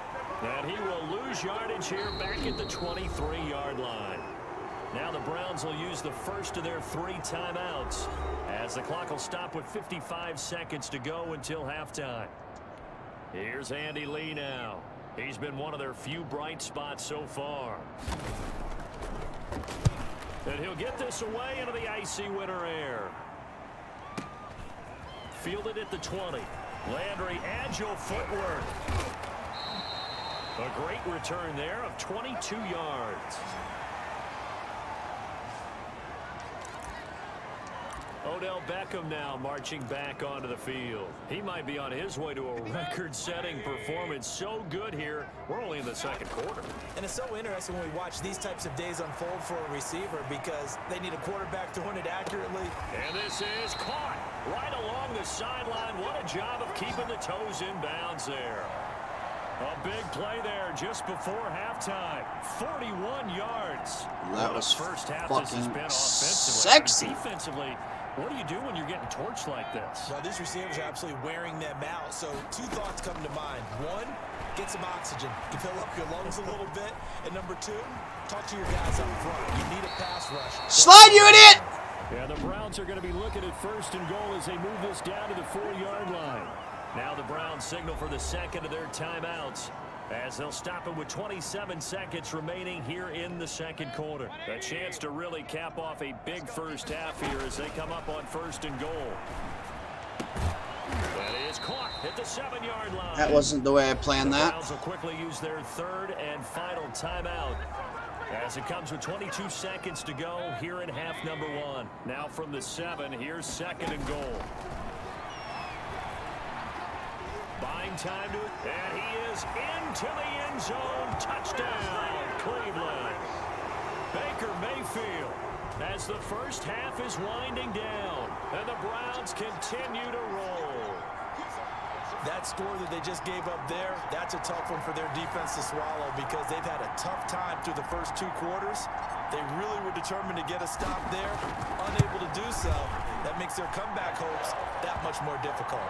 And he will lose yardage here back at the 23-yard line. Now the Browns will use the first of their 3 timeouts as the clock will stop with 55 seconds to go until halftime. Here's Andy Lee now. He's been one of their few bright spots so far. And he'll get this away into the icy winter air. Fielded at the 20. Landry, agile footwork. A great return there of 22 yards. Odell Beckham now marching back onto the field. He might be on his way to a record-setting performance. So good here. We're only in the second quarter.
And it's so interesting when we watch these types of days unfold for a receiver because they need a quarterback throwing it accurately.
And this is caught right along the sideline. What a job of keeping the toes in bounds there. A big play there just before halftime. 41 yards.
That was
first half
fucking
this has been offensively.
sexy.
Defensively, what do you do when you're getting torched like this?
Well, these receivers are absolutely wearing them out. So 2 thoughts come to mind. 1, get some oxygen to fill up your lungs a little bit. And number 2, talk to your guys up front. You need a pass rush.
Slide, you idiot!
Yeah, the Browns are going to be looking at first and goal as they move this down to the 4-yard line. Now the Browns signal for the second of their timeouts as they'll stop it with 27 seconds remaining here in the second quarter. A chance to really cap off a big first half here as they come up on first and goal. That is caught at the 7-yard line.
That wasn't the way I planned
The
that.
Browns will quickly use their third and final timeout as it comes with 22 seconds to go here in half number 1. Now from the 7, here's second and goal. Buying time to it, and he is into the end zone. Touchdown, Cleveland. Baker Mayfield as the first half is winding down, and the Browns continue to roll.
That score that they just gave up there, that's a tough one for their defense to swallow because they've had a tough time through the first 2 quarters. They really were determined to get a stop there, unable to do so. That makes their comeback hopes that much more difficult.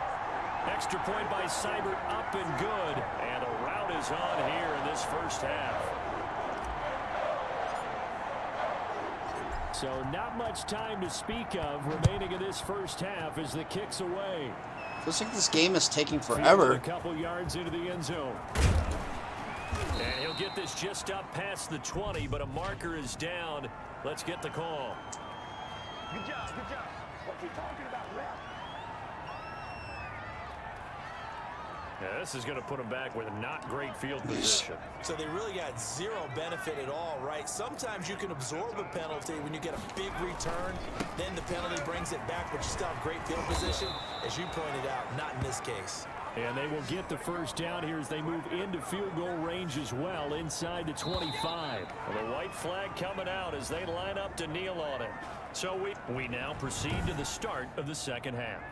Extra point by Seibert, up and good. And a rout is on here in this first half. So not much time to speak of remaining in this first half as the kick's away.
Feels like this game is taking forever.
A couple yards into the end zone. And he'll get this just up past the 20, but a marker is down. Let's get the call.
Good job, good job. What you talking about, ref?
Yeah, this is going to put him back with a not great field position.
So they really got 0 benefit at all, right? Sometimes you can absorb a penalty when you get a big return. Then the penalty brings it back, but you still have great field position. As you pointed out, not in this case.
And they will get the first down here as they move into field goal range as well, inside the 25. The white flag coming out as they line up to kneel on it. So we now proceed to the start of the second half.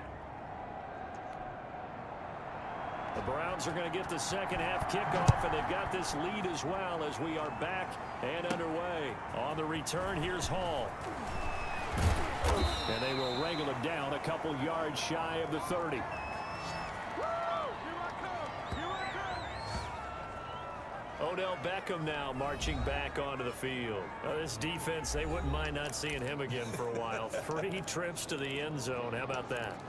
The Browns are going to get the second half kickoff, and they've got this lead as well as we are back and underway. On the return, here's Hall. And they will wrangle him down a couple yards shy of the 30. Odell Beckham now marching back onto the field. Now this defense, they wouldn't mind not seeing him again for a while. 3 trips to the end zone. How about that?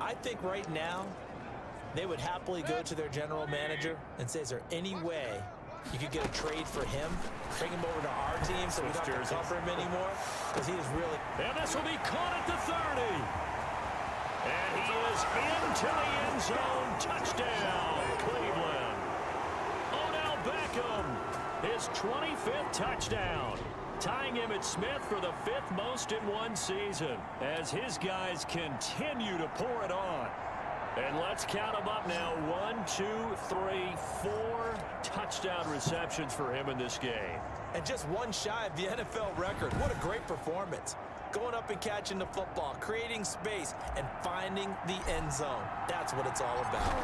I think right now they would happily go to their general manager and say, is there any way you could get a trade for him, bring him over to our team so we don't have to cover him anymore? Because he is really...
And this will be caught at the 30. And he is into the end zone. Touchdown, Cleveland. Odell Beckham, his 25th touchdown, tying Emmitt Smith for the 5th most in one season as his guys continue to pour it on. And let's count them up now. 1, 2, 3, 4 touchdown receptions for him in this game.
And just 1 shy of the NFL record. What a great performance. Going up and catching the football, creating space, and finding the end zone. That's what it's all about.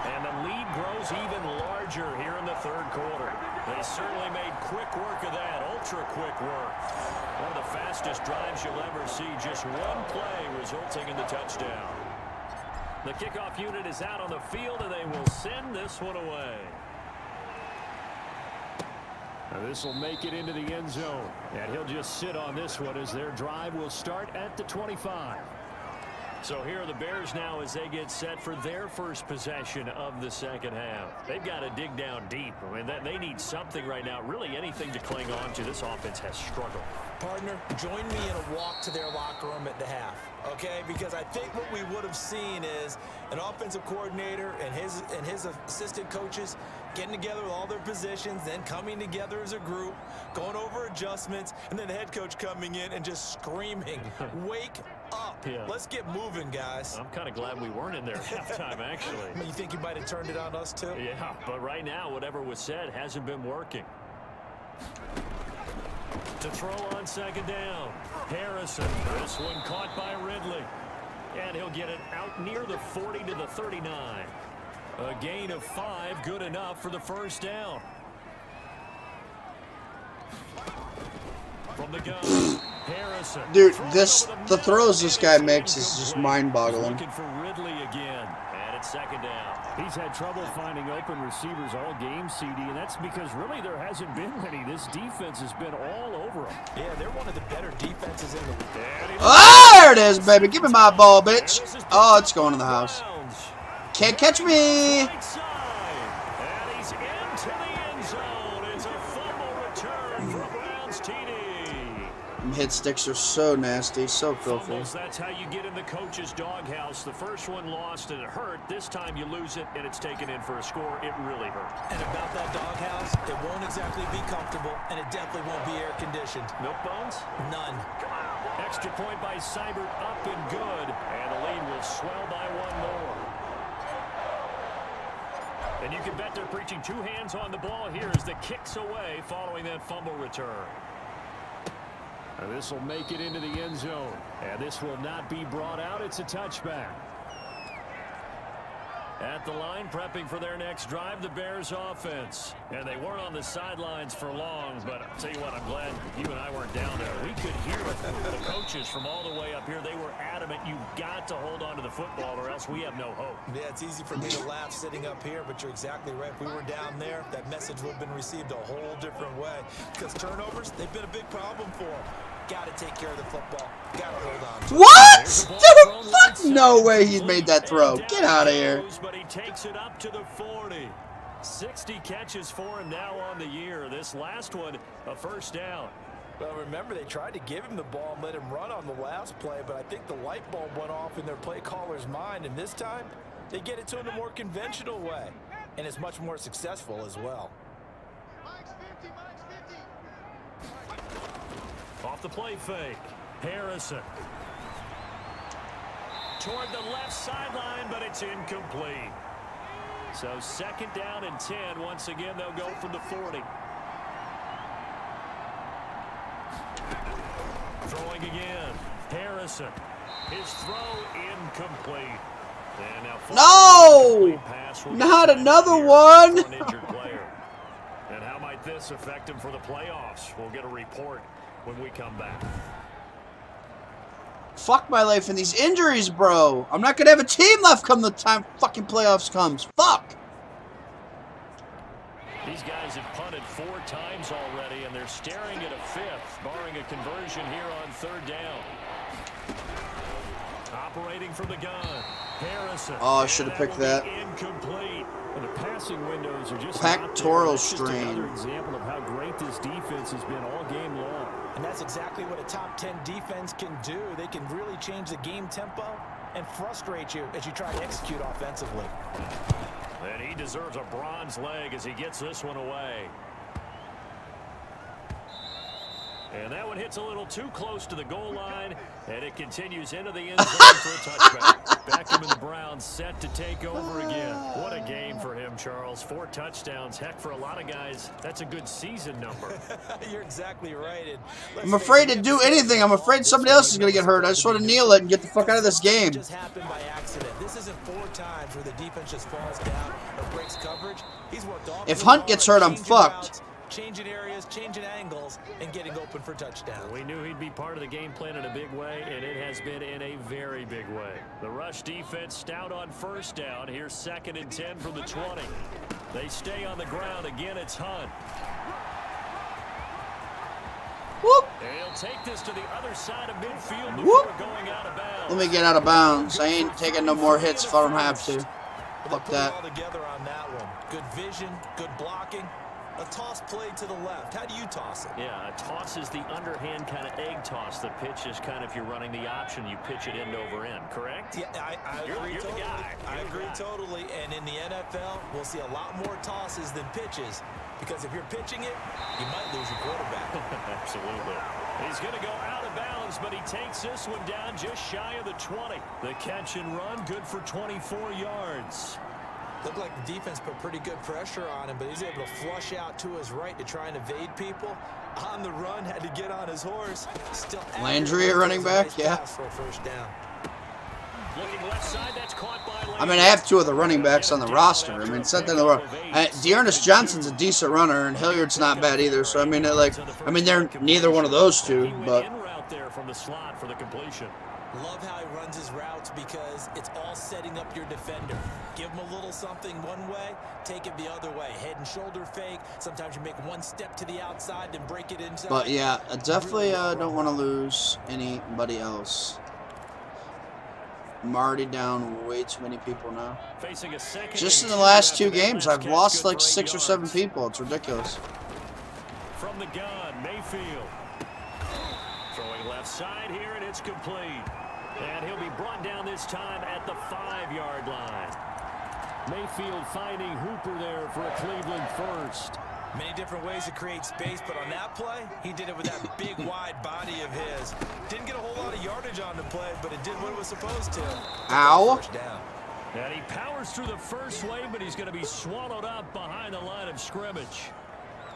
And the lead grows even larger here in the third quarter. They certainly made quick work of that, ultra quick work. One of the fastest drives you'll ever see, just 1 play resulting in the touchdown. The kickoff unit is out on the field, and they will send this one away. Now this will make it into the end zone, and he'll just sit on this one as their drive will start at the 25. So here are the Bears now as they get set for their first possession of the second half. They've got to dig down deep. I mean, they need something right now, really anything to cling on to. This offense has struggled.
Partner, join me in a walk to their locker room at the half, okay? Because I think what we would have seen is an offensive coordinator and his assistant coaches getting together with all their positions, then coming together as a group, going over adjustments, and then the head coach coming in and just screaming, wake up.
Yeah.
Let's get moving, guys.
I'm kind of glad we weren't in there at halftime, actually.
You think you might have turned it on us, too?
Yeah, but right now, whatever was said hasn't been working. To throw on second down, Harrison. This one caught by Ridley. And he'll get it out near the 40 to the 39. A gain of 5, good enough for the first down. From the gun, Harrison.
Dude, the throws this guy makes is just mind-boggling.
Looking for Ridley again. And it's second down. He's had trouble finding open receivers all game, CD, and that's because really there hasn't been many. This defense has been all over him.
Yeah, they're one of the better defenses in the league.
Oh, there it is, baby. Give me my ball, bitch. Oh, it's going to the house. Can't catch me.
Right side. And he's into the end zone. It's a fumble return for Browns TD.
Hit sticks are so nasty, so filthy.
Fumbles, that's how you get in the coach's doghouse. The first one lost and it hurt. This time you lose it and it's taken in for a score. It really hurt.
And about that doghouse, it won't exactly be comfortable, and it definitely won't be air-conditioned.
Milk bones?
None.
Extra point by Seibert, up and good. And the lead will swell by one more. And you can bet they're preaching two hands on the ball here as the kick's away following that fumble return. And this will make it into the end zone. And this will not be brought out. It's a touchback. At the line, prepping for their next drive, the Bears offense. And they weren't on the sidelines for long, but I'll tell you what, I'm glad you and I weren't down there. We could hear the coaches from all the way up here. They were adamant, you've got to hold on to the football or else we have no hope.
Yeah, it's easy for me to laugh sitting up here, but you're exactly right. If we were down there, that message would have been received a whole different way. Because turnovers, they've been a big problem for them. Got to take care of the football. Got to hold on to it.
What? Dude, fuck no way he made that throw. Get out of here.
But he takes it up to the 40. 60 catches for him now on the year. This last one, a first down.
Well, remember, they tried to give him the ball and let him run on the last play, but I think the light bulb went off in their play caller's mind, and this time, they get it to him a more conventional way, and it's much more successful as well.
Off the play fake, Harrison. Toward the left sideline, but it's incomplete. So second down and 10. Once again, they'll go from the 40. Throwing again, Harrison. His throw incomplete. And now
No! Not another one!
And how might this affect him for the playoffs? We'll get a report when we come back.
Fuck my life and these injuries, bro. I'm not gonna have a team left come the time fucking playoffs comes. Fuck.
These guys have punted 4 times already, and they're staring at a 5th, barring a conversion here on third down. Operating from the gun, Harrison.
Oh, I should have picked that.
Incomplete. And the passing windows are just
pectoral
just
strain.
another example of how great this defense has been all game long.
And that's exactly what a top 10 defense can do. They can really change the game tempo and frustrate you as you try to execute offensively.
And he deserves a bronze leg as he gets this one away. And that one hits a little too close to the goal line, and it continues into the end zone for a touchback. Beckham and the Browns set to take over again. What a game for him, Charles. 4 touchdowns. Heck, for a lot of guys, that's a good season number.
You're exactly right.
I'm afraid to do anything. I'm afraid somebody else is going to get hurt. I just want to kneel it and get the fuck out of this game.
Just happened by accident. This isn't 4 times where the defense just falls down or breaks coverage. He's worked all.
If Hunt gets hurt, I'm fucked.
Changing areas, changing angles, and getting open for touchdowns.
We knew he'd be part of the game plan in a big way, and it has been in a very big way. The rush defense stout on first down. Here's 2nd and 10 from the 20. They stay on the ground. Again, it's Hunt.
Whoop.
He'll take this to the other side of midfield
Whoop.
before going out of bounds.
Let me get out of bounds. I ain't taking no more hits if I don't have to. Fuck that.
All together on that one. Good vision, good blocking. A toss play to the left. How do you toss it?
Yeah, a toss is the underhand kind of egg toss. The pitch is kind of, if you're running the option, you pitch it end over end, correct?
Yeah, I agree totally. I agree totally. And in the NFL, we'll see a lot more tosses than pitches. Because if you're pitching it, you might lose your quarterback.
Absolutely. He's going to go out of bounds, but he takes this one down just shy of the 20. The catch and run, good for 24 yards.
Looked like the defense put pretty good pressure on him, but he's able to flush out to his right to try and evade people. On the run, had to get on his horse. Still
Landry at running back, yeah.
For a first down.
Looking left side, that's caught by Landry.
I mean, I have two of the running backs on the roster. I mean, it's not the world. Dearness Johnson's a decent runner, and Hilliard's not bad either. So I mean, they're neither one of those two, but.
In route there from the slot for the completion.
Love how he runs his routes because it's all setting up your defender. Give him a little something one way, take it the other way. Head and shoulder fake. Sometimes you make one step to the outside, then break it inside.
But yeah, I definitely don't want to lose anybody else. I'm already down way too many people now.
Facing a second
Just in the last two games, I've lost like 6 or 7 people. It's ridiculous.
From the gun, Mayfield. Throwing left side here, and it's complete. And he'll be brought down this time at the 5-yard line. Mayfield finding Hooper there for a Cleveland first.
Many different ways to create space, but on that play, he did it with that big, wide body of his. Didn't get a whole lot of yardage on the play, but it did what it was supposed to.
Ow.
First down.
And he powers through the first wave, but he's going to be swallowed up behind the line of scrimmage.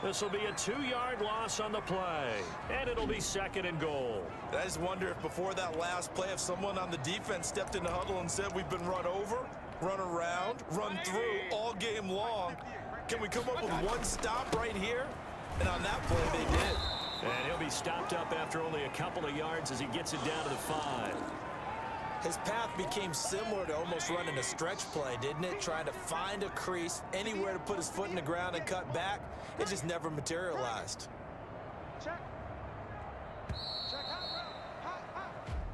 This will be a 2-yard loss on the play, and it'll be 2nd and goal.
I just wonder if before that last play, if someone on the defense stepped in the huddle and said, we've been run over, run around, run through all game long. Can we come up with one stop right here? And on that play, they did.
And he'll be stopped up after only a couple of yards as he gets it down to the 5.
His path became similar to almost running a stretch play, didn't it? Trying to find a crease, anywhere to put his foot in the ground and cut back. It just never materialized.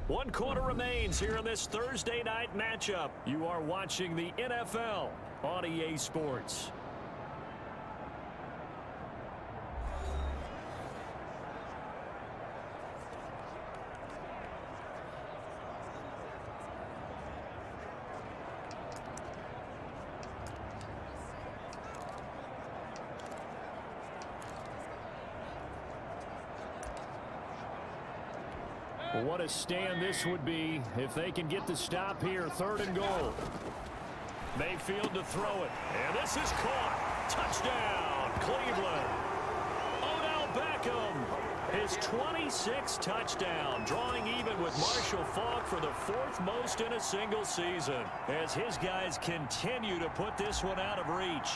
One quarter remains here in this Thursday night matchup. You are watching the NFL on EA Sports. What a stand this would be if they can get the stop here. 3rd and goal. Mayfield to throw it. And this is caught. Touchdown, Cleveland. Odell Beckham, his 26th touchdown, drawing even with Marshall Faulk for the 4th most in a single season, as his guys continue to put this one out of reach.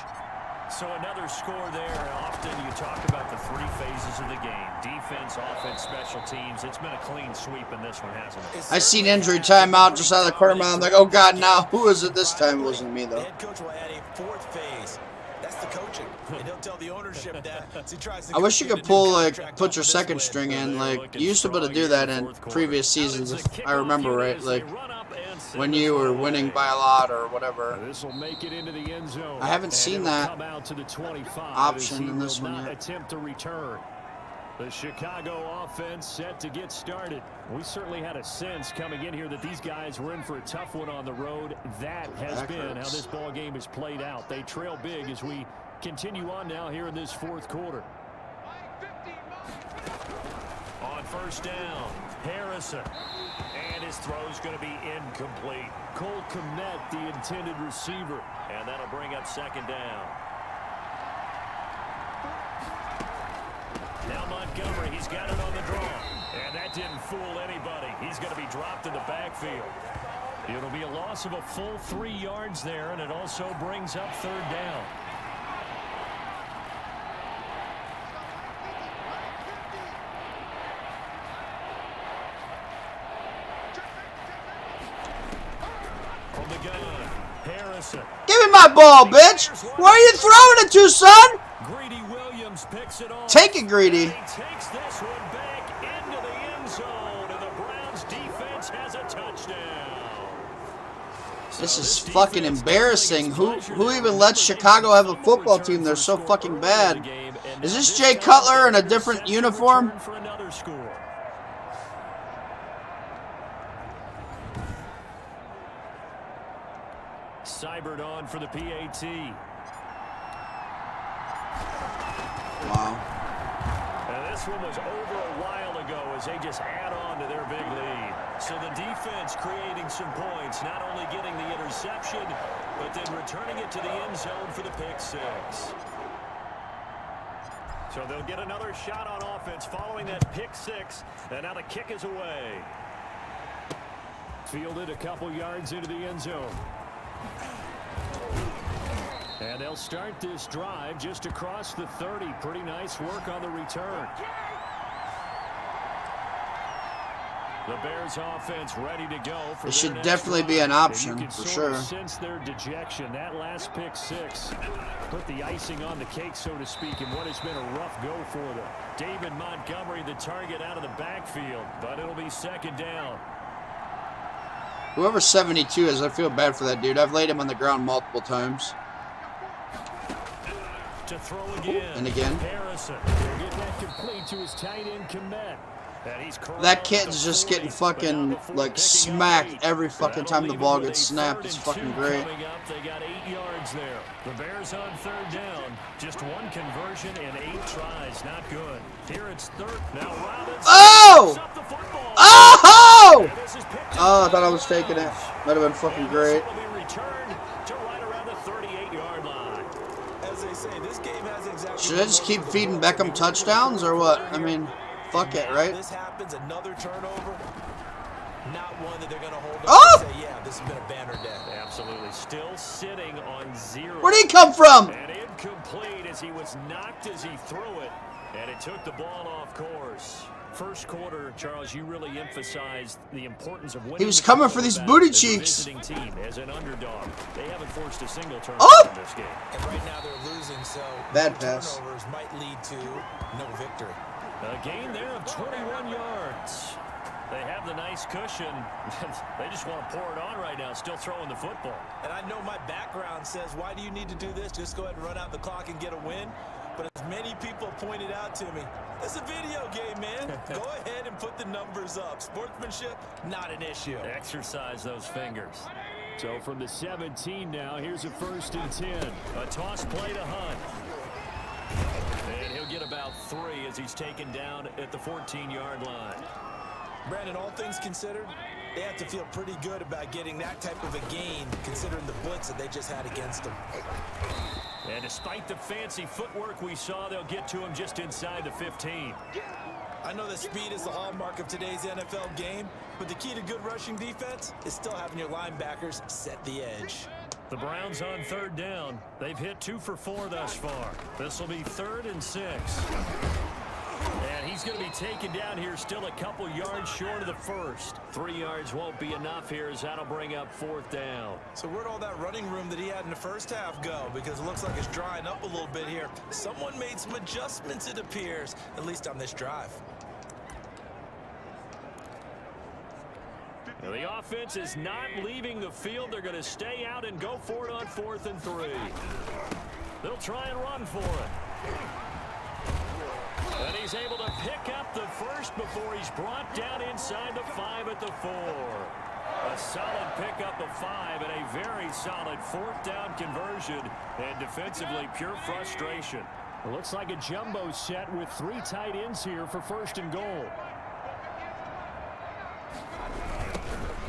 So another score there. Often you talk about the 3 phases of the game. Defense, offense, special teams. It's been a clean sweep in this one, hasn't it?
I seen injury timeout just out of the corner of my eye. I'm like, oh God, now who is it this time? It wasn't me though.
The head coach will add a 4th phase. That's the coaching. And he'll tell the ownership that as he tries to
I wish you could pull put your 2nd string in. Like you used to be able to do that in previous seasons, if I remember right. Like when you were winning by a lot or whatever.
This will make it into the end zone.
I haven't seen that
come out to the 25
option in this one yet.
Attempt to return. The Chicago offense set to get started. We certainly had a sense coming in here that these guys were in for a tough one on the road. That has been how this ball game has played out. They trail big as we continue on now here in this 4th quarter. On 1st down, Harrison. And his throw's going to be incomplete. Cole Kmet, the intended receiver. And that'll bring up 2nd down. Now Montgomery, he's got it on the draw. And that didn't fool anybody. He's going to be dropped in the backfield. It'll be a loss of a full 3 yards there, and it also brings up 3rd down. From the gun, Harrison.
Give me my ball, bitch! Where are you throwing it to, son?
Greedy Williams picks it off.
Take it, Greedy.
He takes this one back. Browns defense has a touchdown.
This is fucking embarrassing. Who even lets Chicago have a football team? They're so fucking bad. Is this Jay Cutler in a different uniform?
For another score. Cybert on for the PAT.
Wow.
And this one was over a while ago as they just add on to their big lead. So the defense creating some points, not only getting the interception, but then returning it to the end zone for the pick six. So they'll get another shot on offense following that pick six, and now the kick is away. Fielded a couple yards into the end zone. And they'll start this drive just across the 30. Pretty nice work on the return. The Bears offense ready to go.
It should definitely be an option for sure.
Since their dejection, that last pick six put the icing on the cake, so to speak, in what has been a rough go for them. David Montgomery, the target out of the backfield, but it'll be second down.
Whoever 72 is, I feel bad for that dude. I've laid him on the ground multiple times.
To throw again.
And again.
Harrison will get that complete to his tight end Komet.
That kid's just getting fucking like smacked every fucking time the ball gets snapped. It's fucking great.
They got 8 yards there. The Bears on third down. Just one conversion and 8 tries. Not good. Here it's third. Now Robinson.
Oh! Oh! Oh, I thought I was taking it. Might have been fucking great. Should I just keep feeding Beckham touchdowns or what? I mean, fuck it, right?
This happens, another turnover. Not one that they're going to hold up
Oh!
and say, yeah, this has been a banner day.
Absolutely. Still sitting on 0.
Where'd he come from?
And incomplete as he was knocked as he threw it. And it took the ball off course. First quarter, Charles, you really emphasized the importance of winning.
He was coming for these booty cheeks.
Team as an underdog. They haven't forced a single turnover
Oh!
in this game.
And right now they're losing, so
Bad pass.
turnovers might lead to no victory.
A gain there of 21 yards. They have the nice cushion. They just want to pour it on right now, still throwing the football.
And I know my background says, why do you need to do this? Just go ahead and run out the clock and get a win. But as many people pointed out to me, it's a video game, man. Go ahead and put the numbers up. Sportsmanship, not an issue.
Exercise those fingers. So from the 17 now, here's a 1st and 10. A toss play to Hunt. And he'll get about 3 as he's taken down at the 14-yard line.
Brandon, all things considered, they have to feel pretty good about getting that type of a gain, considering the blitz that they just had against them.
And despite the fancy footwork we saw, they'll get to him just inside the 15.
I know that speed is the hallmark of today's NFL game, but the key to good rushing defense is still having your linebackers set the edge.
The Browns on third down. They've hit 2 for 4 thus far. This will be 3rd and 6. And he's going to be taken down here still a couple yards short of the first. 3 yards won't be enough here as that'll bring up 4th down.
So where'd all that running room that he had in the first half go? Because it looks like it's drying up a little bit here. Someone made some adjustments, it appears, at least on this drive.
Now the offense is not leaving the field. They're going to stay out and go for it on 4th and 3. They'll try and run for it. And he's able to pick up the first before he's brought down inside the 5 at the 4. A solid pickup of 5 and a very solid 4th down conversion. And defensively, pure frustration. It looks like a jumbo set with 3 tight ends here for 1st and goal.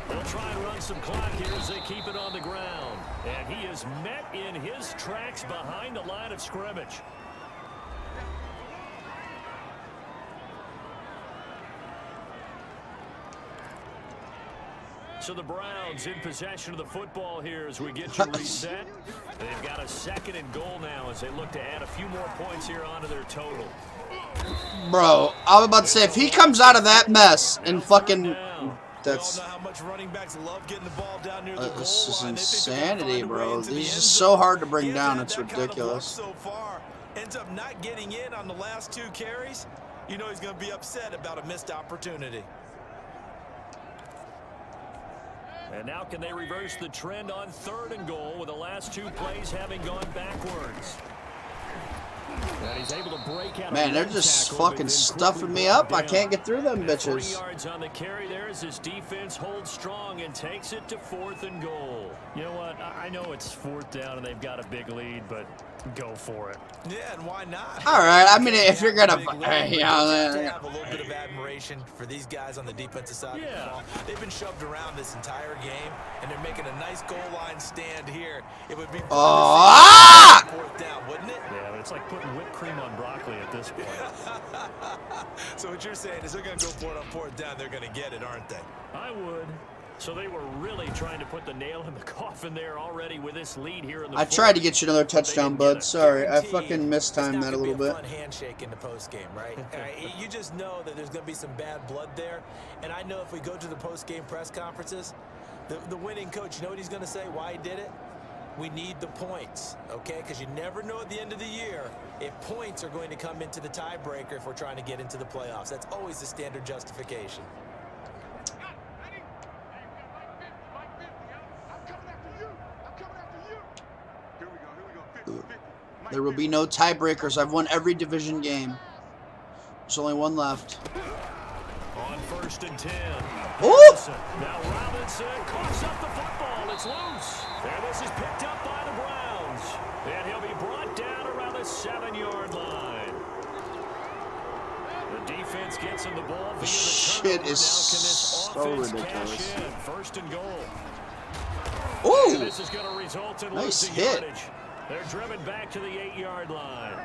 They'll try and run some clock here as they keep it on the ground. And he is met in his tracks behind the line of scrimmage. So the Browns in possession of the football here as we get you reset. They've got a 2nd and goal now as they look to add a few more points here onto their total.
Bro, I was about to say, if he comes out of that mess and fucking... That's... This is insanity, bro. He's just so hard to bring down. It's ridiculous.
So far, ends up not getting in on the last 2 carries. You know he's going to be upset about a missed opportunity.
And now can they reverse the trend on 3rd and goal with the last 2 plays having gone backwards? And he's able to break out.
Man, they're just fucking stuffing me up. I can't get through them bitches.
3 yards on the carry there as his defense holds strong and takes it to 4th and goal. You know what? I know it's 4th down and they've got a big lead, but go for it.
Yeah, and why not?
All right. I mean, if you're gonna,
You have a little bit of admiration for these guys on the defensive side of the ball. They've been shoved around this entire game, and they're making a nice goal line stand here. It would be 4th down, wouldn't it?
Yeah, but it's like putting whipped cream on broccoli at this point.
So what you're saying is they're going to go for it on 4th down. They're going to get it, aren't they?
I would. So they were really trying to put the nail in the coffin there already with this lead here in the
I tried to get you another touchdown, bud. Sorry, I fucking mistimed that a little bit.
Fun handshake in the post game, right? You just know that there's going to be some bad blood there, and I know if we go to the post game press conferences, the winning coach, you know what he's going to say? Why he did it? We need the points, okay? Because you never know at the end of the year if points are going to come into the tiebreaker if we're trying to get into the playoffs. That's always the standard justification.
There will be no tiebreakers. I've won every division game. There's only one left.
On 1st and 10.
Ooh!
Now Robinson coughs up the football. It's loose. And this is picked up by the Browns. And he'll be brought down around the 7-yard line. The defense gets him the ball via the
Shit
turnover.
is
Now can this
so
offense
ridiculous.
cash in? 1st and goal.
Ooh!
And this is going to result in
Nice
losing
hit.
yardage. They're driven back to the 8-yard line.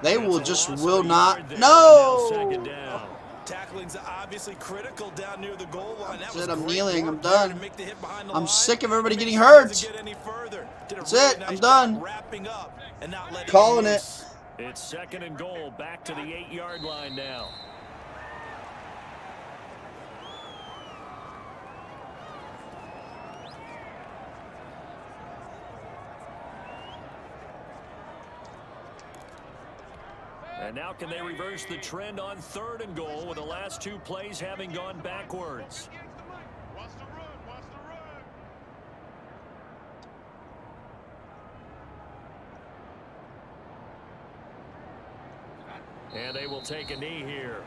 They
That's
will
a
just
loss
will
of a
not.
yard there.
No!
Now 2nd down.
Tackling's obviously critical down near the goal line. That was
I'm
great
kneeling. I'm
work there
done.
to make the hit behind the
I'm
line.
sick of everybody
Make
getting
sure it
hurt.
doesn't get any further. Did a
That's
really
it.
nice
I'm
job
done.
wrapping up and not letting
Calling it.
loose.
It's 2nd and goal, back to the 8-yard line now. And now can they reverse the trend on 3rd and goal with the last 2 plays having gone backwards? And they will take a knee here.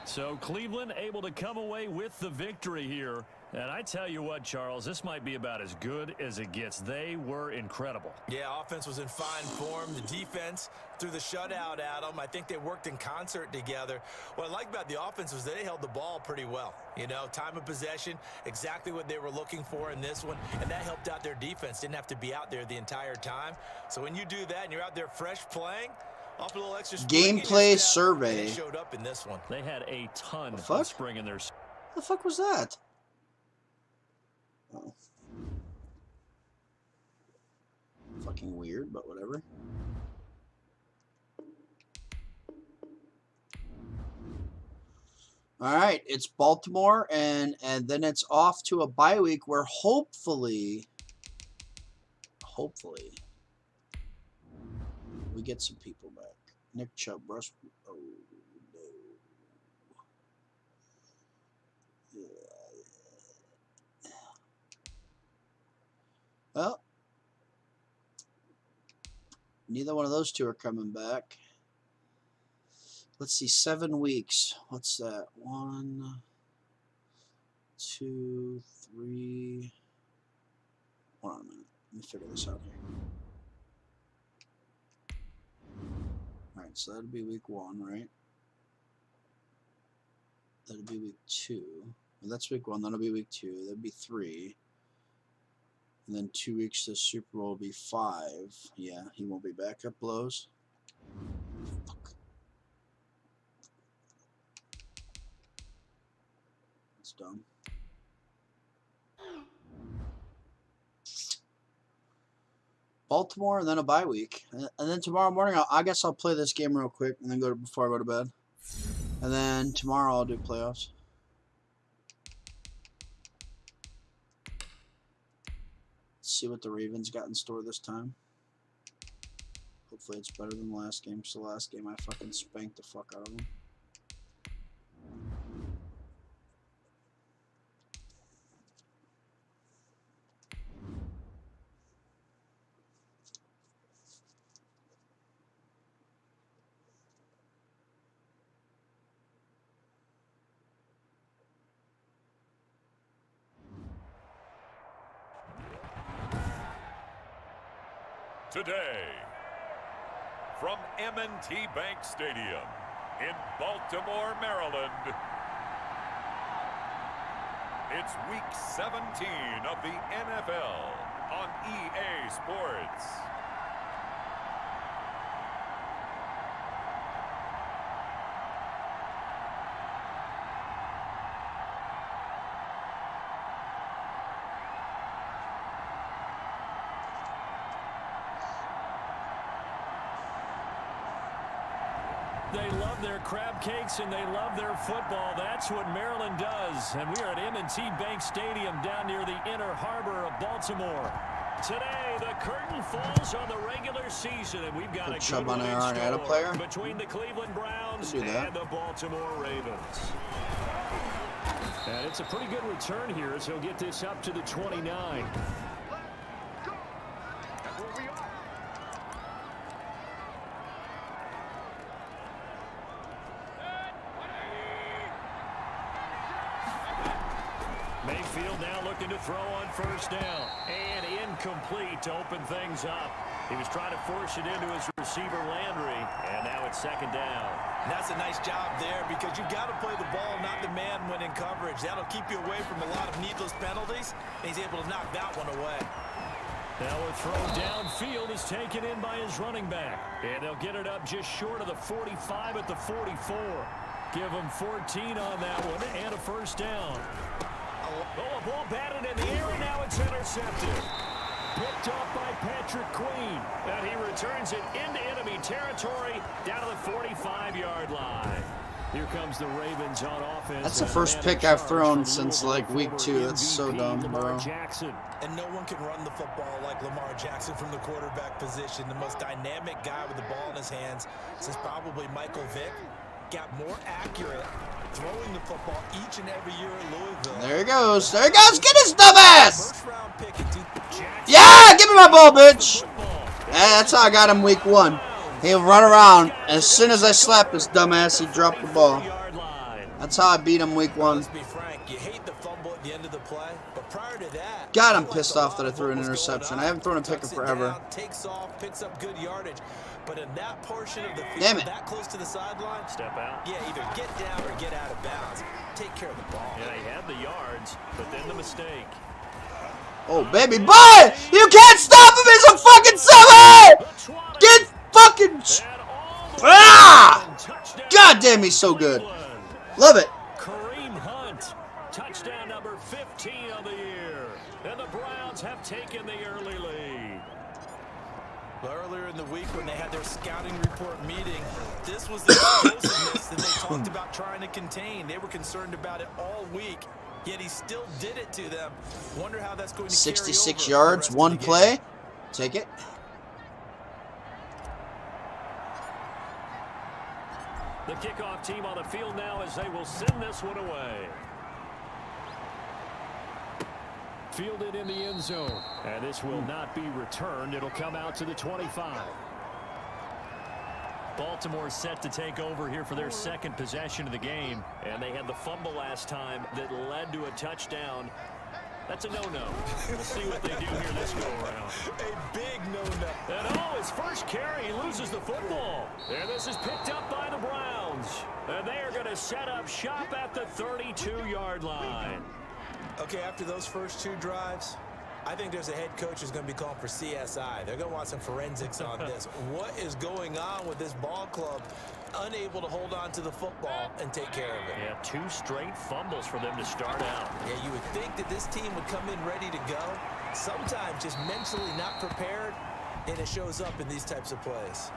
So Cleveland able to come away with the victory here. And I tell you what, Charles, this might be about as good as it gets. They were incredible.
Yeah, offense was in fine form. The defense threw the shutout at them. I think they worked in concert together. What I like about the offense was they held the ball pretty well. You know, time of possession, exactly what they were looking for in this one. And that helped out their defense. Didn't have to be out there the entire time. So when you do that and you're out there fresh playing, off a little extra
Gameplay survey.
They showed up in this one.
They had a ton
fuck?
of spring in their...
What the fuck was that? Oh. Fucking weird, but whatever. All right, it's Baltimore, and then it's off to a bye week where hopefully we get some people back. Nick Chubb, Russ. Oh no. Well, neither one of those two are coming back. Let's see, 7 weeks. What's that? 1, 2, 3. Hold on a minute. Let me figure this out here. All right, so that'll be week 1, right? That'll be week 2. Well, that's week 1. That'll be week 2. That'll be 3. And then 2 weeks to the Super Bowl will be 5. Yeah, he won't be back. Up blows. Fuck. That's dumb. Baltimore and then a bye week. And then tomorrow morning, I guess I'll play this game real quick and then go to before I go to bed. And then tomorrow I'll do playoffs. See what the Ravens got in store this time. Hopefully it's better than the last game. So the last game I fucking spanked the fuck out of them.
Today, from M&T Bank Stadium in Baltimore, Maryland, it's Week 17 of the NFL on EA Sports.
They love their crab cakes and they love their football. That's what Maryland does. And we are at M&T Bank Stadium down near the Inner Harbor of Baltimore. Today, the curtain falls on the regular season, and we've got a good one in store between the Cleveland Browns and the Baltimore Ravens. And it's a pretty good return here as he'll get this up to the 29. Mayfield now looking to throw on first down. And incomplete to open things up. He was trying to force it into his receiver, Landry. And now it's second down.
And that's a nice job there because you've got to play the ball, not the man when in coverage. That'll keep you away from a lot of needless penalties. And he's able to knock that one away.
Now a throw downfield is taken in by his running back. And they'll get it up just short of the 45 at the 44. Give him 14 on that one and a first down. Oh, a ball batted in the air, and now it's intercepted. Picked up by Patrick Queen. And he returns it into enemy territory down to the 45-yard line. Here comes the Ravens on offense.
That's the first pick I've thrown since like week 2. That's so dumb, bro.
And no one can run the football like Lamar Jackson from the quarterback position. The most dynamic guy with the ball in his hands since probably Michael Vick. Got more accurate throwing the football each and every year in Louisville.
There he goes. There he goes. Get his dumb ass. Yeah, give me my ball, bitch. Yeah, that's how I got him week 1. He'll run around. As soon as I slapped his dumb ass, he dropped the ball. That's how I beat him week 1.
Let's be frank. You hate the fumble at the end of the play, but prior to that,
God, I'm pissed off that I threw an interception. I haven't thrown a pick in forever.
Takes off, picks up good yardage. But in that portion of the field, that close to the sideline,
step out.
Yeah, either get down or get out of bounds. Take care of the ball.
Yeah, he had the yards, but then the mistake.
Oh, baby boy! You can't stop him! He's a fucking 7! Get fucking... Ah! God damn, he's so good. Love it.
Kareem Hunt, touchdown number 15 of the year. And the Browns have taken the early lead.
Earlier in the week when they had their scouting report meeting, this was the explosiveness that they talked about trying to contain. They were concerned about it all week, yet he still did it to them. Wonder how that's going to
66 yards, 1 play. Take it.
The kickoff team on the field now as they will send this one away. Fielded in the end zone. And this will not be returned. It'll come out to the 25. Baltimore set to take over here for their second possession of the game. And they had the fumble last time that led to a touchdown. That's a no-no. We'll see what they do here this go-around.
A big no-no.
And oh, his first carry, he loses the football. And this is picked up by the Browns. And they are going to set up shop at the 32-yard line.
Okay, after those first 2 drives, I think there's a head coach who's going to be calling for CSI. They're going to want some forensics on this. What is going on with this ball club? Unable to hold on to the football and take care of it.
Yeah, 2 straight fumbles for them to start out.
Yeah, you would think that this team would come in ready to go. Sometimes just mentally not prepared, and it shows up in these types of plays.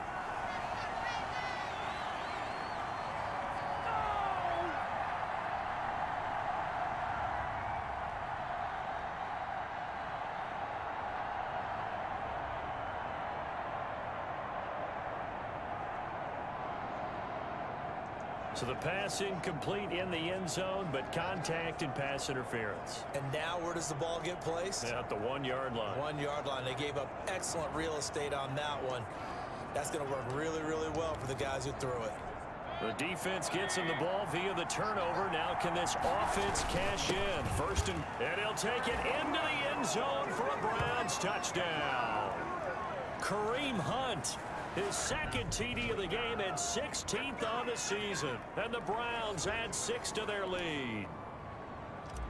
So the pass incomplete in the end zone, but contact and pass interference.
And now where does the ball get placed?
At the 1-yard line.
1-yard line. They gave up excellent real estate on that one. That's going to work really, really well for the guys who threw it.
The defense gets him the ball via the turnover. Now can this offense cash in? First and he'll take it into the end zone for a Browns touchdown. Kareem Hunt, his second TD of the game and 16th on the season. And the Browns add 6 to their lead.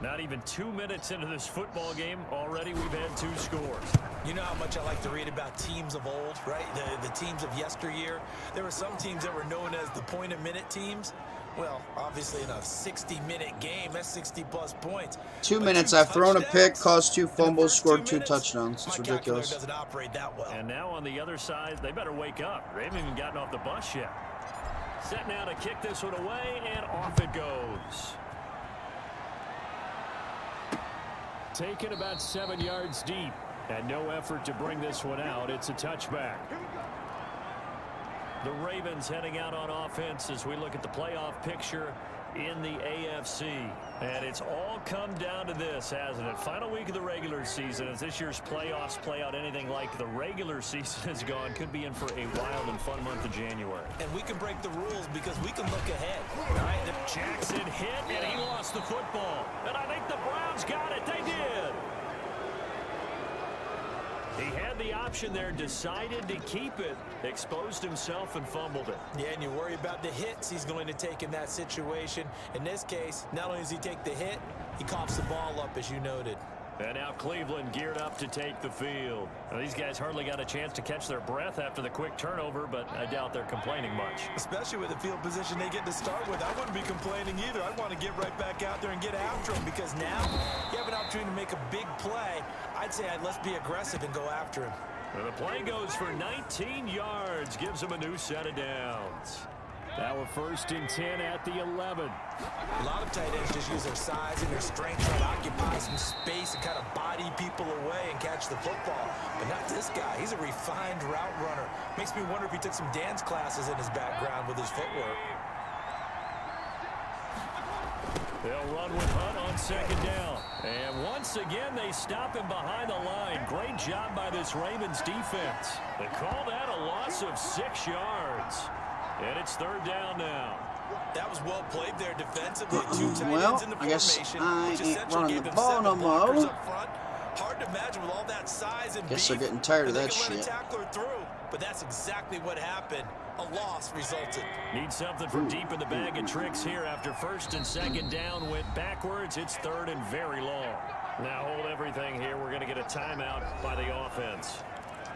Not even 2 minutes into this football game, already we've had 2 scores.
You know how much I like to read about teams of old, right? The teams of yesteryear. There were some teams that were known as the point-a-minute teams. Well, obviously in a 60-minute game, that's 60-plus points.
2 minutes, I've thrown a pick, caused 2 fumbles, scored 2 touchdowns. It's ridiculous.
Doesn't operate that well.
And now on the other side, they better wake up. They haven't even gotten off the bus yet. Set now to kick this one away, and off it goes. Taken about 7 yards deep, and no effort to bring this one out. It's a touchback. The Ravens heading out on offense as we look at the playoff picture in the AFC. And it's all come down to this, hasn't it? Final week of the regular season. As this year's playoffs play out anything like the regular season has gone, could be in for a wild and fun month of January.
And we can break the rules because we can look ahead.
Right, Jackson hit, and he lost the football. And I think the Browns got it. They did. He had the option there, decided to keep it, exposed himself and fumbled it.
Yeah, and you worry about the hits he's going to take in that situation. In this case, not only does he take the hit, he coughs the ball up, as you noted.
And now Cleveland geared up to take the field. Now, these guys hardly got a chance to catch their breath after the quick turnover, but I doubt they're complaining much.
Especially with the field position they get to start with. I wouldn't be complaining either. I'd want to get right back out there and get after him because now you have an opportunity to make a big play. I'd say let's be aggressive and go after him.
Well, the play goes for 19 yards, gives him a new set of downs. Now a 1st and 10 at the 11.
A lot of tight ends just use their size and their strength to occupy some space and kind of body people away and catch the football. But not this guy. He's a refined route runner. Makes me wonder if he took some dance classes in his background with his footwork.
They'll run with Hunt on 2nd down. And once again, they stop him behind the line. Great job by this Ravens defense. They call that a loss of 6 yards. And it's 3rd down now.
That was well played there defensively. 2 tight
Well,
ends in the
I guess
formation,
I
which
ain't
essentially
running
gave
the
them
ball
7
no more.
blockers up front. Hard to imagine with all that size and
Guess they're
beef,
getting tired of
they
that
can let
shit.
a tackler through. But that's exactly what happened. A loss resulted.
Need something from deep in the bag of tricks here after 1st and 2nd down went backwards. It's 3rd and very long. Now hold everything here. We're going to get a timeout by the offense.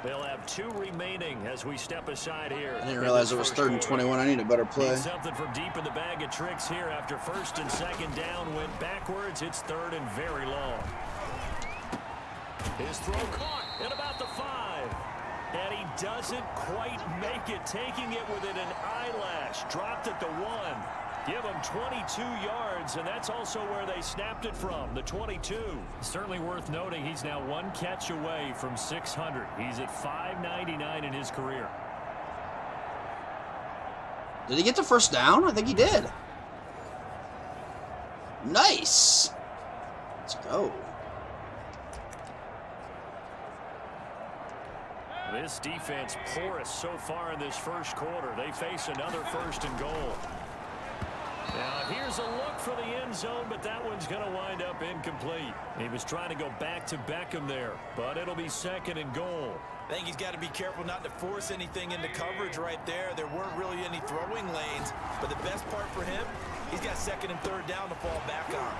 They'll have 2 remaining as we step aside here.
I didn't realize it was 3rd and 21. I need a better play.
Need something from deep in the bag of tricks here after 1st and 2nd down went backwards. It's 3rd and very long. His throw caught at about the 5. And he doesn't quite make it, taking it within an eyelash. Dropped at the 1. Give him 22 yards, and that's also where they snapped it from, the 22. Certainly worth noting he's now 1 catch away from 600. He's at 599 in his career.
Did he get the 1st down? I think he did. Nice. Let's go.
This defense porous so far in this 1st quarter. They face another 1st and goal. Now here's a look for the end zone, but that one's going to wind up incomplete. He was trying to go back to Beckham there, but it'll be 2nd and goal.
I think he's got to be careful not to force anything into coverage right there. There weren't really any throwing lanes, but the best part for him, he's got 2nd and 3rd down to fall back on.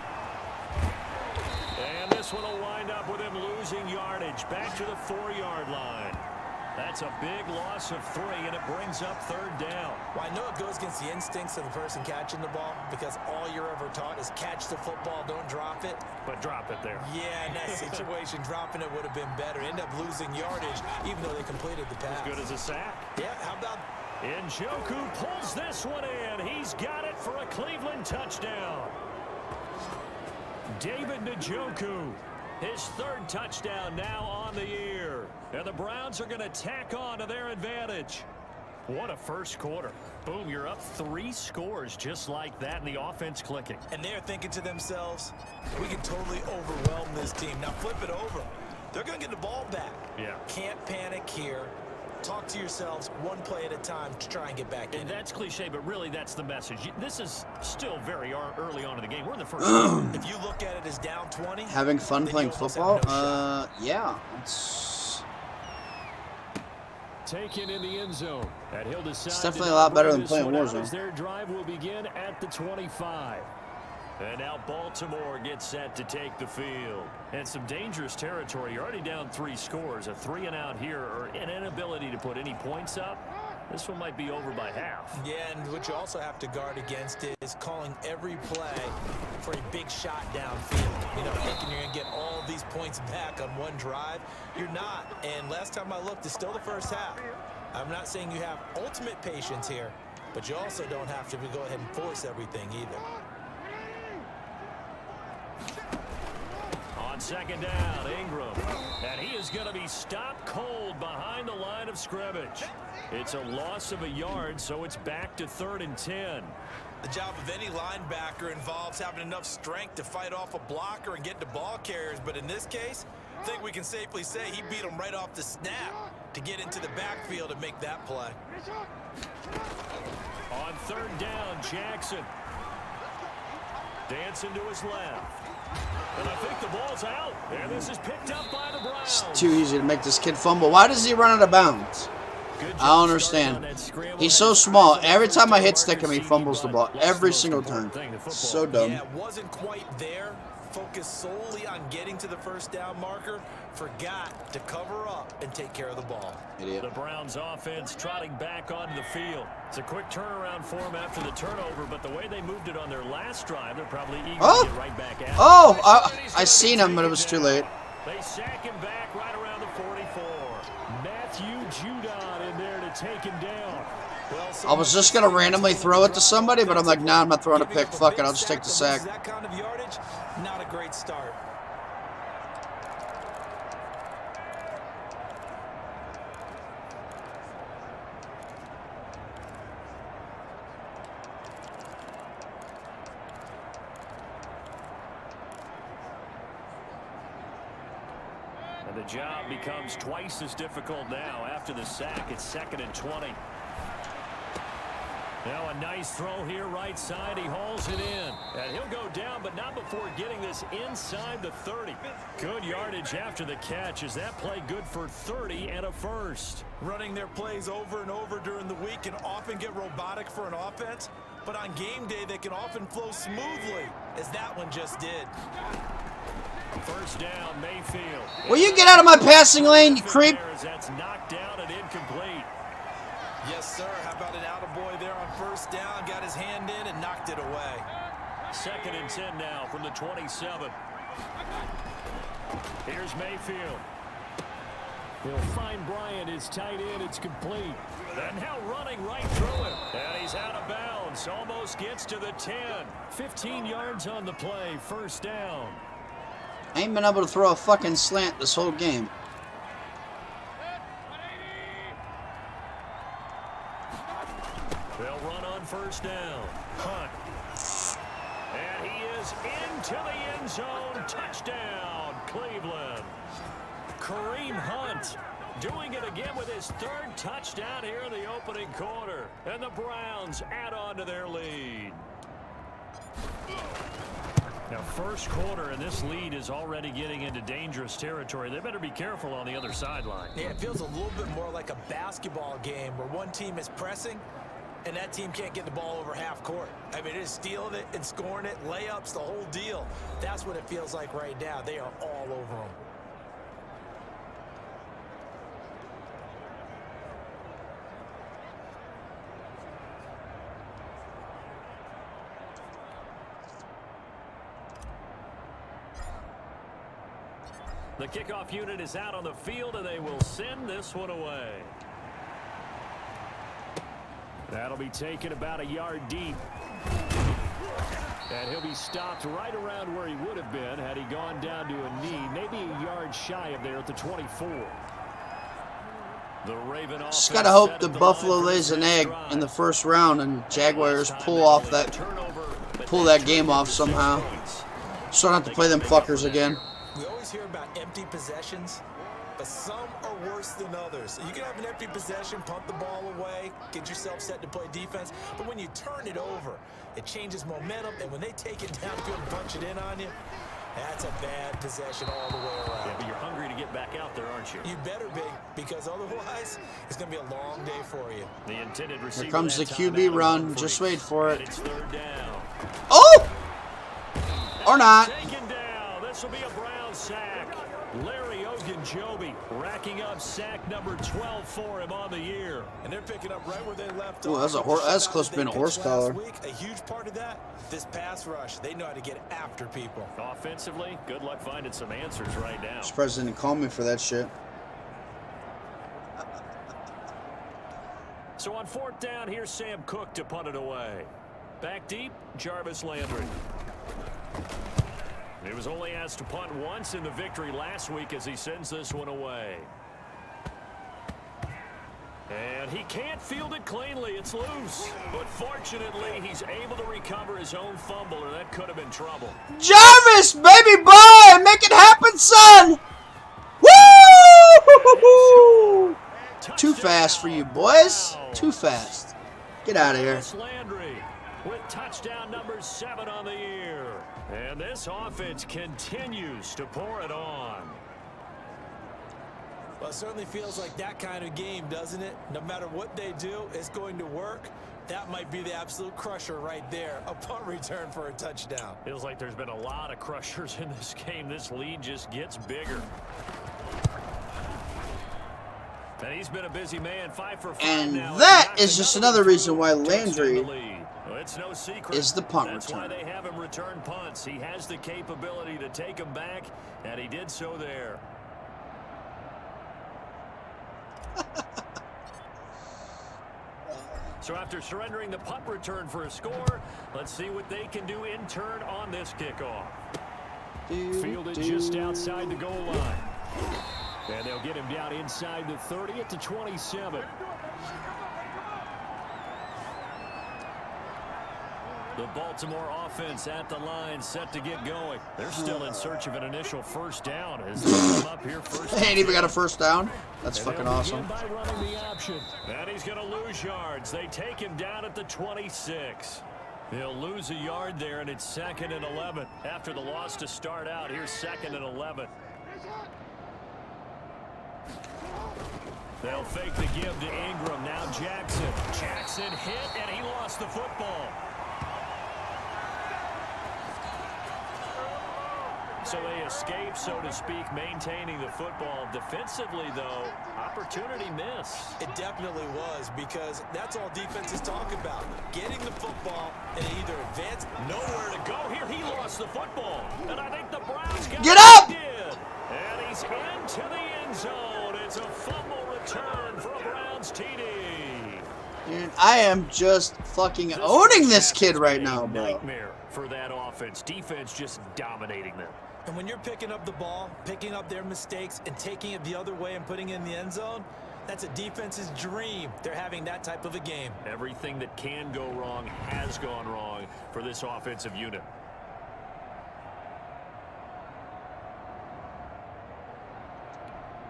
And this one will wind up with him losing yardage back to the 4-yard line. That's a big loss of 3, and it brings up 3rd down.
Well, I know it goes against the instincts of the person catching the ball because all you're ever taught is catch the football, don't drop it.
But drop it there.
Yeah, in that situation, dropping it would have been better. End up losing yardage, even though they completed the pass.
As good as a sack.
Yeah, how about...
Njoku pulls this one in. He's got it for a Cleveland touchdown. David Njoku, his 3rd touchdown now on the year. And the Browns are going to tack on to their advantage. What a 1st quarter. Boom, you're up 3 scores just like that, and the offense clicking.
And they're thinking to themselves, we can totally overwhelm this team. Now flip it over. They're going to get the ball back.
Yeah.
Can't panic here. Talk to yourselves 1 play at a time to try and get back in.
And that's cliche, but really that's the message. This is still very early on in the game. We're in the 1st.
If you look at it as down 20.
Having fun playing football?
No
Yeah. It's...
taken in the end zone. And he'll decide
It's definitely a lot better than playing Warzone.
Their drive will begin at the 25. And now Baltimore gets set to take the field. And some dangerous territory. You're already down 3 scores. A 3-and-out here, or an inability to put any points up. This one might be over by half.
Yeah, and what you also have to guard against is calling every play for a big shot downfield. You know, thinking you're going to get all these points back on one drive. You're not. And last time I looked, it's still the first half. I'm not saying you have ultimate patience here, but you also don't have to go ahead and force everything either.
On second down, Ingram. And he is going to be stopped cold behind the line of scrimmage. It's a loss of a yard, so it's back to 3rd and 10.
The job of any linebacker involves having enough strength to fight off a blocker and get to ball carriers. But in this case, I think we can safely say he beat him right off the snap to get into the backfield and make that play.
On 3rd down, Jackson. Dancing to his left. And I think the ball's out. And this is picked up by the Browns.
It's too easy to make this kid fumble. Why does he run out of bounds? I don't understand. He's so small. Every time I hit stick him, he fumbles the ball. Every single time. So dumb.
Yeah, wasn't quite there. Focused solely on getting to the first down marker. Forgot to cover up and take care of the ball.
Idiot.
The Browns offense trotting back onto the field. It's a quick turnaround for them after the turnover, but the way they moved it on their last drive, they're probably eager to get right back at it.
Oh, I seen him, but it was too late.
They sack him back right around the 44. Matthew Judon in there to take him down.
I was just going to randomly throw it to somebody, but I'm like, nah, I'm not throwing a pick. Fuck it, I'll just take the sack.
That kind of yardage, not a great start.
And the job becomes twice as difficult now after the sack. It's 2nd and 20. Now a nice throw here right side. He hauls it in. And he'll go down, but not before getting this inside the 30. Good yardage after the catch. Is that play good for 30 and a first?
Running their plays over and over during the week can often get robotic for an offense, but on game day they can often flow smoothly, as that one just did.
First down, Mayfield.
Will you get out of my passing lane, you creep?
That's knocked down and incomplete.
Yes, sir. How about an attaboy there on first down? Got his hand in and knocked it away.
2nd and 10 now from the 27. Here's Mayfield. He'll find Bryant, his tight end. It's complete. And now running right through him. And he's out of bounds. Almost gets to the 10. 15 yards on the play. First down.
I ain't been able to throw a fucking slant this whole game.
They'll run on first down. Hunt. And he is into the end zone. Touchdown, Cleveland. Kareem Hunt doing it again with his 3rd touchdown here in the opening quarter. And the Browns add on to their lead. Now, first quarter, and this lead is already getting into dangerous territory. They better be careful on the other sideline.
Yeah, it feels a little bit more like a basketball game where one team is pressing and that team can't get the ball over half court. I mean, it is stealing it and scoring it, layups, the whole deal. That's what it feels like right now. They are all over them.
The kickoff unit is out on the field, and they will send this one away. That'll be taken about a yard deep. And he'll be stopped right around where he would have been had he gone down to a knee, maybe a yard shy of there at the 24. The Raven offense.
Just gotta hope the Buffalo lays an egg in the first round and Jaguars pull that game off somehow. So I don't have to play them fuckers again.
We always hear about empty possessions, but some are worse than others. You can have an empty possession, pump the ball away, get yourself set to play defense, but when you turn it over, it changes momentum, and when they take it downfield and punch it in on you, That's a bad possession all the way around.
Yeah, but you're hungry to get back out there, aren't you?
You better be, because otherwise, it's going to be a long day for you.
The intended receiver.
Here comes the
that time
QB
out
run.
is
Just
free.
wait for
And
it.
it's third down.
Oh! Or not.
Taken down. This will be a Brown sack. Larry Ogunjobi racking up sack number 12 for him on the year.
And they're picking up right where they left
Ooh,
off.
that's close to being a horse collar.
A huge part of that, this pass rush. They know how to get after people.
Offensively, good luck finding some answers right now.
Surprised they didn't call me for that shit.
So on fourth down, here's Sam Cook to punt it away. Back deep, Jarvis Landry. He was only asked to punt once in the victory last week as he sends this one away. And he can't field it cleanly. It's loose. But fortunately, he's able to recover his own fumble, or that could have been trouble.
Jarvis, baby boy, make it happen, son. Woo! Too fast for you, boys. Too fast. Get out of here.
Landry with touchdown number 7 on the year. And this offense continues to pour it on.
Well, it certainly feels like that kind of game, doesn't it? No matter what they do, it's going to work. That might be the absolute crusher right there. A punt return for a touchdown.
Feels like there's been a lot of crushers in this game. This lead just gets bigger. And he's been a busy man, 5 for 5
And
now.
that is just another reason why Landry
it's no secret.
is the punt
That's
return.
why they have him return punts. He has the capability to take them back, and he did so there. So after surrendering the punt return for a score, let's see what they can do in turn on this kickoff. Fielded just outside the goal line. And they'll get him down inside the 30 at the 27. The Baltimore offense at the line, set to get going. They're still in search of an initial first down as they come up here first.
They ain't even got a first down. That's
And
fucking
they'll
awesome.
begin by running the option. And he's going to lose yards. They take him down at the 26. He'll lose a yard there, and it's 2nd and 11. After the loss to start out, here's 2nd and 11. They'll fake the give to Ingram. Now Jackson. Jackson hit, and he lost the football. So they escape, so to speak, maintaining the football. Defensively, though, opportunity miss.
It definitely was, because that's all defenses talk about. Getting the football and either advance.
Nowhere to go here. He lost the football. And I think the Browns got
Get up!
He did. And he's into the end zone. It's a fumble return for a Browns TD.
Dude, I am just fucking owning this kid right now, bro.
Nightmare for that offense. Defense just dominating them.
And when you're picking up the ball, picking up their mistakes, and taking it the other way and putting it in the end zone, that's a defense's dream. They're having that type of a game.
Everything that can go wrong has gone wrong for this offensive unit.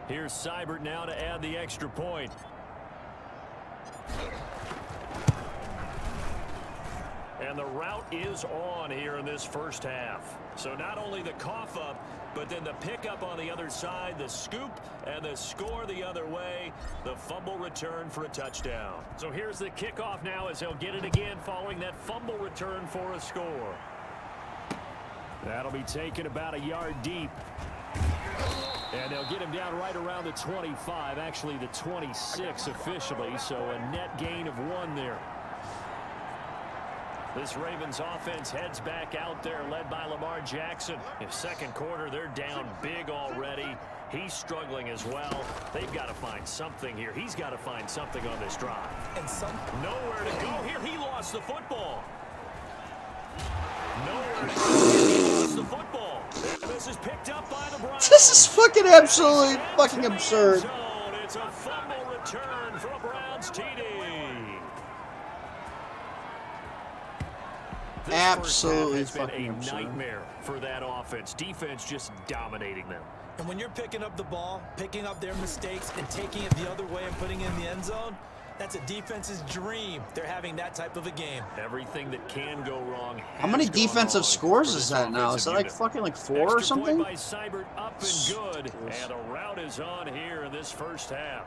Here's Seibert now to add the extra point. And the route is on here in this first half. So not only the cough up, but then the pickup on the other side, the scoop, and the score the other way, the fumble return for a touchdown. So here's the kickoff now as he'll get it again following that fumble return for a score. That'll be taken about a yard deep. And they'll get him down right around the 25, actually the 26 officially, so a net gain of 1 there. This Ravens offense heads back out there, led by Lamar Jackson. In second quarter, they're down big already. He's struggling as well. They've got to find something here. He's got to find something on this drive.
And
Nowhere to go here. He lost the football. Nowhere to go here. He lost the football. And this is picked up by the Browns.
This is fucking absolutely fucking absurd.
It's a fumble return for a Browns TD.
Absolutely
This first half has
fucking
been a
absurd.
nightmare for that offense. Defense just dominating them.
when you're picking up the ball, picking up their mistakes, and taking it the other way and putting it in the end zone, That's a defense's dream. They're having that type of a game.
Everything that can go wrong.
How many defensive scores is that now? Is that like fucking like 4 or something?
By Seibert, up and good. And a rout is on here in this first half.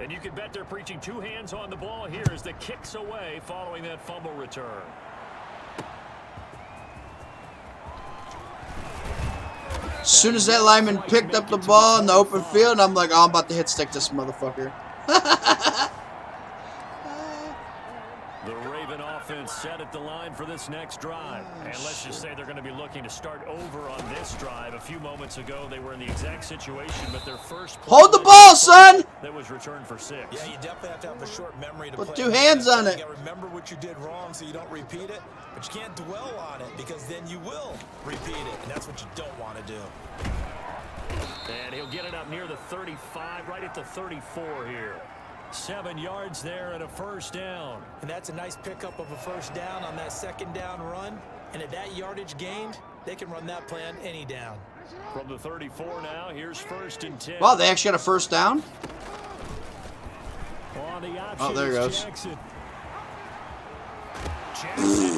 And you can bet they're preaching 2 hands on the ball here as the kicks away following that fumble return.
As soon as that lineman picked up the ball in the open field, I'm like, oh, I'm about to hit stick this motherfucker.
The Raven offense set at the line for this next drive. And let's just say they're going to be looking to start over on this drive. A few moments ago, they were in the exact situation, but their first
hold the ball, son!
That was returned for 6.
Yeah, you definitely have to have a short memory to
put
play.
2 hands on it.
You got to remember what you did wrong so you don't repeat it, but you can't dwell on it because then you will repeat it, and that's what you don't want to do.
And he'll get it up near the 35, right at the 34 here. 7 yards there and a first down.
And that's a nice pickup of a first down on that second down run. And at that yardage gained, they can run that play on any down.
From the 34 now, here's 1st and 10.
Wow, they actually got a first down?
On the option,
Oh, there it goes.
Jackson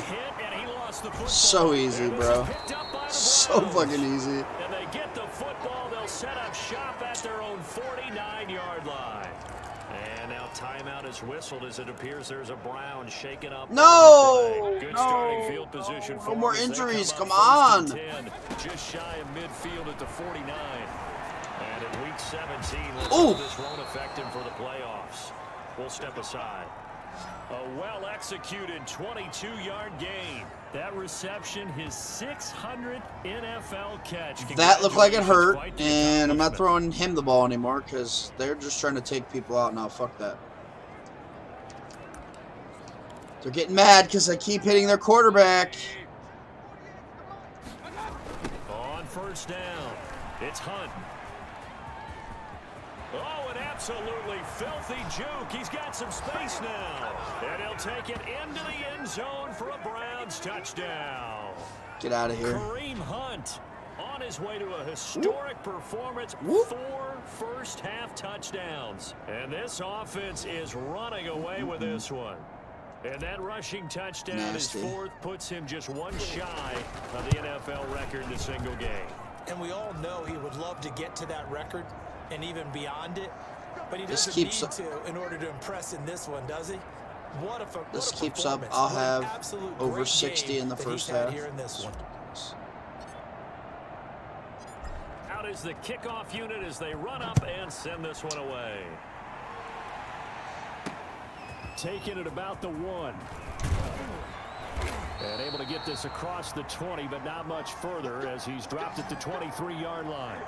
hit, and he lost the football.
So easy, bro. So fucking easy.
And they get the football. They'll set up shop at their own 49-yard line. And now timeout is whistled as it appears there's a Brown shaking up.
No!
Good
No!
starting field position
No
for
more
as they
injuries.
come
Come
up
on!
1st and 10, just shy of midfield at the 49. And in week 17, let's hope this won't affect him for the playoffs. We'll step aside. A well-executed 22-yard gain. That reception, his 600th NFL catch.
That looked like it hurt, and I'm not throwing him the ball anymore because they're just trying to take people out now. Fuck that. They're getting mad because I keep hitting their quarterback.
On first down, it's Hunt. Oh, an absolutely filthy juke. He's got some space now. And he'll take it into the end zone for a Browns touchdown.
Get out of here.
Kareem Hunt on his way to a historic performance. 4 first-half touchdowns. And this offense is running away with this one. And that rushing touchdown,
Nasty.
his 4th, puts him just 1 shy of the NFL record in a single game.
And we all know he would love to get to that record and even beyond it, but he
This
doesn't
keeps
need to in order to impress in this one, does he? What a
This
what a
keeps up.
performance.
I'll
What an
have
absolute
over
great
60
game
in the
that
first
he's had
half.
here in this one.
Out is the kickoff unit as they run up and send this one away. Taking it about the 1. And able to get this across the 20, but not much further as he's dropped at the 23-yard line.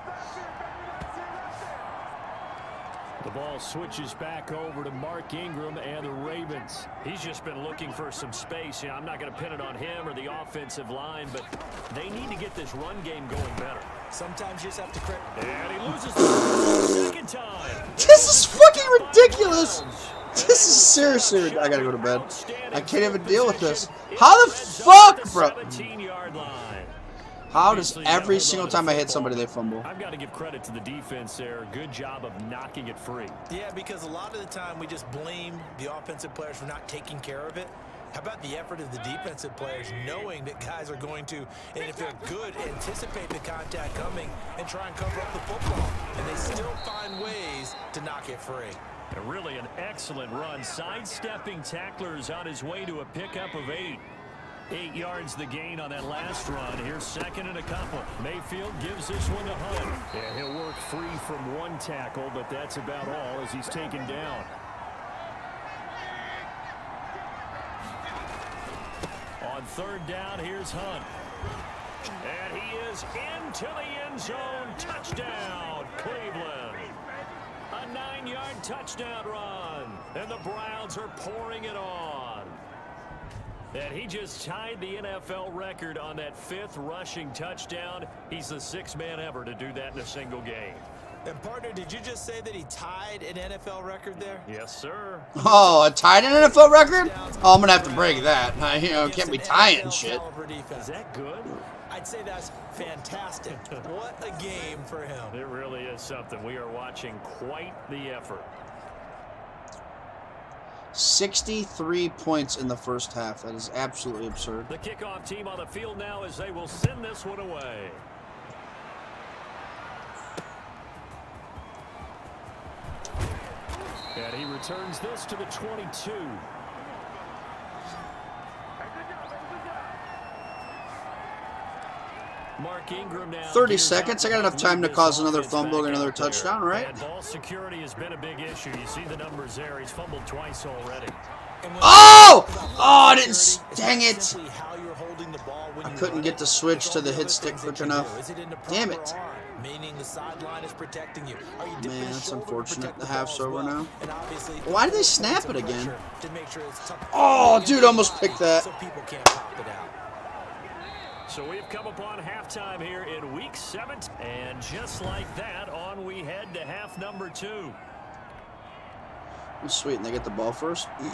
The ball switches back over to Mark Ingram and the Ravens. He's just been looking for some space. I'm not going to pin it on him or the offensive line, but they need to get this run game going better.
Sometimes you just have to correct.
And he loses the second time.
This is fucking ridiculous. This is seriously. I gotta go to bed. I can't even deal with this. How the fuck, bro?
17-yard line.
How does every single time I hit somebody they fumble?
I've got to give credit to the defense there. Good job of knocking it free.
Yeah, because a lot of the time we just blame the offensive players for not taking care of it. How about the effort of the defensive players knowing that guys are going to, and if they're good, anticipate the contact coming and try and cover up the football. And they still find ways to knock it free.
And really an excellent run. Sidestepping tacklers on his way to a pickup of 8. 8 yards the gain on that last run. Here's 2nd and a couple. Mayfield gives this one to Hunt. Yeah, he'll work free from 1 tackle, but that's about all as he's taken down. On 3rd down, here's Hunt. And he is into the end zone. Touchdown, Cleveland. A 9-yard touchdown run. And the Browns are pouring it on. And he just tied the NFL record on that 5th rushing touchdown. He's the 6th man ever to do that in a single game.
And partner, did you just say that he tied an NFL record there?
Yes, sir.
Oh, a tied an NFL record? Oh, I'm gonna have to break that. Can't be tying shit.
Is that good?
I I'd say that's fantastic. What a game for him.
It really is something. We are watching quite the effort.
63 points in the first half. That is absolutely absurd.
The kickoff team on the field now as they will send this one away. And he returns this to the 22. Mark Ingram now
30 seconds. I got enough time to cause another fumble and another touchdown, right?
And ball security has been a big issue. You see the numbers there. He's fumbled twice already.
Oh! Oh, I didn't. Dang it. I couldn't get the switch to the hit stick quick enough. Damn it.
Meaning the sideline is protecting you.
Man, that's unfortunate. The half's over now. Why did they snap it again? Oh, dude, almost picked that.
So people can't pop it out.
So we've come upon halftime here in week 7. And just like that, on we head to half number 2.
Sweet, and they get the ball first.
The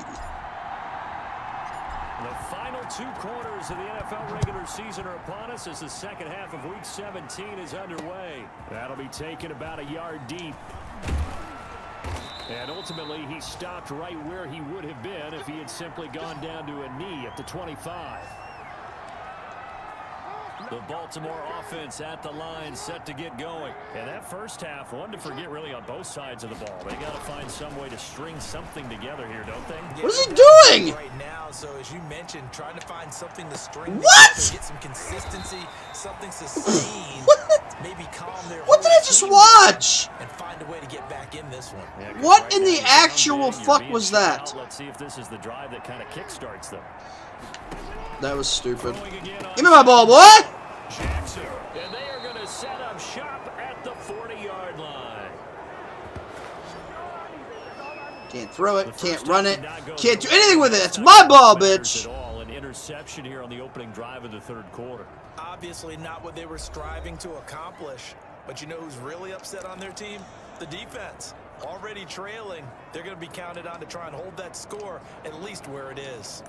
final 2 quarters of the NFL regular season are upon us as the second half of week 17 is underway. That'll be taken about a yard deep. And ultimately, he stopped right where he would have been if he had simply gone down to a knee at the 25. The Baltimore offense at the line, set to get going. And that first half, one to forget really on both sides of the ball. They got to find some way to string something together here, don't they?
What is he doing?
Right now, so as you mentioned, trying to find something to string
what?
Together, get some consistency, something sustained. Maybe calm their
what did I just watch?
And find a way to get back in this one.
Yeah,
what
right
in the actual fuck was that?
Let's see if this is the drive that kind of kickstarts them.
That was stupid. Give me my ball, boy!
Jackson, and they are going to set up shop at the 40-yard line.
Can't throw it, can't run it, can't do anything with it. It's my ball, bitch.
An interception here on the opening drive of the third quarter.
Obviously not what they were striving to accomplish. But you know who's really upset on their team? The defense. Already trailing. They're going to be counted on to try and hold that score at least where it is.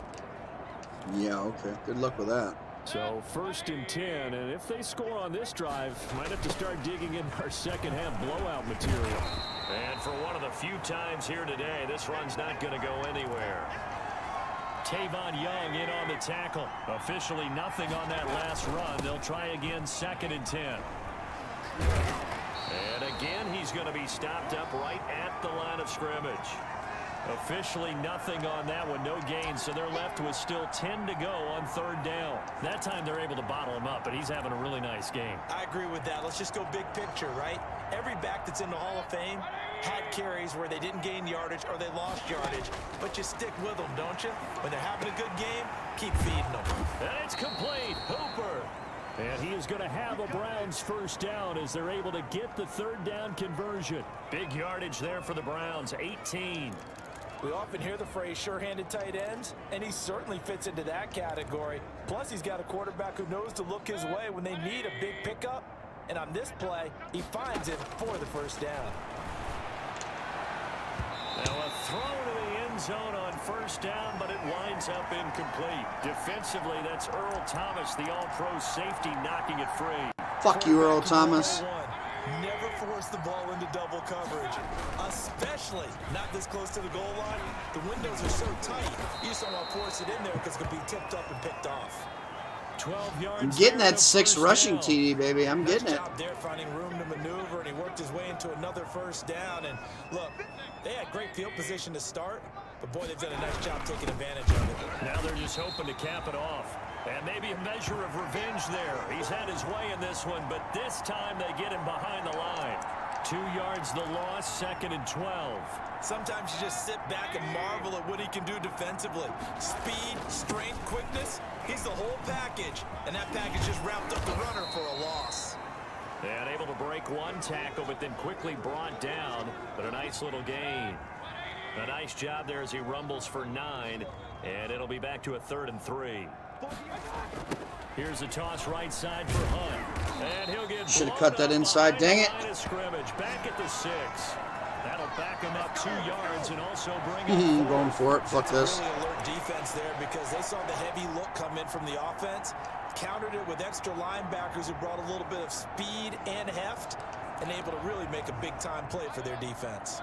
Yeah, okay. Good luck with that.
So 1st and 10, and if they score on this drive, might have to start digging in our second half blowout material. And for one of the few times here today, this run's not going to go anywhere. Tavon Young in on the tackle. Officially nothing on that last run. They'll try again 2nd and 10. And again, he's going to be stopped up right at the line of scrimmage. Officially nothing on that one, no gain, so they're left with still 10 to go on 3rd down. That time they're able to bottle him up, but he's having a really nice game.
I agree with that. Let's just go big picture, right? Every back that's in the Hall of Fame had carries where they didn't gain yardage or they lost yardage, but you stick with them, don't you? When they're having a good game, keep feeding them.
And it's complete. Hooper. And he is going to have a Browns 1st down as they're able to get the 3rd down conversion. Big yardage there for the Browns, 18.
We often hear the phrase sure-handed tight ends, and he certainly fits into that category. Plus, he's got a quarterback who knows to look his way when they need a big pickup. And on this play, he finds it for the 1st down.
Now a throw to the end zone on 1st down, but it winds up incomplete. Defensively, that's Earl Thomas, the all-pro safety, knocking it free.
Fuck you, Earl Thomas.
Never force the ball into double coverage, especially not this close to the goal line. The windows are so tight, you just don't want to force it in there because it could be tipped up and picked off.
12 yards.
I'm getting that 6 rushing TD, baby. I'm getting it.
They're finding room to maneuver, and he worked his way into another 1st down. And look, they had great field position to start, but boy, they've done a nice job taking advantage of it.
Now they're just hoping to cap it off. And maybe a measure of revenge there. He's had his way in this one, but this time they get him behind the line. 2 yards the loss, 2nd and 12.
Sometimes you just sit back and marvel at what he can do defensively. Speed, strength, quickness, he's the whole package. And that package just wrapped up the runner for a loss.
And able to break one tackle, but then quickly brought down. But a nice little gain. A nice job there as he rumbles for 9. And it'll be back to a 3rd and 3. Here's a toss right side for Hunt. And he'll get
should have cut that inside, dang it.
Back at the 6. That'll back him up 2 yards and also bring him
going for it. Fuck this.
Really alert defense there because they saw the heavy look come in from the offense. countered it with extra linebackers who brought a little bit of speed and heft and able to really make a big-time play for their defense.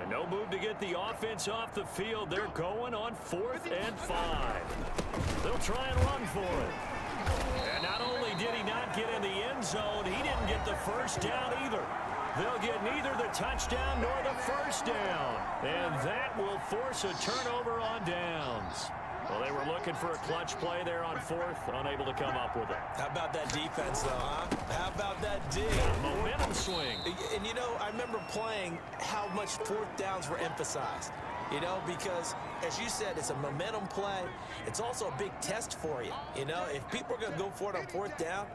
And no move to get the offense off the field. They're going on 4th and 5. They'll try and run for it. And not only did he not get in the end zone, he didn't get the first down either. They'll get neither the touchdown nor the first down. And that will force a turnover on downs. Well, they were looking for a clutch play there on 4th, unable to come up with it.
How about that defense, though, huh? How about that dig?
Momentum swing.
And, you know, I remember playing how much 4th downs were emphasized. You know, because, as you said, it's a momentum play. It's also a big test for you. You know, if people are going to go for it on 4th down,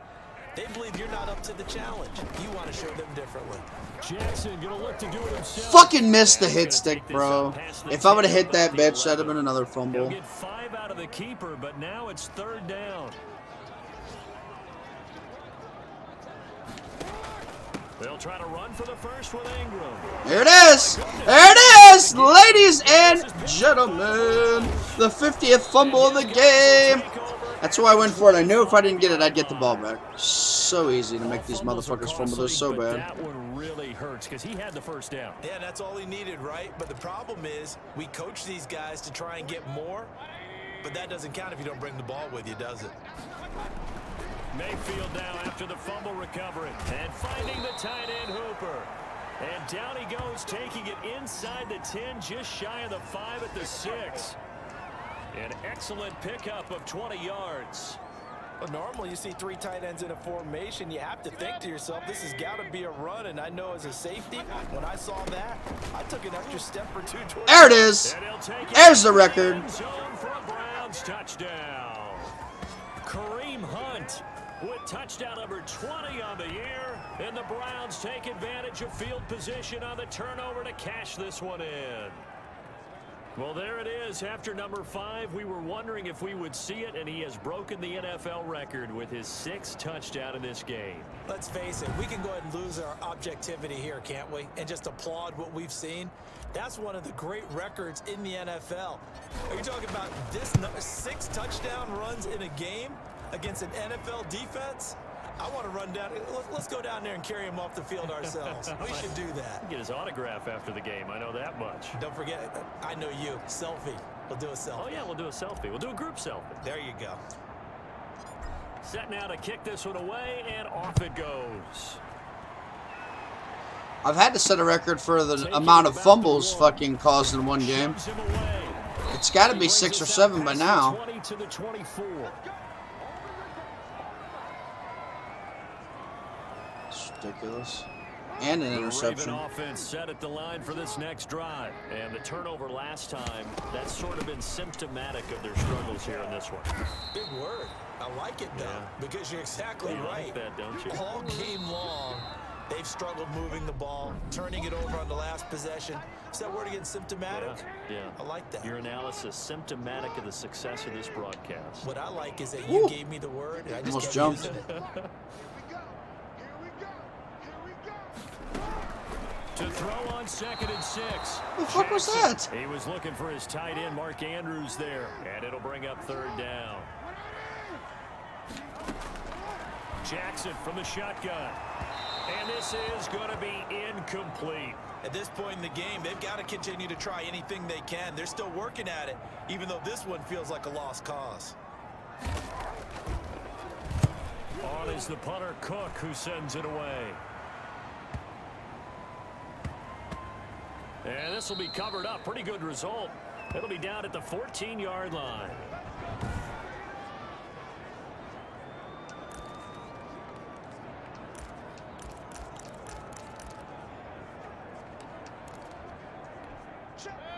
they believe you're not up to the challenge. You want to show them differently.
Jackson gonna look to do it himself.
Fucking missed the hit stick, bro. If I would have hit that bitch, that'd have been another fumble.
He'll get 5 out of the keeper, but now it's 3rd down. They'll try to run for the first with Ingram.
There it is! There it is! Ladies and gentlemen, the 50th fumble of the game. That's why I went for it. I knew if I didn't get it, I'd get the ball back. So easy to make these motherfuckers fumble. They're so bad.
That one really hurts because he had the first down.
Yeah, that's all he needed, right? But the problem is we coach these guys to try and get more, but that doesn't count if you don't bring the ball with you, does it?
Mayfield now after the fumble recovery and finding the tight end Hooper. And down he goes, taking it inside the 10, just shy of the 5 at the 6. An excellent pickup of 20 yards.
Well, normally you see 3 tight ends in a formation. You have to think to yourself, this has got to be a run. And I know as a safety, when I saw that, I took an extra step or 2 towards.
There it is. There's the record.
Zone for a Browns touchdown. Kareem Hunt with touchdown number 20 on the year. And the Browns take advantage of field position on the turnover to cash this one in. Well, there it is. After number 5, we were wondering if we would see it, and he has broken the NFL record with his 6th touchdown in this game.
Let's face it, we can go ahead and lose our objectivity here, can't we? And just applaud what we've seen. That's one of the great records in the NFL. Are you talking about this 6 touchdown runs in a game against an NFL defense? I want to run down. Let's go down there and carry him off the field ourselves. We should do that.
Get his autograph after the game. I know that much.
Don't forget, I know you. Selfie. We'll do a selfie.
Oh, yeah, we'll do a selfie. We'll do a group selfie.
There you go.
Set now to kick this one away, and off it goes.
I've had to set a record for the amount of fumbles fucking caused in one game. It's got to be 6 or 7 by now.
20 to the 24.
Ridiculous. And an interception.
The Raven offense set at the line for this next drive. And the turnover last time, that's sort of been symptomatic of their struggles here in this one.
Big word. I like it, though, because you're exactly right.
Like that, don't you?
All game long, they've struggled moving the ball, turning it over on the last possession. Is that word again, symptomatic?
Yeah.
I like that.
Your analysis, symptomatic of the success of this broadcast.
What I like is that you gave me the word, and I just
almost
kept
jumped.
using it.
To throw on 2nd and 6.
The fuck was that?
He was looking for his tight end, Mark Andrews, there. And it'll bring up 3rd down. Jackson from the shotgun. And this is going to be incomplete.
At this point in the game, they've got to continue to try anything they can. They're still working at it, even though this one feels like a lost cause.
On is the punter, Cook, who sends it away. And this will be covered up. Pretty good result. It'll be down at the 14-yard line.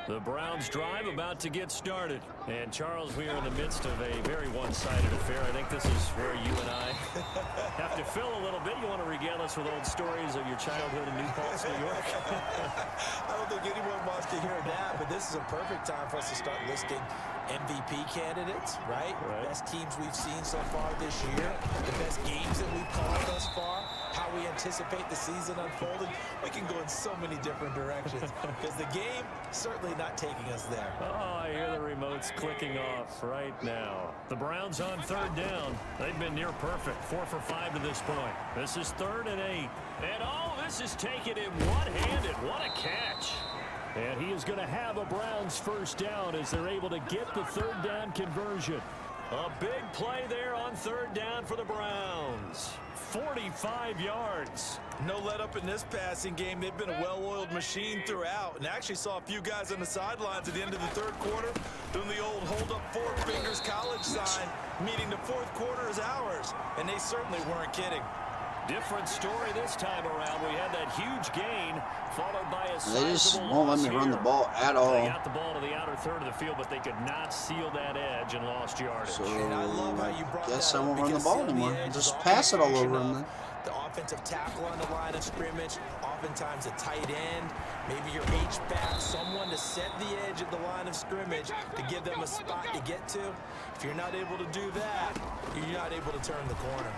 The Browns drive about to get started. And Charles, we are in the midst of a very one-sided affair. I think this is where you and I have to fill a little bit. You want to regale us with old stories of your childhood in New Paltz, New York?
I don't think anyone wants to hear that, but this is a perfect time for us to start listing MVP candidates, right? Best teams we've seen so far this year, the best games that we've called thus far. how we anticipate the season unfolding, we can go in so many different directions because the game certainly not taking us there.
Oh, I hear the remotes clicking off right now. The Browns on 3rd down. They've been near perfect, 4 for 5 to this point. This is 3rd and 8. And oh, this is taken in one-handed. What a catch. And he is going to have a Browns first down as they're able to get the 3rd down conversion. A big play there on 3rd down for the Browns. 45 yards.
No let up in this passing game. They've been a well-oiled machine throughout. And actually saw a few guys on the sidelines at the end of the 3rd quarter doing the old hold up 4 fingers college sign, meaning the 4th quarter is ours. And they certainly weren't kidding.
Different story this time around. We had that huge gain, followed by a
They just
sizable
won't let
loss
me run the
here.
ball at all.
They got the ball to the outer third of the field, but they could not seal that edge and lost yardage.
So
And I love how you brought
guess
that
I
up
won't run the
because
ball
sealing
anymore.
edge
Just
is
pass it all
often a
over
function
him.
of the offensive tackle on the line of scrimmage, oftentimes a tight end, maybe your H-back, someone to set the edge of the line of scrimmage to give them a spot to get to. If you're not able to do that, you're not able to turn the corner.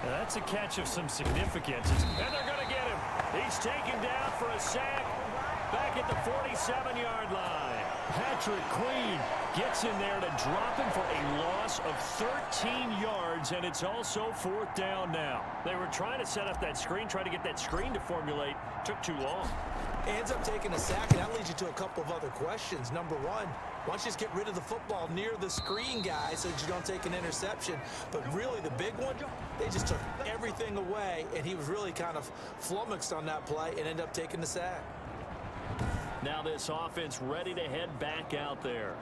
Now that's a catch of some significance. And they're going to get him. He's taken down for a sack back at the 47-yard line. Patrick Queen gets in there to drop him for a loss of 13 yards, and it's also 4th down now. They were trying to set up that screen, trying to get that screen to formulate. Took too long.
Ends up taking a sack, and that leads you to a couple of other questions. Number one, why don't you just get rid of the football near the screen guy so that you don't take an interception? But really, the big one, they just took everything away, and he was really kind of flummoxed on that play and ended up taking the sack.
Now this offense ready to head back out there.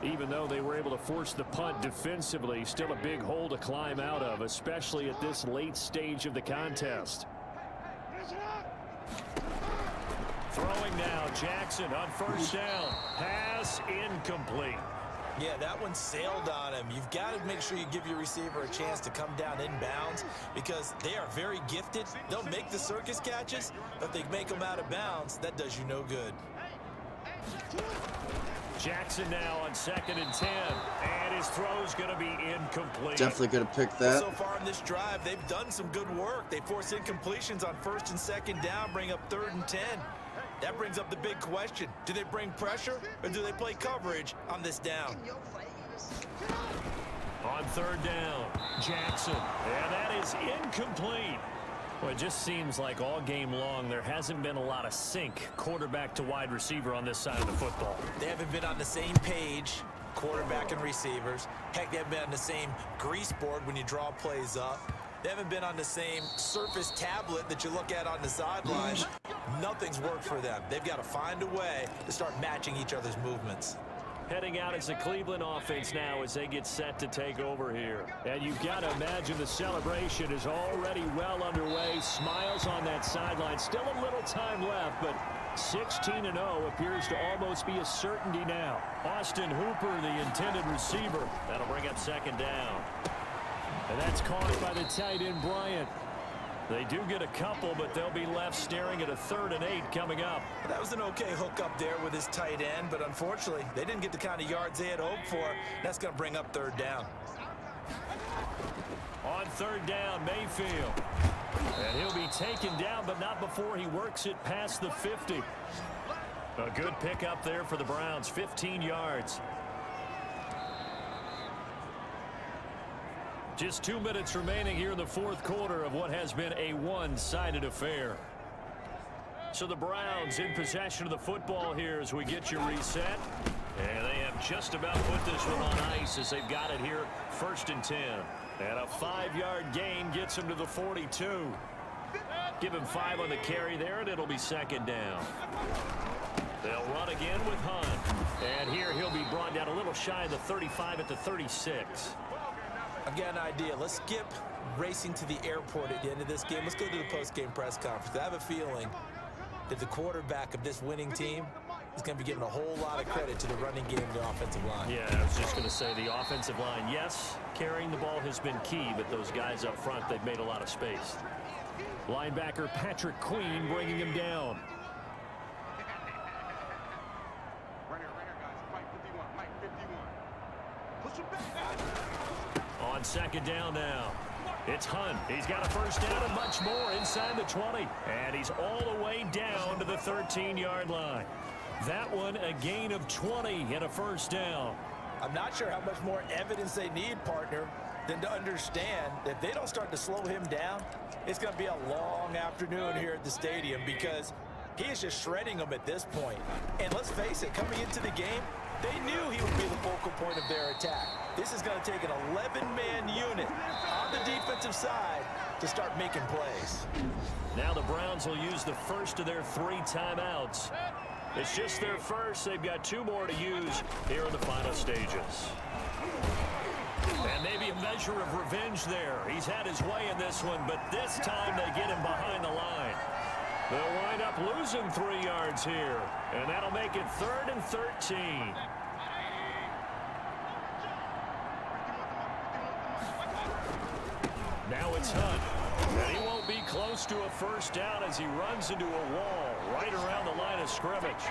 Even though they were able to force the punt defensively, still a big hole to climb out of, especially at this late stage of the contest. Throwing now, Jackson on 1st down. Pass incomplete.
Yeah, that one sailed on him. You've got to make sure you give your receiver a chance to come down inbounds because they are very gifted. They'll make the circus catches, but if they make them out of bounds, that does you no good.
Jackson now on 2nd and 10, and his throw's going to be incomplete.
Definitely could have picked that.
So far in this drive, they've done some good work. They force incompletions on 1st and 2nd down, bring up 3rd and 10. That brings up the big question. Do they bring pressure or do they play coverage on this down?
On 3rd down, Jackson, and that is incomplete. Well, it just seems like all game long there hasn't been a lot of sync quarterback to wide receiver on this side of the football.
They haven't been on the same page, quarterback and receivers. Heck, they haven't been on the same grease board when you draw plays up. They haven't been on the same surface tablet that you look at on the sidelines. Nothing's worked for them. They've got to find a way to start matching each other's movements.
Heading out as the Cleveland offense now as they get set to take over here. And you've got to imagine the celebration is already well underway. Smiles on that sideline. Still a little time left, but 16-0 appears to almost be a certainty now. Austin Hooper, the intended receiver. That'll bring up 2nd down. And that's caught by the tight end, Bryant. They do get a couple, but they'll be left staring at a 3rd and 8 coming up.
That was an okay hook up there with his tight end, but unfortunately, they didn't get the kind of yards they had hoped for. That's going to bring up 3rd down.
On 3rd down, Mayfield. And he'll be taken down, but not before he works it past the 50. A good pickup there for the Browns, 15 yards. Just 2 minutes remaining here in the 4th quarter of what has been a one-sided affair. So the Browns in possession of the football here as we get you reset. And they have just about put this one on ice as they've got it here, 1st and 10. And a 5-yard gain gets him to the 42. Give him 5 on the carry there, and it'll be 2nd down. They'll run again with Hunt. And here he'll be brought down a little shy of the 35 at the 36.
I've got an idea. Let's skip racing to the airport at the end of this game. Let's go to the post-game press conference. I have a feeling that the quarterback of this winning team is going to be giving a whole lot of credit to the running game and the offensive line.
Yeah, I was just going to say the offensive line, yes, carrying the ball has been key, but those guys up front, they've made a lot of space. Linebacker Patrick Queen bringing him down. On 2nd down now. It's Hunt. He's got a first down and much more inside the 20. And he's all the way down to the 13-yard line. That one, a gain of 20 and a first down.
I'm not sure how much more evidence they need, partner, than to understand that if they don't start to slow him down, it's going to be a long afternoon here at the stadium because he is just shredding them at this point. And let's face it, coming into the game, they knew he would be the focal point of their attack. This is going to take an 11-man unit on the defensive side to start making plays.
Now the Browns will use the first of their 3 timeouts. It's just their first. They've got 2 more to use here in the final stages. And maybe a measure of revenge there. He's had his way in this one, but this time they get him behind the line. They'll wind up losing 3 yards here, and that'll make it 3rd and 13. Now it's Hunt, and he won't be close to a first down as he runs into a wall right around the line of scrimmage.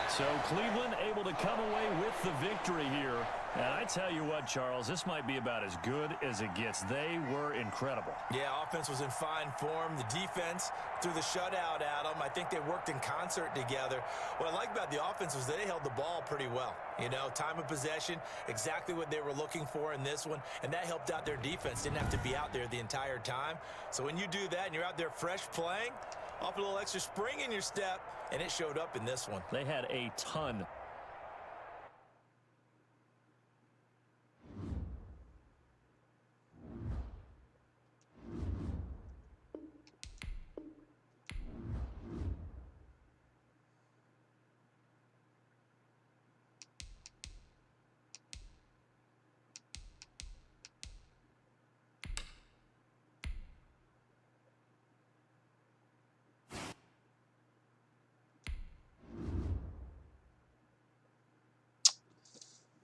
So Cleveland able to come away with the victory here. And I tell you what, Charles, this might be about as good as it gets. They were incredible.
Yeah, offense was in fine form. The defense threw the shutout at them. I think they worked in concert together. What I like about the offense was they held the ball pretty well. You know, time of possession, exactly what they were looking for in this one. And that helped out their defense. Didn't have to be out there the entire time. So when you do that and you're out there fresh playing, off a little extra spring in your step, and it showed up in this one.
They had a ton.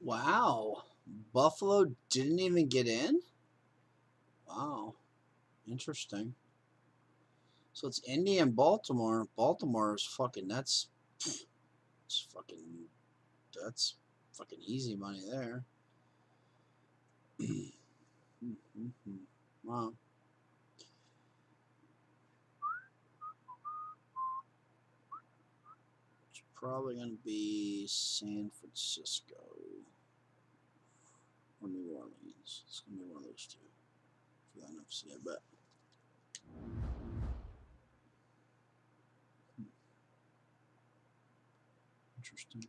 Wow. Buffalo didn't even get in? Wow. Interesting. So it's Indy and Baltimore. Baltimore is fucking, that's fucking easy money there. Wow. It's probably going to be San Francisco or New Orleans. It's going to be one of those 2 for the NFC, I bet. Interesting.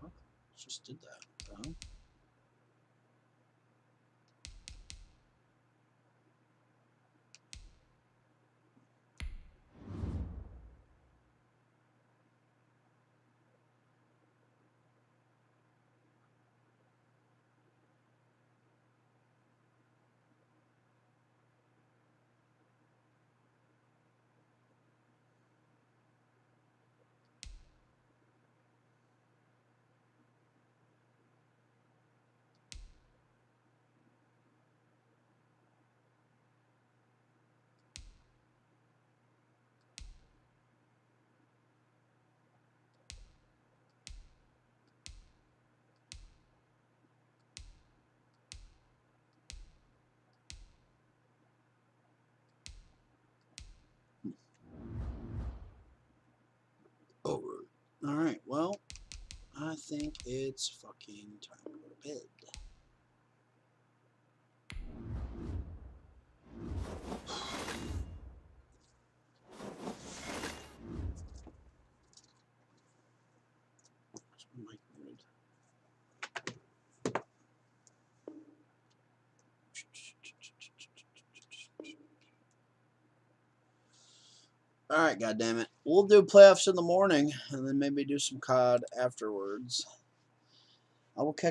Fuck, just did that. Huh? Over. All right. Well, I think it's fucking time to go to bed. All right, goddammit. We'll do playoffs in the morning and then maybe do some COD afterwards. I will catch